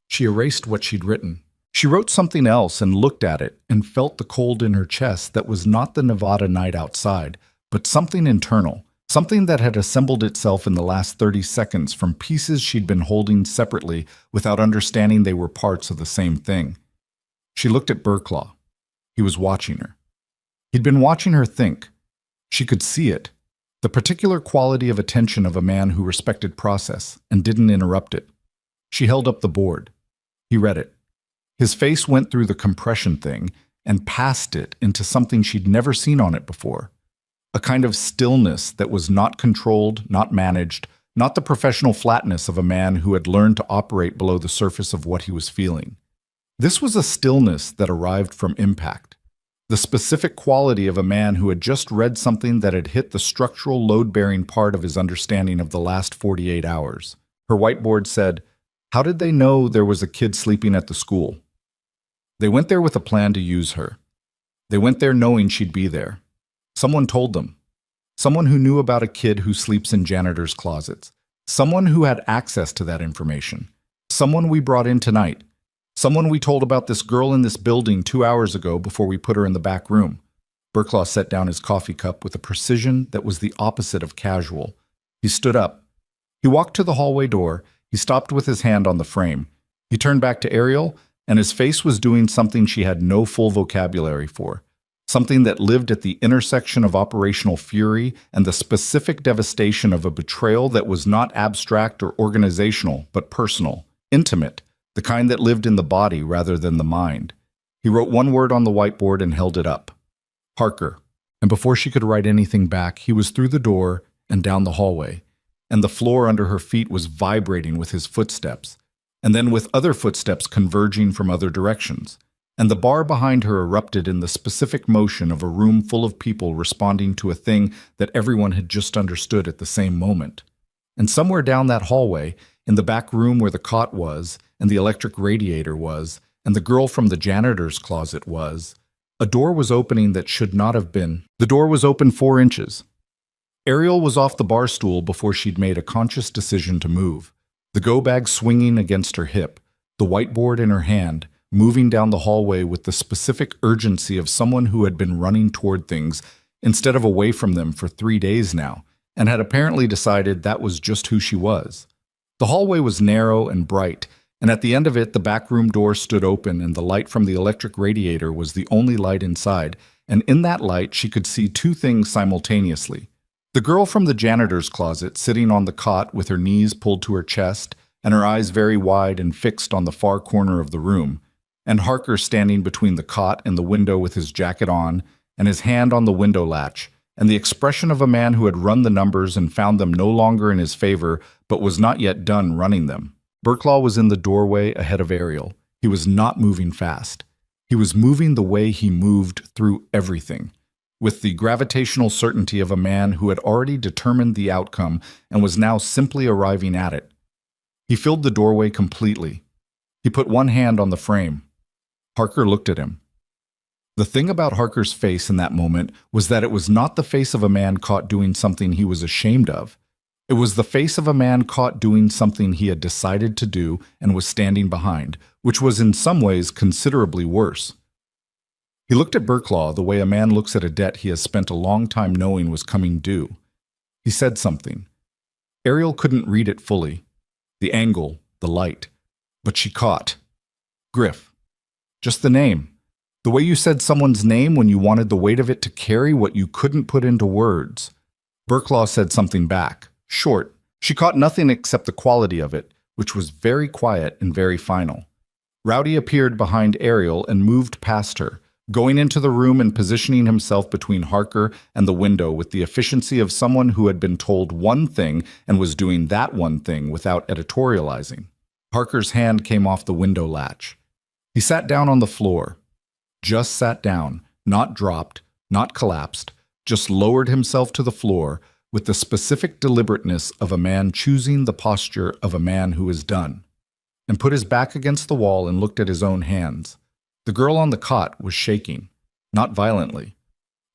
She erased what she'd written. She wrote something else and looked at it and felt the cold in her chest that was not the Nevada night outside, but something internal, something that had assembled itself in the last 30 seconds from pieces she'd been holding separately without understanding they were parts of the same thing. She looked at Burklaw. He was watching her. He'd been watching her think. She could see it. The particular quality of attention of a man who respected process and didn't interrupt it. She held up the board. He read it. His face went through the compression thing and passed it into something she'd never seen on it before. A kind of stillness that was not controlled, not managed, not the professional flatness of a man who had learned to operate below the surface of what he was feeling. This was a stillness that arrived from impact. The specific quality of a man who had just read something that had hit the structural load-bearing part of his understanding of the last 48 hours. Her whiteboard said, how did they know there was a kid sleeping at the school? They went there with a plan to use her. They went there knowing she'd be there. Someone told them. Someone who knew about a kid who sleeps in janitor's closets. Someone who had access to that information. Someone we brought in tonight. Someone we told about this girl in this building 2 hours ago before we put her in the back room. Burklaw set down his coffee cup with a precision that was the opposite of casual. He stood up. He walked to the hallway door. He stopped with his hand on the frame. He turned back to Ariel, and his face was doing something she had no full vocabulary for. Something that lived at the intersection of operational fury and the specific devastation of a betrayal that was not abstract or organizational, but personal, intimate, the kind that lived in the body rather than the mind. He wrote one word on the whiteboard and held it up. Parker. And before she could write anything back, he was through the door and down the hallway, and the floor under her feet was vibrating with his footsteps, and then with other footsteps converging from other directions. and the bar behind her erupted in the specific motion of a room full of people responding to a thing that everyone had just understood at the same moment. And somewhere down that hallway, in the back room where the cot was, and the electric radiator was, and the girl from the janitor's closet was, a door was opening that should not have been. The door was open 4 inches. Ariel was off the bar stool before she'd made a conscious decision to move, the go bag swinging against her hip, the whiteboard in her hand, moving down the hallway with the specific urgency of someone who had been running toward things instead of away from them for 3 days now, and had apparently decided that was just who she was. The hallway was narrow and bright, and at the end of it the back room door stood open and the light from the electric radiator was the only light inside, and in that light she could see 2 things simultaneously. The girl from the janitor's closet sitting on the cot with her knees pulled to her chest and her eyes very wide and fixed on the far corner of the room, and Harker standing between the cot and the window with his jacket on and his hand on the window latch, and the expression of a man who had run the numbers and found them no longer in his favor but was not yet done running them. Burklaw was in the doorway ahead of Ariel. He was not moving fast. He was moving the way he moved through everything, with the gravitational certainty of a man who had already determined the outcome and was now simply arriving at it. He filled the doorway completely. He put one hand on the frame. Harker looked at him. The thing about Harker's face in that moment was that it was not the face of a man caught doing something he was ashamed of. It was the face of a man caught doing something he had decided to do and was standing behind, which was in some ways considerably worse. He looked at Burklaw the way a man looks at a debt he has spent a long time knowing was coming due. He said something. Ariel couldn't read it fully. The angle, the light. But she caught. Griff. Just the name. The way you said someone's name when you wanted the weight of it to carry what you couldn't put into words. Burklaw said something back, short. She caught nothing except the quality of it, which was very quiet and very final. Rowdy appeared behind Ariel and moved past her, going into the room and positioning himself between Harker and the window with the efficiency of someone who had been told one thing and was doing that one thing without editorializing. Harker's hand came off the window latch. He sat down on the floor. Just sat down, not dropped, not collapsed, just lowered himself to the floor with the specific deliberateness of a man choosing the posture of a man who is done, and put his back against the wall and looked at his own hands. The girl on the cot was shaking, not violently.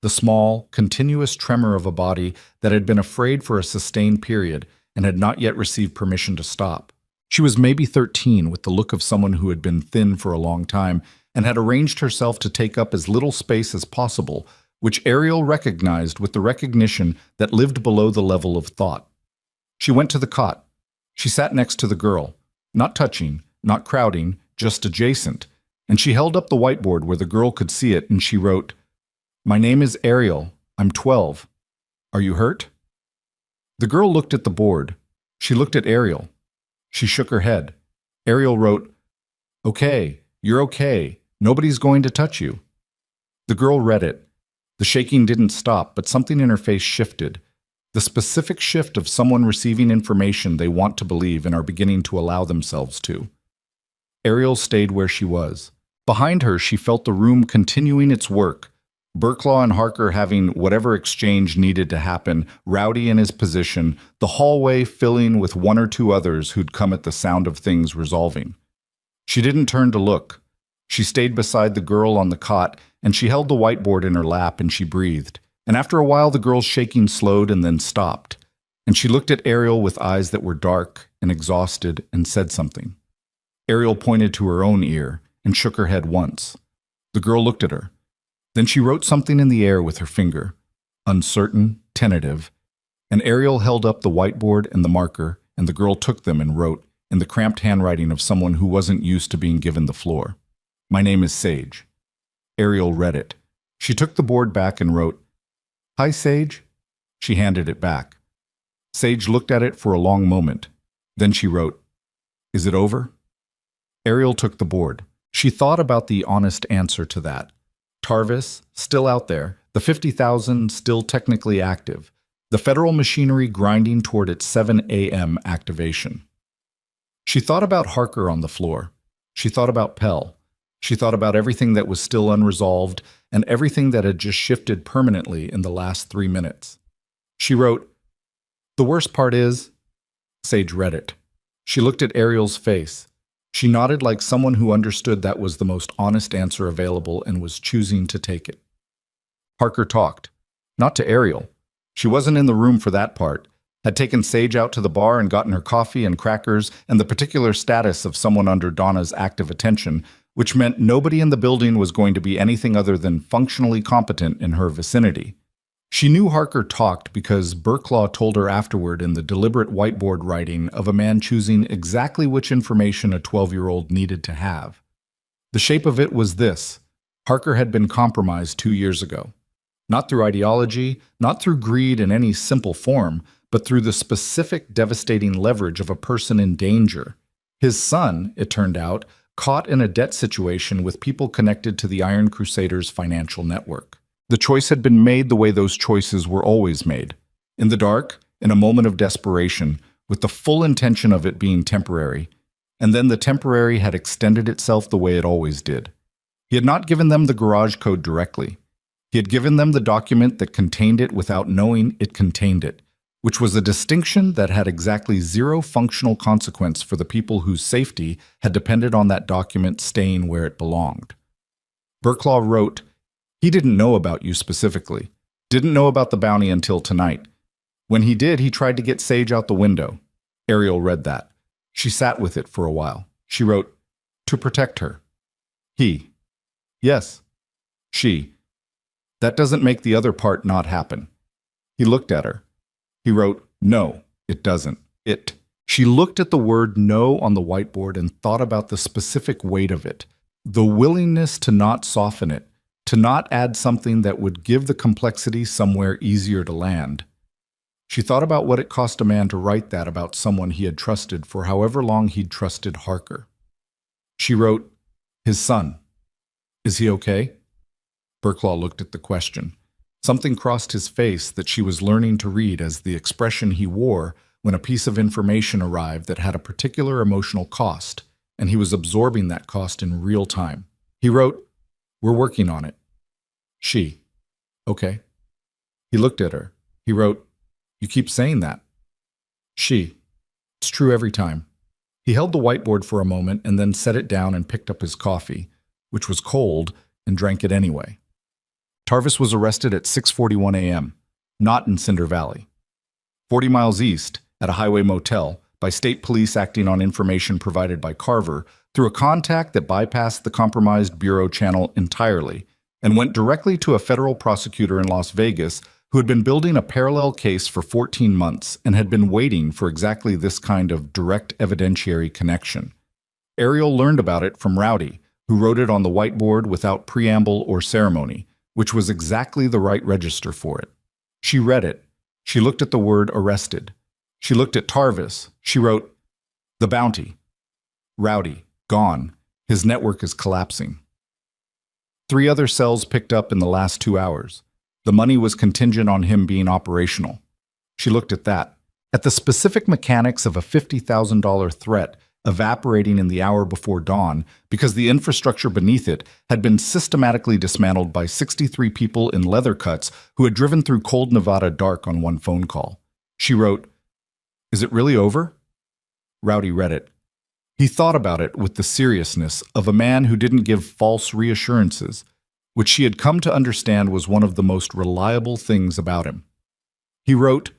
The small, continuous tremor of a body that had been afraid for a sustained period and had not yet received permission to stop. She was maybe 13, with the look of someone who had been thin for a long time and had arranged herself to take up as little space as possible, which Ariel recognized with the recognition that lived below the level of thought. She went to the cot. She sat next to the girl, not touching, not crowding, just adjacent, and she held up the whiteboard where the girl could see it, and she wrote, "My name is Ariel. I'm 12. Are you hurt?" The girl looked at the board. She looked at Ariel. She shook her head. Ariel wrote, "Okay, you're okay. Nobody's going to touch you." The girl read it. The shaking didn't stop, but something in her face shifted. The specific shift of someone receiving information they want to believe and are beginning to allow themselves to. Ariel stayed where she was. Behind her, she felt the room continuing its work. Burklaw and Harker having whatever exchange needed to happen, Rowdy in his position, the hallway filling with 1 or 2 others who'd come at the sound of things resolving. She didn't turn to look. She stayed beside the girl on the cot, and she held the whiteboard in her lap, and she breathed. And after a while, the girl's shaking slowed and then stopped. And she looked at Ariel with eyes that were dark and exhausted and said something. Ariel pointed to her own ear and shook her head once. The girl looked at her. Then she wrote something in the air with her finger, uncertain, tentative, and Ariel held up the whiteboard and the marker, and the girl took them and wrote, in the cramped handwriting of someone who wasn't used to being given the floor, "My name is Sage." Ariel read it. She took the board back and wrote, "Hi, Sage." She handed it back. Sage looked at it for a long moment. Then she wrote, "Is it over?" Ariel took the board. She thought about the honest answer to that. Tarvis, still out there, the 50,000 still technically active, the federal machinery grinding toward its 7 a.m. activation. She thought about Harker on the floor. She thought about Pell. She thought about everything that was still unresolved and everything that had just shifted permanently in the last 3 minutes. She wrote, "The worst part is," Sage read it. She looked at Ariel's face. She nodded like someone who understood that was the most honest answer available and was choosing to take it. Harker talked. Not to Ariel. She wasn't in the room for that part. Had taken Sage out to the bar and gotten her coffee and crackers and the particular status of someone under Donna's active attention, which meant nobody in the building was going to be anything other than functionally competent in her vicinity. She knew Harker talked because Burklaw told her afterward in the deliberate whiteboard writing of a man choosing exactly which information a 12-year-old needed to have. The shape of it was this: Harker had been compromised 2 years ago. Not through ideology, not through greed in any simple form, but through the specific devastating leverage of a person in danger. His son, it turned out, caught in a debt situation with people connected to the Iron Crusaders' financial network. The choice had been made the way those choices were always made. In the dark, in a moment of desperation, with the full intention of it being temporary. And then the temporary had extended itself the way it always did. He had not given them the garage code directly. He had given them the document that contained it without knowing it contained it, which was a distinction that had exactly zero functional consequence for the people whose safety had depended on that document staying where it belonged. Burklaw wrote, "He didn't know about you specifically. Didn't know about the bounty until tonight. When he did, he tried to get Sage out the window." Ariel read that. She sat with it for a while. She wrote, "To protect her." He. Yes. She. That doesn't make the other part not happen. He looked at her. He wrote, "No, it doesn't. It." She looked at the word "no" on the whiteboard and thought about the specific weight of it, the willingness to not soften it, to not add something that would give the complexity somewhere easier to land. She thought about what it cost a man to write that about someone he had trusted for however long he'd trusted Harker. She wrote, "His son. Is he okay?" Burklaw looked at the question. Something crossed his face that she was learning to read as the expression he wore when a piece of information arrived that had a particular emotional cost, and he was absorbing that cost in real time. He wrote, "We're working on it." She. "Okay." He looked at her. He wrote, "You keep saying that." She. "It's true every time." He held the whiteboard for a moment and then set it down and picked up his coffee, which was cold, and drank it anyway. Tarvis was arrested at 6:41 a.m., not in Cinder Valley. 40 miles east, at a highway motel, by state police acting on information provided by Carver through a contact that bypassed the compromised bureau channel entirely and went directly to a federal prosecutor in Las Vegas who had been building a parallel case for 14 months and had been waiting for exactly this kind of direct evidentiary connection. Ariel learned about it from Rowdy, who wrote it on the whiteboard without preamble or ceremony, which was exactly the right register for it. She read it. She looked at the word "arrested." She looked at Tarvis. She wrote, "The bounty. Rowdy, gone. His network is collapsing." 3 other cells picked up in the last 2 hours. The money was contingent on him being operational. She looked at that, at the specific mechanics of a $50,000 threat evaporating in the hour before dawn because the infrastructure beneath it had been systematically dismantled by 63 people in leather cuts who had driven through cold Nevada dark on one phone call. She wrote, "Is it really over?" Rowdy read it. He thought about it with the seriousness of a man who didn't give false reassurances, which she had come to understand was one of the most reliable things about him. He wrote,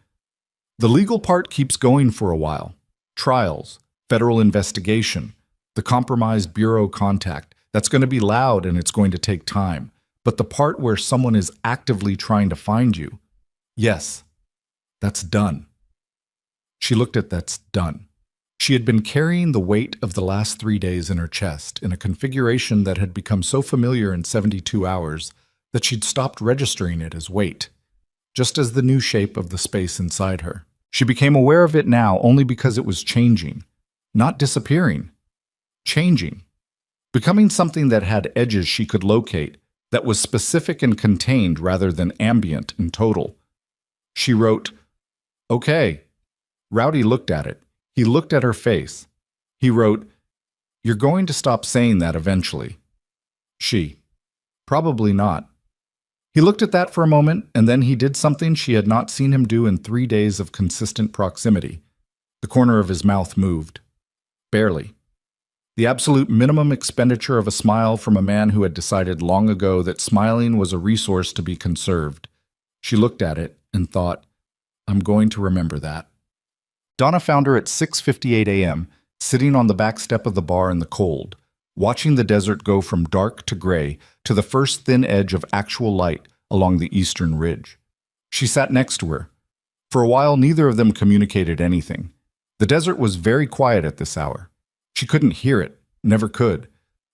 "The legal part keeps going for a while. Trials, federal investigation, the compromised bureau contact. That's going to be loud and it's going to take time. But the part where someone is actively trying to find you, yes, that's done." She looked at "that's done." She had been carrying the weight of the last 3 days in her chest in a configuration that had become so familiar in 72 hours that she'd stopped registering it as weight, just as the new shape of the space inside her. She became aware of it now only because it was changing, not disappearing, changing, becoming something that had edges she could locate, that was specific and contained rather than ambient and total. She wrote, "Okay." Rowdy looked at it. He looked at her face. He wrote, "You're going to stop saying that eventually." She. Probably not. He looked at that for a moment, and then he did something she had not seen him do in 3 days of consistent proximity. The corner of his mouth moved. Barely. The absolute minimum expenditure of a smile from a man who had decided long ago that smiling was a resource to be conserved. She looked at it and thought, I'm going to remember that. Donna found her at 6:58 a.m., sitting on the back step of the bar in the cold, watching the desert go from dark to gray to the first thin edge of actual light along the eastern ridge. She sat next to her. For a while, neither of them communicated anything. The desert was very quiet at this hour. She couldn't hear it, never could,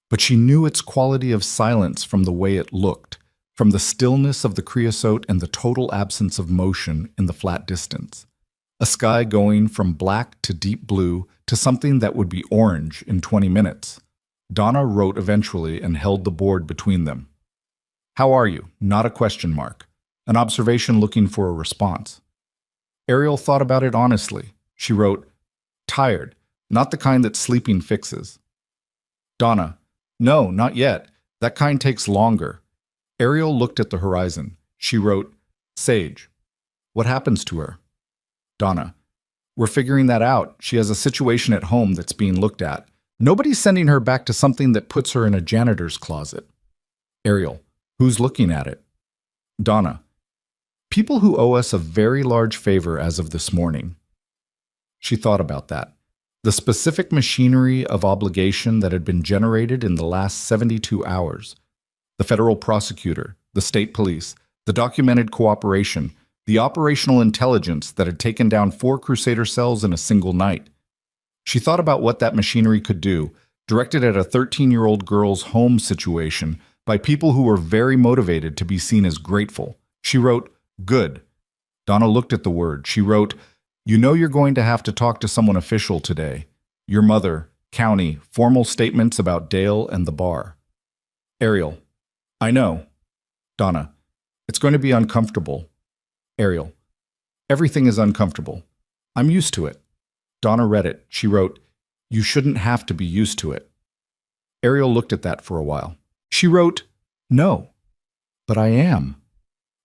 but she knew its quality of silence from the way it looked, from the stillness of the creosote and the total absence of motion in the flat distance. A sky going from black to deep blue to something that would be orange in 20 minutes. Donna wrote eventually and held the board between them. How are you? Not a question mark. An observation looking for a response. Ariel thought about it honestly. She wrote, tired, not the kind that sleeping fixes. Donna, no, not yet. That kind takes longer. Ariel looked at the horizon. She wrote, Sage. What happens to her? Donna, we're figuring that out. She has a situation at home that's being looked at. Nobody's sending her back to something that puts her in a janitor's closet. Ariel, who's looking at it? Donna, people who owe us a very large favor as of this morning. She thought about that. The specific machinery of obligation that had been generated in the last 72 hours. The federal prosecutor, the state police, the documented cooperation, the operational intelligence that had taken down 4 Crusader cells in a single night. She thought about what that machinery could do, directed at a 13-year-old girl's home situation by people who were very motivated to be seen as grateful. She wrote, good. Donna looked at the word. She wrote, you know you're going to have to talk to someone official today. Your mother, county, formal statements about Dale and the bar. Ariel, I know. Donna, it's going to be uncomfortable. Ariel, everything is uncomfortable. I'm used to it. Donna read it. She wrote, you shouldn't have to be used to it. Ariel looked at that for a while. She wrote, no, but I am.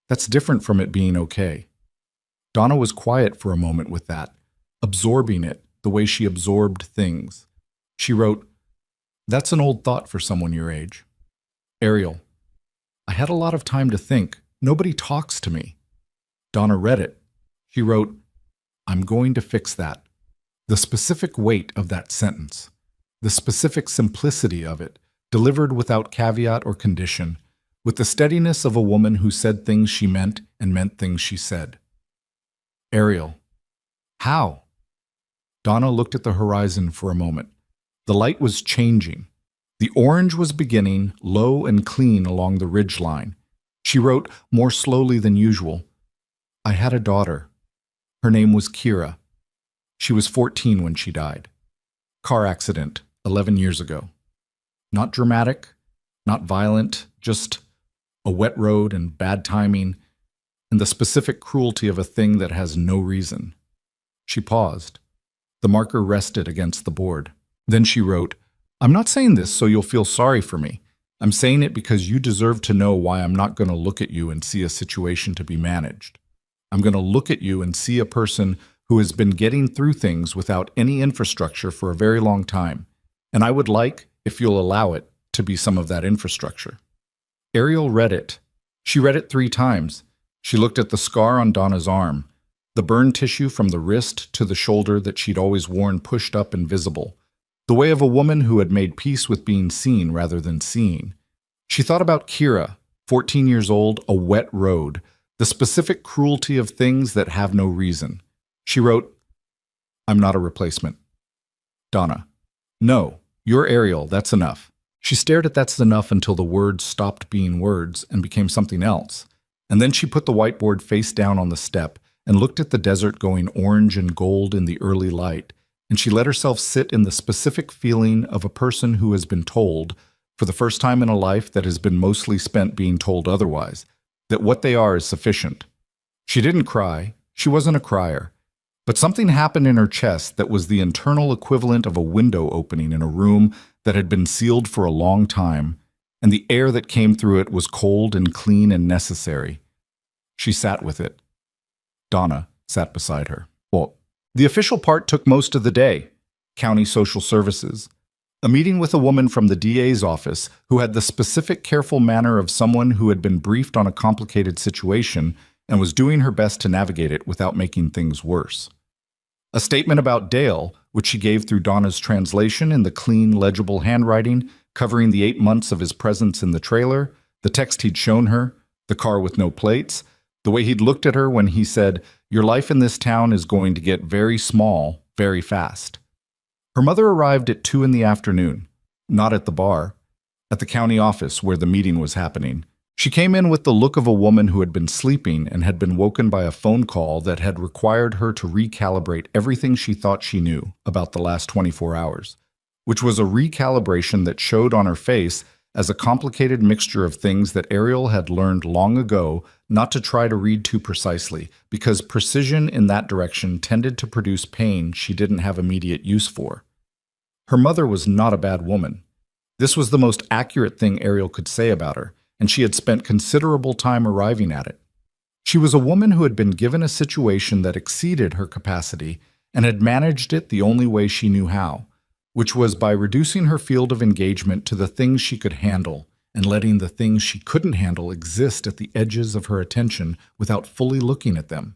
That's different from it being okay. Donna was quiet for a moment with that, absorbing it the way she absorbed things. She wrote, that's an old thought for someone your age. Ariel, I had a lot of time to think. Nobody talks to me. Donna read it. She wrote, I'm going to fix that. The specific weight of that sentence, the specific simplicity of it, delivered without caveat or condition, with the steadiness of a woman who said things she meant and meant things she said. Ariel, how? Donna looked at the horizon for a moment. The light was changing. The orange was beginning, low and clean along the ridge line. She wrote more slowly than usual. I had a daughter. Her name was Kira. She was 14 when she died. Car accident, 11 years ago. Not dramatic, not violent, just a wet road and bad timing, and the specific cruelty of a thing that has no reason. She paused. The marker rested against the board. Then she wrote, I'm not saying this so you'll feel sorry for me. I'm saying it because you deserve to know why I'm not going to look at you and see a situation to be managed. I'm going to look at you and see a person who has been getting through things without any infrastructure for a very long time. And I would like, if you'll allow it, to be some of that infrastructure. Ariel read it. She read it 3 times. She looked at the scar on Donna's arm, the burn tissue from the wrist to the shoulder that she'd always worn pushed up and visible, the way of a woman who had made peace with being seen rather than seeing. She thought about Kira, 14 years old, a wet road, the specific cruelty of things that have no reason. She wrote, I'm not a replacement. Donna, no, you're Ariel, that's enough. She stared at that's enough until the words stopped being words and became something else. And then she put the whiteboard face down on the step and looked at the desert going orange and gold in the early light, and she let herself sit in the specific feeling of a person who has been told, for the first time in a life that has been mostly spent being told otherwise, that what they are is sufficient. She didn't cry. She wasn't a crier. But something happened in her chest that was the internal equivalent of a window opening in a room that had been sealed for a long time, and the air that came through it was cold and clean and necessary. She sat with it. Donna sat beside her. Well, the official part took most of the day. County social services. A meeting with a woman from the DA's office who had the specific careful manner of someone who had been briefed on a complicated situation and was doing her best to navigate it without making things worse. A statement about Dale, which she gave through Donna's translation in the clean, legible handwriting, covering the 8 months of his presence in the trailer, the text he'd shown her, the car with no plates, the way he'd looked at her when he said, "Your life in this town is going to get very small, very fast." Her mother arrived at 2 in the afternoon, not at the bar, at the county office where the meeting was happening. She came in with the look of a woman who had been sleeping and had been woken by a phone call that had required her to recalibrate everything she thought she knew about the last 24 hours, which was a recalibration that showed on her face as a complicated mixture of things that Ariel had learned long ago not to try to read too precisely, because precision in that direction tended to produce pain she didn't have immediate use for. Her mother was not a bad woman. This was the most accurate thing Ariel could say about her, and she had spent considerable time arriving at it. She was a woman who had been given a situation that exceeded her capacity and had managed it the only way she knew how, which was by reducing her field of engagement to the things she could handle and letting the things she couldn't handle exist at the edges of her attention without fully looking at them.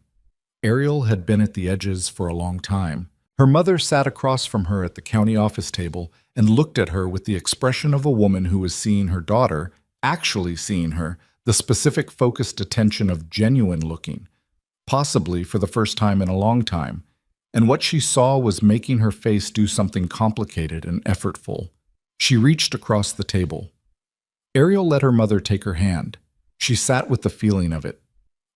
Ariel had been at the edges for a long time. Her mother sat across from her at the county office table and looked at her with the expression of a woman who was seeing her daughter, actually seeing her, the specific focused attention of genuine looking, possibly for the first time in a long time, and what she saw was making her face do something complicated and effortful. She reached across the table. Ariel let her mother take her hand. She sat with the feeling of it,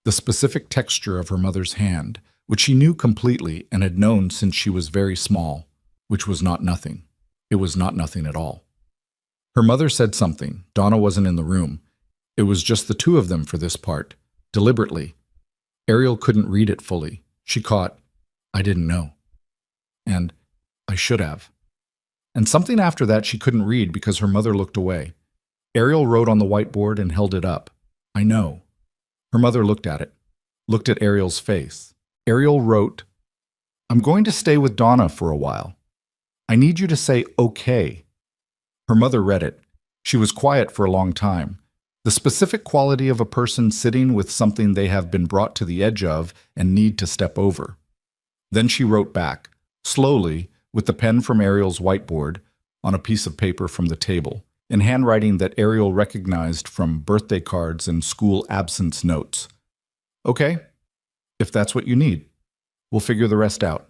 the specific texture of her mother's hand, which she knew completely and had known since she was very small, which was not nothing. It was not nothing at all. Her mother said something. Donna wasn't in the room. It was just the two of them for this part, deliberately. Ariel couldn't read it fully. She caught, "I didn't know," and "I should have." And something after that she couldn't read because her mother looked away. Ariel wrote on the whiteboard and held it up. "I know." Her mother looked at it, looked at Ariel's face. Ariel wrote, "I'm going to stay with Donna for a while. I need you to say okay." Her mother read it. She was quiet for a long time. The specific quality of a person sitting with something they have been brought to the edge of and need to step over. Then she wrote back, slowly, with the pen from Ariel's whiteboard, on a piece of paper from the table, in handwriting that Ariel recognized from birthday cards and school absence notes. "Okay, if that's what you need. We'll figure the rest out."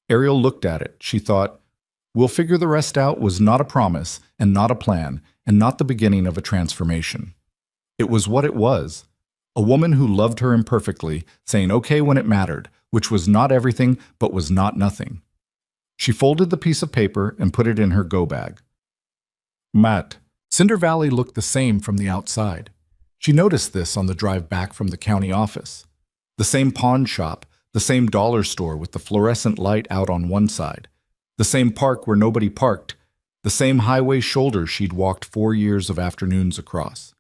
Ariel looked at it. She thought, "We'll figure the rest out" was not a promise and not a plan and not the beginning of a transformation. It was what it was. A woman who loved her imperfectly, saying okay when it mattered, which was not everything but was not nothing. She folded the piece of paper and put it in her go bag. Matt. Cinder Valley looked the same from the outside. She noticed this on the drive back from the county office. The same pawn shop, the same dollar store with the fluorescent light out on one side, the same park where nobody parked, the same highway shoulder she'd walked 4 years of afternoons across,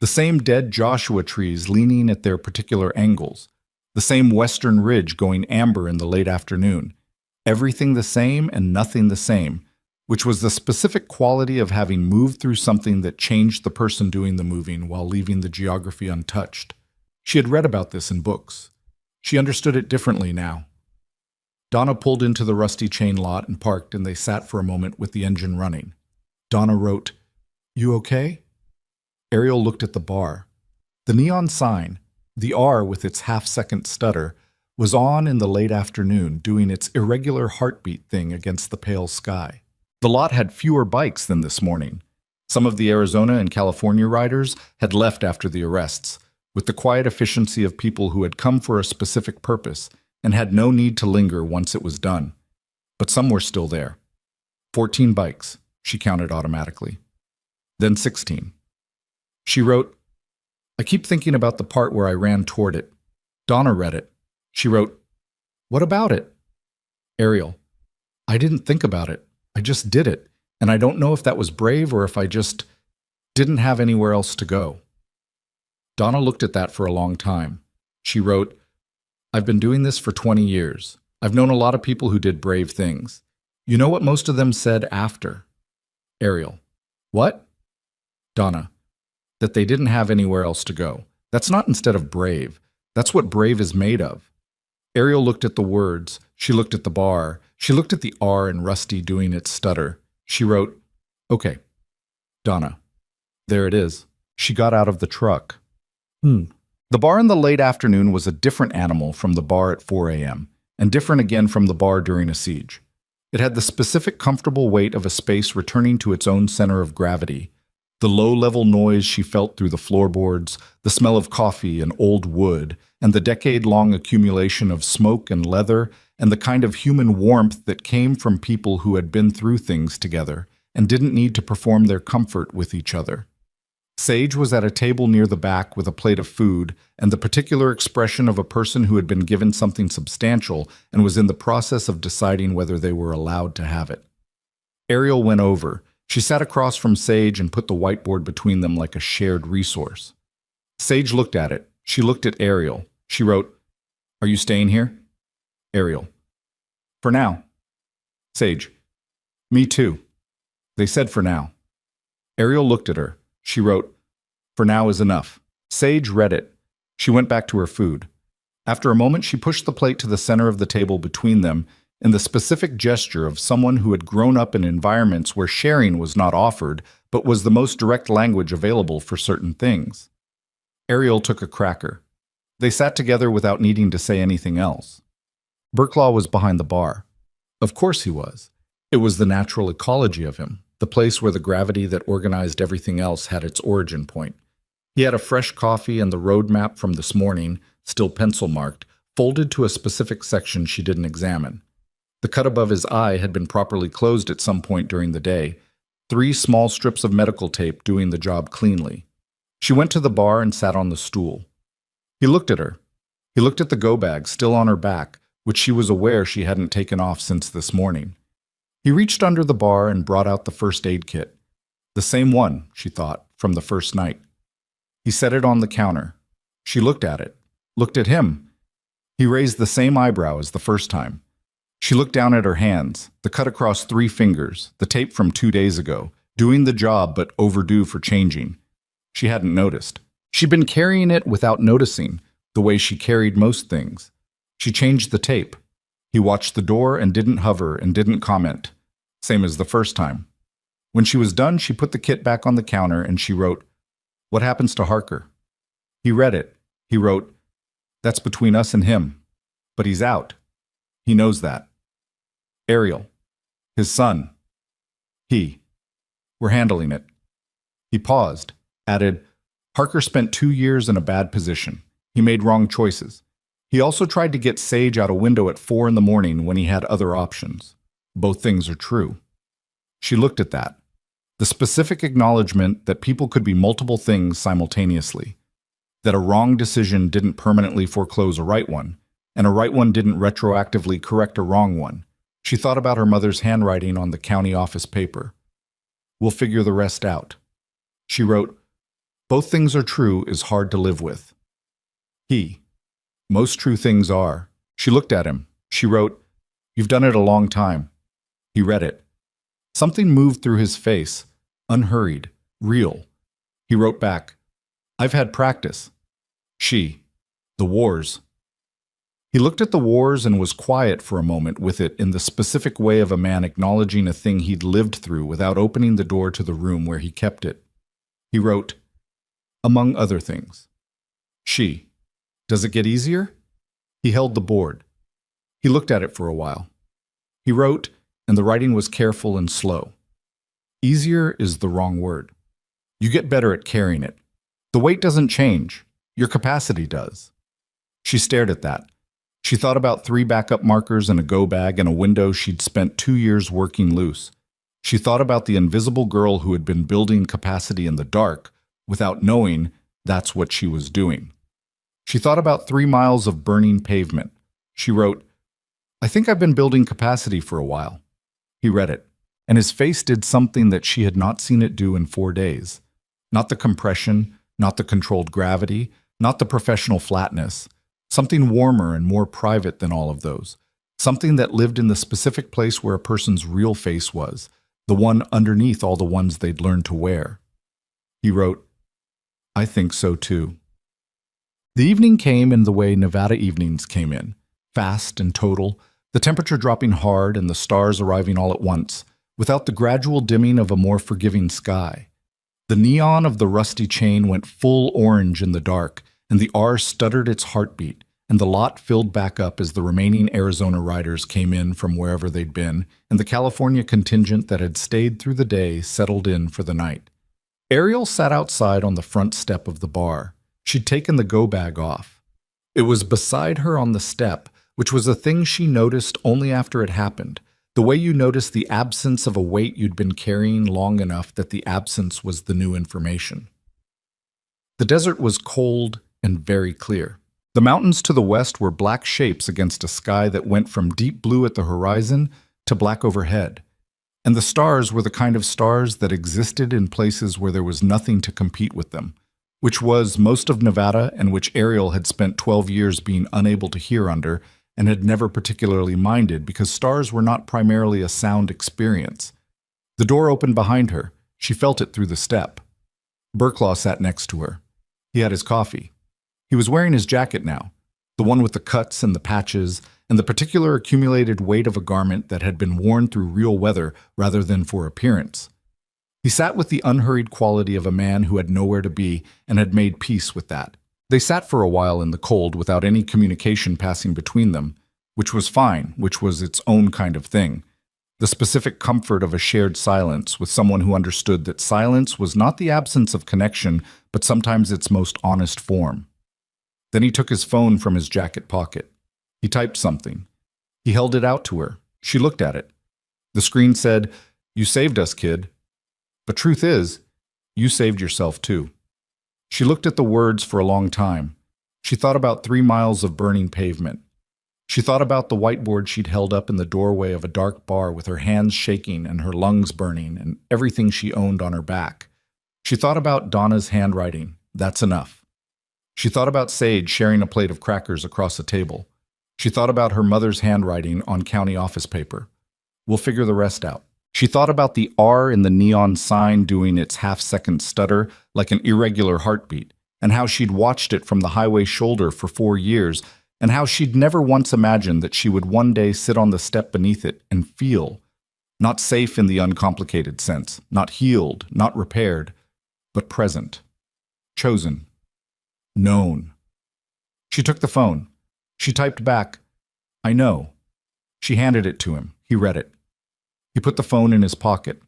the same dead Joshua trees leaning at their particular angles, the same western ridge going amber in the late afternoon. Everything the same and nothing the same, which was the specific quality of having moved through something that changed the person doing the moving while leaving the geography untouched. She had read about this in books. She understood it differently now. Donna pulled into the rusty chain lot and parked, and they sat for a moment with the engine running. Donna wrote, "You okay?" Ariel looked at the bar. The neon sign, the R with its half-second stutter, was on in the late afternoon, doing its irregular heartbeat thing against the pale sky. The lot had fewer bikes than this morning. Some of the Arizona and California riders had left after the arrests, with the quiet efficiency of people who had come for a specific purpose and had no need to linger once it was done. But some were still there. 14 bikes, she counted automatically. Then 16. She wrote, "I keep thinking about the part where I ran toward it." Donna read it. She wrote, "What about it?" Ariel, "I didn't think about it. I just did it, and I don't know if that was brave or if I just..." didn't have anywhere else to go. Donna looked at that for a long time. She wrote, I've been doing this for 20 years. I've known a lot of people who did brave things. You know what most of them said after? Ariel. What? Donna. That they didn't have anywhere else to go. That's not instead of brave. That's what brave is made of. Ariel looked at the words. She looked at the bar. She looked at the R in Rusty doing its stutter. She wrote, Okay. Donna. There it is. She got out of the truck. The bar in the late afternoon was a different animal from the bar at 4 a.m., and different again from the bar during a siege. It had the specific comfortable weight of a space returning to its own center of gravity, the low-level noise she felt through the floorboards, the smell of coffee and old wood, and the decade-long accumulation of smoke and leather, and the kind of human warmth that came from people who had been through things together and didn't need to perform their comfort with each other. Sage was at a table near the back with a plate of food and the particular expression of a person who had been given something substantial and was in the process of deciding whether they were allowed to have it. Ariel went over. She sat across from Sage and put the whiteboard between them like a shared resource. Sage looked at it. She looked at Ariel. She wrote, Are you staying here? Ariel. For now. Sage. Me too. They said for now. Ariel looked at her. She wrote, For now is enough. Sage read it. She went back to her food. After a moment, she pushed the plate to the center of the table between them in the specific gesture of someone who had grown up in environments where sharing was not offered, but was the most direct language available for certain things. Ariel took a cracker. They sat together without needing to say anything else. Burklaw was behind the bar. Of course he was. It was the natural ecology of him, the place where the gravity that organized everything else had its origin point. He had a fresh coffee and the road map from this morning, still pencil-marked, folded to a specific section she didn't examine. The cut above his eye had been properly closed at some point during the day, 3 small strips of medical tape doing the job cleanly. She went to the bar and sat on the stool. He looked at her. He looked at the go-bag still on her back, which she was aware she hadn't taken off since this morning. He reached under the bar and brought out the first aid kit. The same one, she thought, from the first night. He set it on the counter. She looked at it, looked at him. He raised the same eyebrow as the first time. She looked down at her hands, the cut across 3 fingers, the tape from 2 days ago, doing the job but overdue for changing. She hadn't noticed. She'd been carrying it without noticing, the way she carried most things. She changed the tape. He watched the door and didn't hover and didn't comment, same as the first time. When she was done, she put the kit back on the counter and she wrote, What happens to Harker? He read it. He wrote, That's between us and him. But he's out. He knows that. Ariel. His son. We're handling it. He paused, added, Harker spent 2 years in a bad position. He made wrong choices. He also tried to get Sage out a window at 4 in the morning when he had other options. Both things are true. She looked at that. The specific acknowledgement that people could be multiple things simultaneously. That a wrong decision didn't permanently foreclose a right one, and a right one didn't retroactively correct a wrong one. She thought about her mother's handwriting on the county office paper. We'll figure the rest out. She wrote, Both things are true is hard to live with. Most true things are. She looked at him. She wrote, You've done it a long time. He read it. Something moved through his face, unhurried, real. He wrote back, I've had practice. The wars. He looked at the wars and was quiet for a moment with it in the specific way of a man acknowledging a thing he'd lived through without opening the door to the room where he kept it. He wrote, Among other things. Does it get easier? He held the board. He looked at it for a while. He wrote, and the writing was careful and slow. Easier is the wrong word. You get better at carrying it. The weight doesn't change. Your capacity does. She stared at that. She thought about 3 backup markers and a go bag and a window she'd spent 2 years working loose. She thought about the invisible girl who had been building capacity in the dark without knowing that's what she was doing. She thought about 3 miles of burning pavement. She wrote, I think I've been building capacity for a while. He read it, and his face did something that she had not seen it do in 4 days. Not the compression, not the controlled gravity, not the professional flatness. Something warmer and more private than all of those. Something that lived in the specific place where a person's real face was, the one underneath all the ones they'd learned to wear. He wrote, "I think so too." The evening came in the way Nevada evenings came in, fast and total, the temperature dropping hard and the stars arriving all at once, without the gradual dimming of a more forgiving sky. The neon of the rusty chain went full orange in the dark, and the R stuttered its heartbeat, and the lot filled back up as the remaining Arizona riders came in from wherever they'd been, and the California contingent that had stayed through the day settled in for the night. Ariel sat outside on the front step of the bar. She'd taken the go-bag off. It was beside her on the step, which was a thing she noticed only after it happened, the way you notice the absence of a weight you'd been carrying long enough that the absence was the new information. The desert was cold and very clear. The mountains to the west were black shapes against a sky that went from deep blue at the horizon to black overhead. And the stars were the kind of stars that existed in places where there was nothing to compete with them, which was most of Nevada and which Ariel had spent 12 years being unable to hear under and had never particularly minded because stars were not primarily a sound experience. The door opened behind her. She felt it through the step. Burklaw sat next to her. He had his coffee. He was wearing his jacket now, the one with the cuts and the patches and the particular accumulated weight of a garment that had been worn through real weather rather than for appearance. He sat with the unhurried quality of a man who had nowhere to be and had made peace with that. They sat for a while in the cold without any communication passing between them, which was fine, which was its own kind of thing. The specific comfort of a shared silence with someone who understood that silence was not the absence of connection, but sometimes its most honest form. Then he took his phone from his jacket pocket. He typed something. He held it out to her. She looked at it. The screen said, "You saved us, kid." But truth is, you saved yourself too. She looked at the words for a long time. She thought about 3 miles of burning pavement. She thought about the whiteboard she'd held up in the doorway of a dark bar with her hands shaking and her lungs burning and everything she owned on her back. She thought about Donna's handwriting. That's enough. She thought about Sage sharing a plate of crackers across a table. She thought about her mother's handwriting on county office paper. We'll figure the rest out. She thought about the R in the neon sign doing its half-second stutter like an irregular heartbeat, and how she'd watched it from the highway shoulder for 4 years, and how she'd never once imagined that she would one day sit on the step beneath it and feel, not safe in the uncomplicated sense, not healed, not repaired, but present, chosen, known. She took the phone. She typed back, "I know." She handed it to him. He read it. He put the phone in his pocket.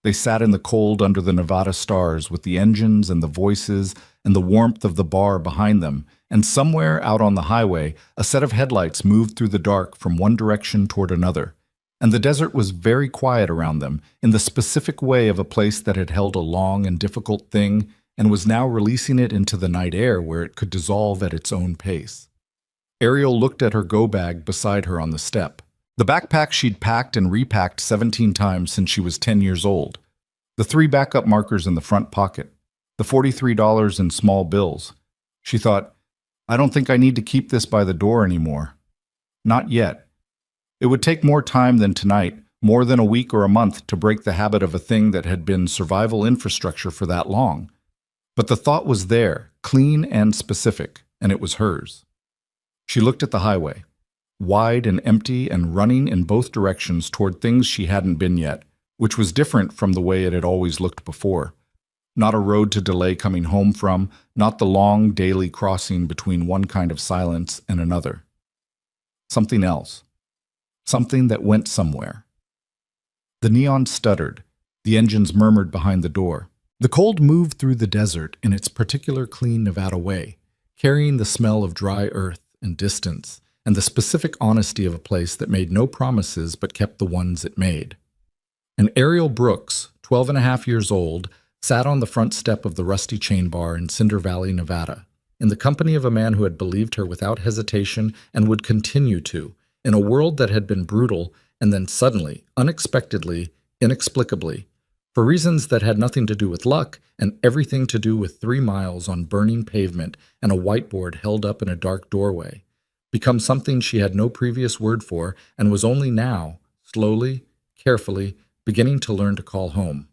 They sat in the cold under the Nevada stars with the engines and the voices and the warmth of the bar behind them, and somewhere out on the highway, a set of headlights moved through the dark from one direction toward another, and the desert was very quiet around them in the specific way of a place that had held a long and difficult thing and was now releasing it into the night air where it could dissolve at its own pace. Ariel looked at her go-bag beside her on the step. The backpack she'd packed and repacked 17 times since she was 10 years old. The 3 backup markers in the front pocket. The $43 in small bills. She thought, I don't think I need to keep this by the door anymore. Not yet. It would take more time than tonight, more than a week or a month to break the habit of a thing that had been survival infrastructure for that long. But the thought was there, clean and specific, and it was hers. She looked at the highway, wide and empty and running in both directions toward things she hadn't been yet, which was different from the way it had always looked before. Not a road to delay coming home from, not the long daily crossing between one kind of silence and another. Something else. Something that went somewhere. The neon stuttered. The engines murmured behind the door. The cold moved through the desert in its particular clean Nevada way, carrying the smell of dry earth and distance, and the specific honesty of a place that made no promises but kept the ones it made. And Ariel Brooks, 12 and a half years old, sat on the front step of the Rusty Chain Bar in Cinder Valley, Nevada, in the company of a man who had believed her without hesitation and would continue to, in a world that had been brutal and then suddenly, unexpectedly, inexplicably, For reasons that had nothing to do with luck and everything to do with 3 miles on burning pavement and a whiteboard held up in a dark doorway, become something she had no previous word for and was only now, slowly, carefully, beginning to learn to call home.